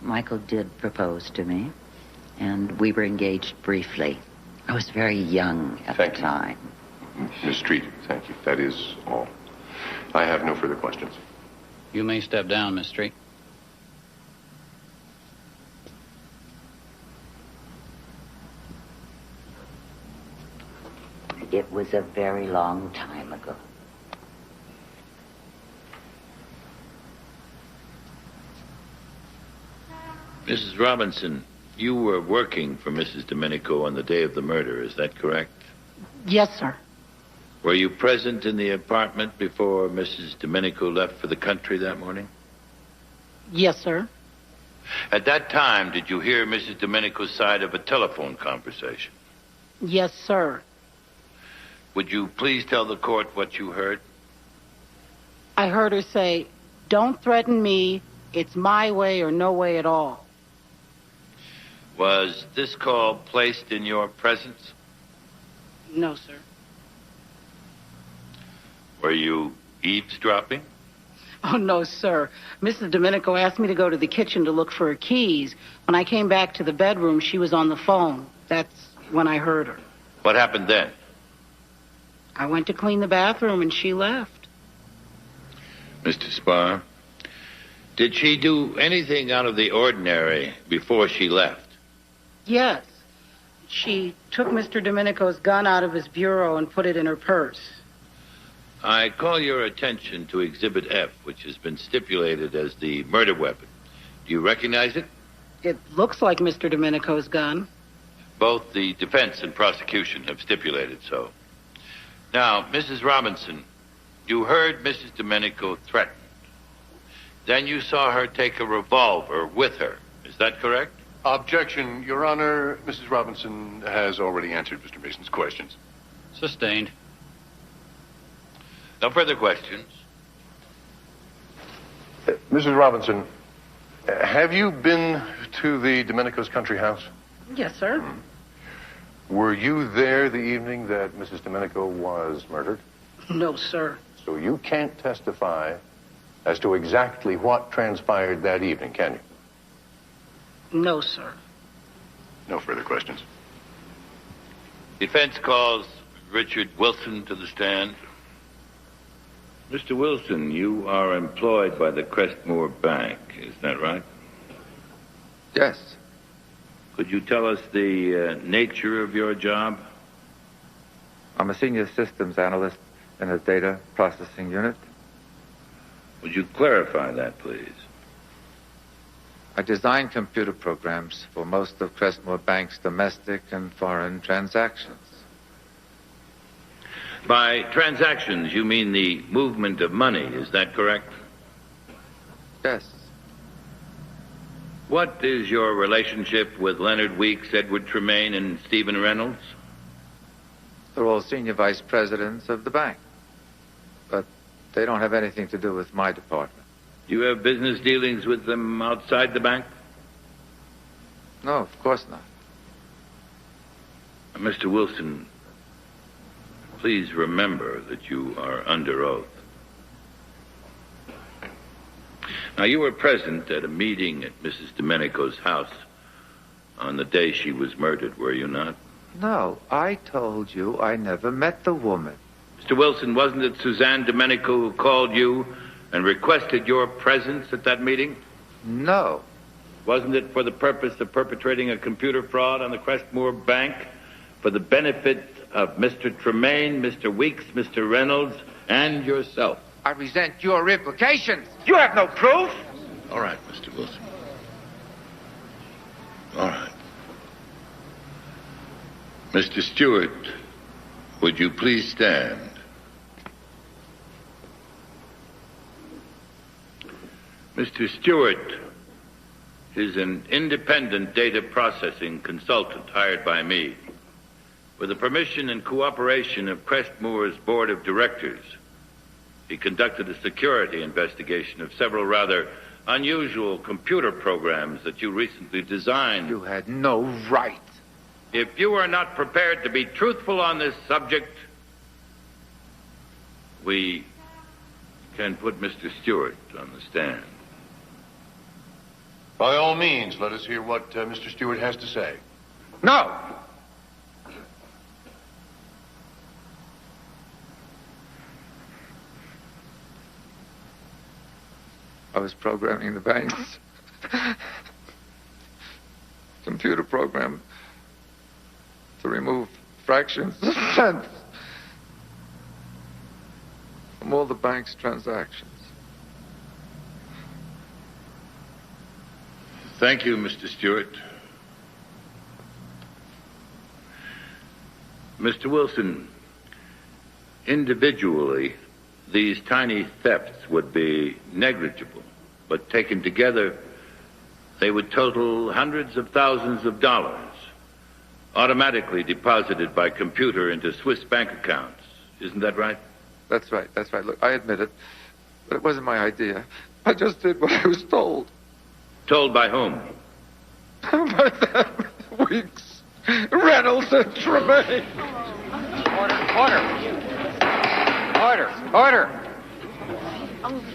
Michael did propose to me, and we were engaged briefly. I was very young at the time. Miss Street, thank you. That is all. I have no further questions. You may step down, Miss Street. It was a very long time ago. Mrs. Robinson, you were working for Mrs. Domenico on the day of the murder, is that correct? Yes, sir. Were you present in the apartment before Mrs. Domenico left for the country that morning? Yes, sir. At that time, did you hear Mrs. Domenico's side of a telephone conversation? Yes, sir. Would you please tell the court what you heard? I heard her say, "Don't threaten me. It's my way or no way at all." Was this call placed in your presence? No, sir. Were you eavesdropping? Oh, no, sir. Mrs. Domenico asked me to go to the kitchen to look for her keys. When I came back to the bedroom, she was on the phone. That's when I heard her. What happened then? I went to clean the bathroom and she left. Mr. Spar, did she do anything out of the ordinary before she left? Yes. She took Mr. Domenico's gun out of his bureau and put it in her purse. I call your attention to Exhibit F, which has been stipulated as the murder weapon. Do you recognize it? It looks like Mr. Domenico's gun. Both the defense and prosecution have stipulated so. Now, Mrs. Robinson, you heard Mrs. Domenico threatened. Then you saw her take a revolver with her. Is that correct? Objection, Your Honor. Mrs. Robinson has already answered Mr. Mason's questions. Sustained. No further questions. Mrs. Robinson, have you been to the Domenico's country house? Yes, sir. Were you there the evening that Mrs. Domenico was murdered? No, sir. So you can't testify as to exactly what transpired that evening, can you? No, sir. No further questions. Defense calls Richard Wilson to the stand. Mr. Wilson, you are employed by the Crestmore Bank, is that right? Yes. Could you tell us the nature of your job? I'm a senior systems analyst in a data processing unit. Would you clarify that, please? I design computer programs for most of Crestmore Bank's domestic and foreign transactions. By transactions, you mean the movement of money, is that correct? Yes. What is your relationship with Leonard Weeks, Edward Tremaine, and Stephen Reynolds? They're all senior vice presidents of the bank. But they don't have anything to do with my department. Do you have business dealings with them outside the bank? No, of course not. Mr. Wilson, please remember that you are under oath. Now, you were present at a meeting at Mrs. Domenico's house on the day she was murdered, were you not? No, I told you I never met the woman. Mr. Wilson, wasn't it Suzanne Domenico who called you and requested your presence at that meeting? No. Wasn't it for the purpose of perpetrating a computer fraud on the Crestmore Bank for the benefit of Mr. Tremaine, Mr. Weeks, Mr. Reynolds, and yourself? I resent your implications. You have no proof. All right, Mr. Wilson. All right. Mr. Stewart, would you please stand? Mr. Stewart is an independent data processing consultant hired by me. With the permission and cooperation of Crestmore's board of directors, he conducted a security investigation of several rather unusual computer programs that you recently designed. You had no right. If you are not prepared to be truthful on this subject, we can put Mr. Stewart on the stand. By all means, let us hear what Mr. Stewart has to say. No! I was programming the bank's computer program to remove fractions of cents from all the bank's transactions. Thank you, Mr. Stewart. Mr. Wilson, individually, these tiny thefts would be negligible, but taken together, they would total hundreds of thousands of dollars, automatically deposited by computer into Swiss bank accounts. Isn't that right? That's right, that's right. Look, I admit it, but it wasn't my idea. I just did what I was told. Told by whom? By them. Weeks, Reynolds, and Tremaine. Order.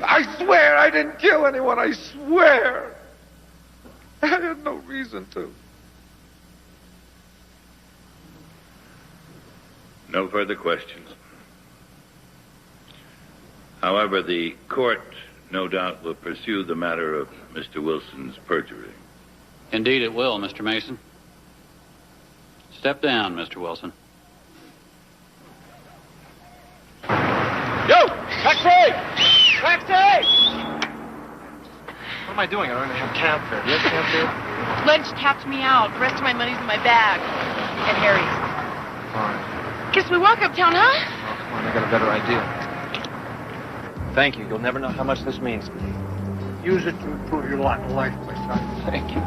I swear I didn't kill anyone. I swear. I had no reason to. No further questions. However, the court no doubt will pursue the matter of Mr. Wilson's perjury. Indeed it will, Mr. Mason. Step down, Mr. Wilson. Yo! Taxi! Taxi! What am I doing? I don't even have cab fare. Do you have cab fare? Lunch tapped me out. The rest of my money's in my bag. At Harry's. Fine. Guess we walk uptown, huh? Oh, come on, I got a better idea. Thank you. You'll never know how much this means to me. Use it to improve your lot in life, my son. Thank you.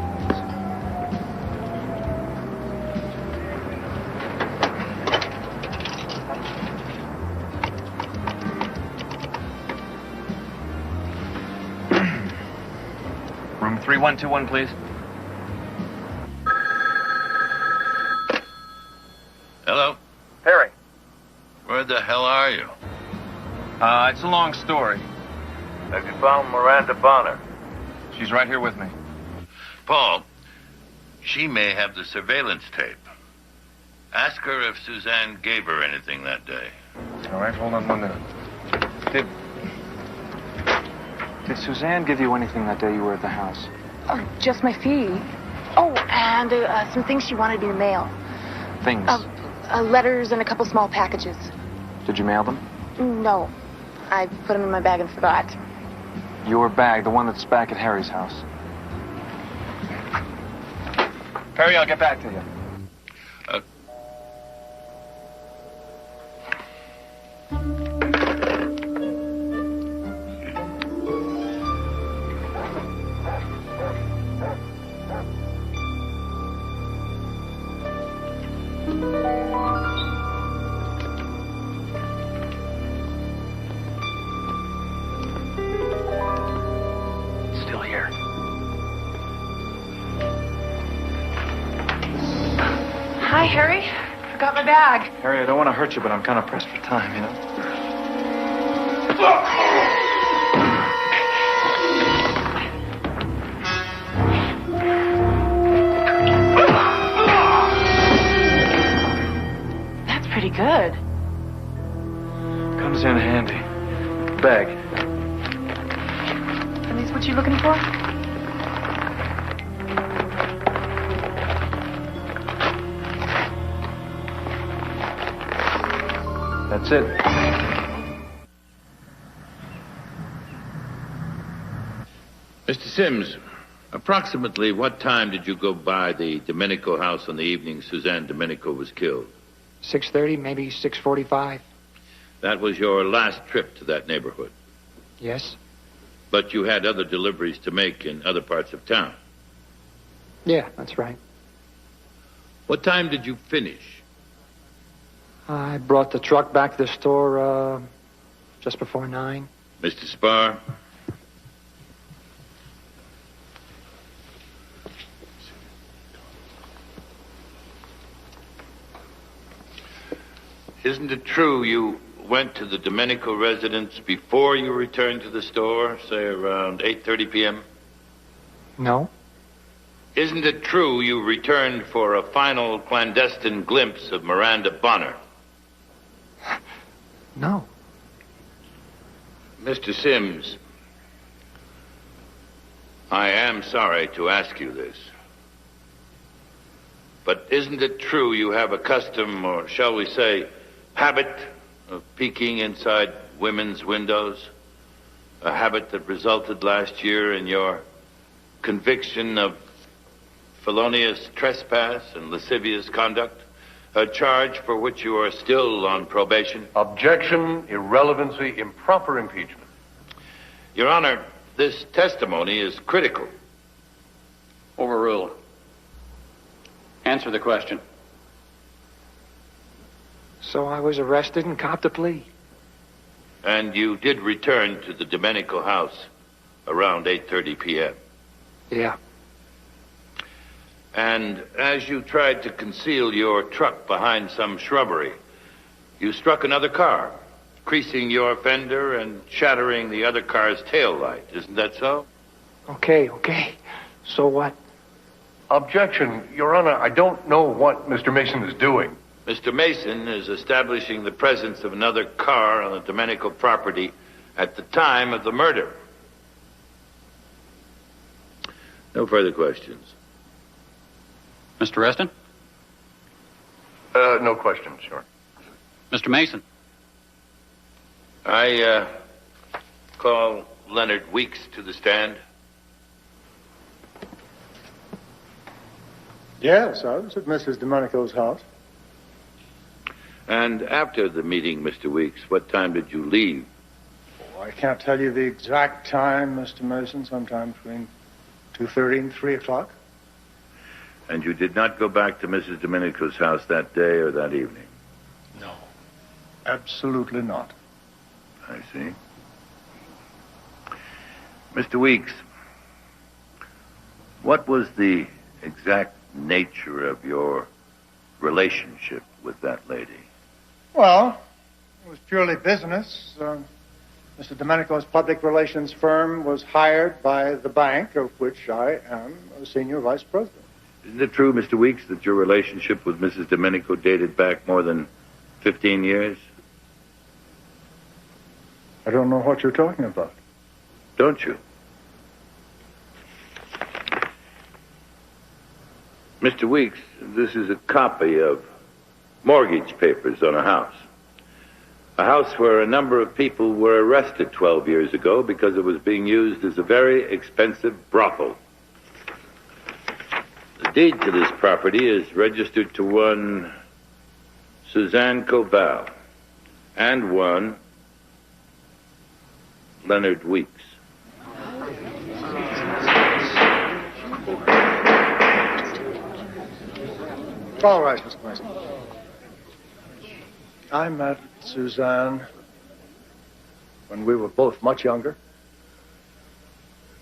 Room 3121, please. Hello? Harry. Where the hell are you? It's a long story. Have you found Miranda Bonner? She's right here with me. Paul, she may have the surveillance tape. Ask her if Suzanne gave her anything that day. All right, hold on 1 minute. Did Suzanne give you anything that day you were at the house? Oh, just my fee. Oh, and some things she wanted me to mail. Things? Letters and a couple small packages. Did you mail them? No. I put them in my bag and forgot. Your bag, the one that's back at Harry's house. Harry, I'll get back to you. Still here. Hi, Harry. Forgot my bag. Harry, I don't want to hurt you, but I'm kind of pressed for time, you know? That's pretty good. Comes in handy. Bag. Are these what you're looking for? That's it. Mr. Sims, approximately what time did you go by the Domenico house on the evening Suzanne Domenico was killed? 6:30, maybe 6:45. That was your last trip to that neighborhood. Yes? But you had other deliveries to make in other parts of town. Yeah, that's right. What time did you finish? I brought the truck back to the store just before 9. Mr. Spar? Isn't it true you went to the Domenico residence before you returned to the store, say around 8:30 p.m.? No. Isn't it true you returned for a final clandestine glimpse of Miranda Bonner? No. Mr. Sims, I am sorry to ask you this, but isn't it true you have a custom, or shall we say, habit of peeking inside women's windows? A habit that resulted last year in your conviction of felonious trespass and lascivious conduct, a charge for which you are still on probation. Objection, irrelevancy, improper impeachment. Your Honor, this testimony is critical. Overruled. Answer the question. So I was arrested and copped a plea. And you did return to the Domenico house around 8:30 p.m. Yeah. And as you tried to conceal your truck behind some shrubbery, you struck another car, creasing your fender and shattering the other car's tail light. Isn't that so? Okay. So what? Objection, Your Honor, I don't know what Mr. Mason is doing. Mr. Mason is establishing the presence of another car on the Domenico property at the time of the murder. No further questions. Mr. Reston? No questions, Your Honor. Mr. Mason? I call Leonard Weeks to the stand. Yes, I was at Mrs. Domenico's house. And after the meeting, Mr. Weeks, what time did you leave? Oh, I can't tell you the exact time, Mr. Mason, sometime between 2:30 and 3 o'clock. And you did not go back to Mrs. Domenico's house that day or that evening? No, absolutely not. I see. Mr. Weeks, what was the exact nature of your relationship with that lady? Well, it was purely business. Mr. Domenico's public relations firm was hired by the bank, of which I am a senior vice president. Isn't it true, Mr. Weeks, that your relationship with Mrs. Domenico dated back more than 15 years? I don't know what you're talking about. Don't you? Mr. Weeks, this is a copy of mortgage papers on a house. A house where a number of people were arrested 12 years ago because it was being used as a very expensive brothel. The deed to this property is registered to one Suzanne Cobal and one Leonard Weeks. All right, Mr. Mason. I met Suzanne when we were both much younger.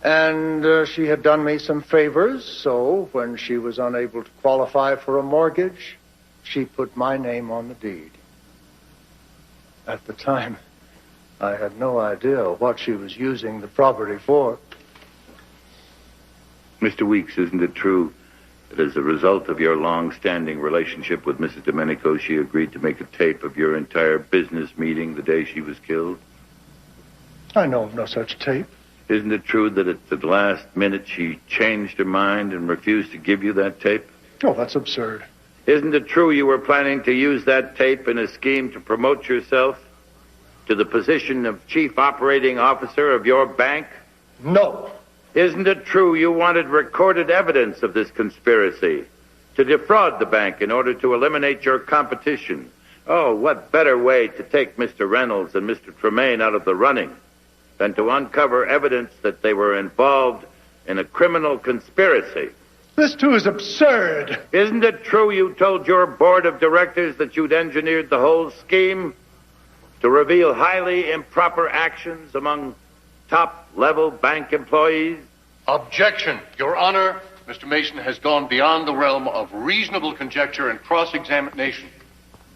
And she had done me some favors, so when she was unable to qualify for a mortgage, she put my name on the deed. At the time, I had no idea what she was using the property for. Mr. Weeks, isn't it true that as a result of your long-standing relationship with Mrs. Domenico, she agreed to make a tape of your entire business meeting the day she was killed? I know of no such tape. Isn't it true that at the last minute she changed her mind and refused to give you that tape? Oh, that's absurd. Isn't it true you were planning to use that tape in a scheme to promote yourself to the position of chief operating officer of your bank? No. Isn't it true you wanted recorded evidence of this conspiracy to defraud the bank in order to eliminate your competition? Oh, what better way to take Mr. Reynolds and Mr. Tremaine out of the running than to uncover evidence that they were involved in a criminal conspiracy? This, too, is absurd. Isn't it true you told your board of directors that you'd engineered the whole scheme to reveal highly improper actions among top-level bank employees? Objection, Your Honor. Mr. Mason has gone beyond the realm of reasonable conjecture and cross-examination.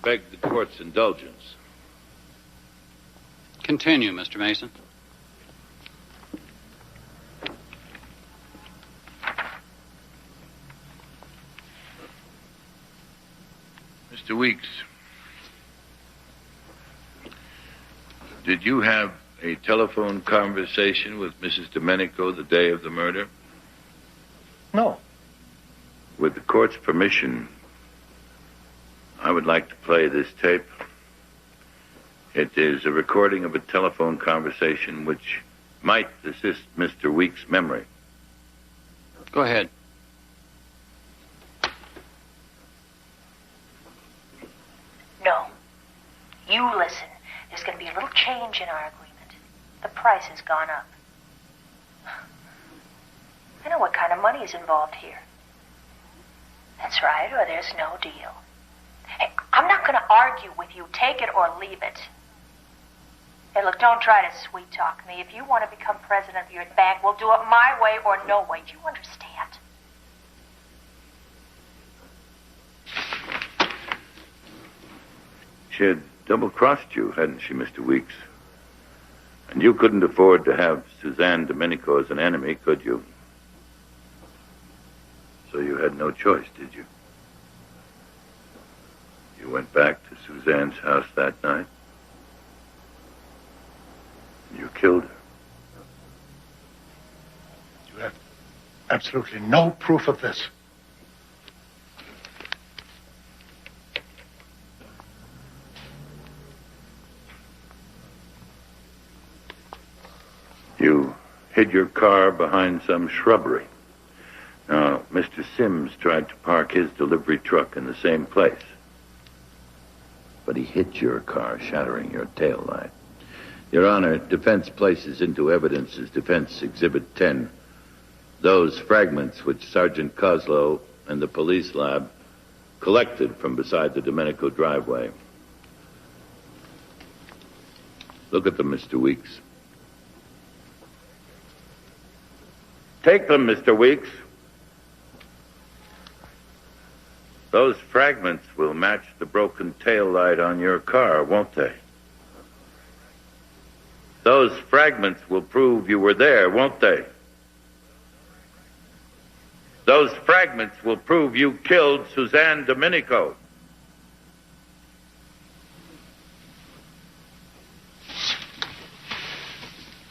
Beg the court's indulgence. Continue, Mr. Mason. Mr. Weeks, did you have a telephone conversation with Mrs. Domenico the day of the murder? No. With the court's permission, I would like to play this tape. It is a recording of a telephone conversation which might assist Mr. Weeks' memory. Go ahead. No. You listen. There's going to be a little change in our agreement. The price has gone up. I know what kind of money is involved here. That's right, or there's no deal. Hey, I'm not going to argue with you. Take it or leave it. Hey, look, don't try to sweet-talk me. If you want to become president of your bank, we'll do it my way or no way. Do you understand? She had double-crossed you, hadn't she, Mr. Weeks? And you couldn't afford to have Suzanne Domenico as an enemy, could you? So you had no choice, did you? You went back to Suzanne's house that night. You killed her. You have absolutely no proof of this. You hid your car behind some shrubbery. Now, Mr. Sims tried to park his delivery truck in the same place. But he hit your car, shattering your tail light. Your Honor, defense places into evidence as Defense Exhibit 10 those fragments which Sergeant Coslow and the police lab collected from beside the Domenico driveway. Look at them, Mr. Weeks. Take them, Mr. Weeks. Those fragments will match the broken tail light on your car, won't they? Those fragments will prove you were there, won't they? Those fragments will prove you killed Suzanne Domenico.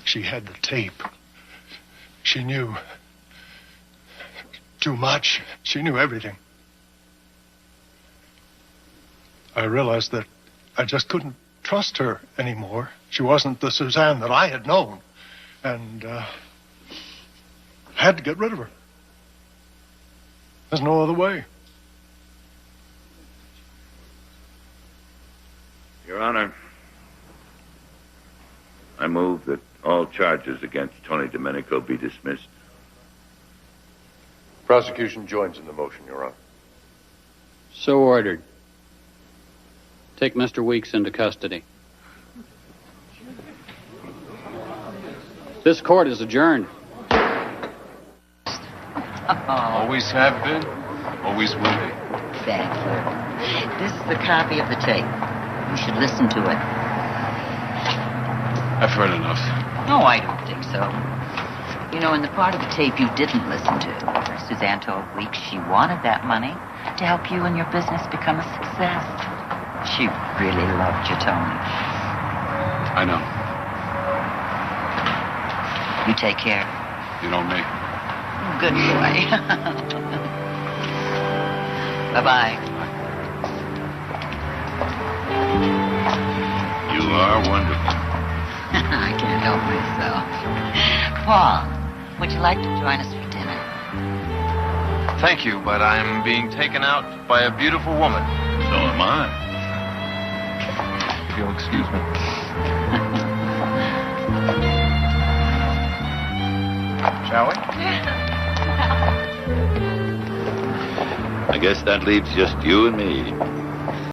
She had the tape. She knew too much. She knew everything. I realized that I just couldn't trust her anymore. She wasn't the Suzanne that I had known. And had to get rid of her. There's no other way. Your Honor, I move that all charges against Tony Domenico be dismissed. Prosecution joins in the motion, Your Honor. So ordered. Take Mr. Weeks into custody. This court is adjourned. Always have been, always will be. Thank you. This is the copy of the tape. You should listen to it. I've heard enough. No, I don't think so. You know, in the part of the tape you didn't listen to, Suzanne told Weeks she wanted that money to help you and your business become a success. She really loved you, Tony. I know. You take care. You know me. Good boy. Bye-bye. You are wonderful. I can't help myself. Paul, would you like to join us for dinner? Thank you, but I'm being taken out by a beautiful woman. So am I. If you'll excuse me. Shall we? I guess that leaves just you and me.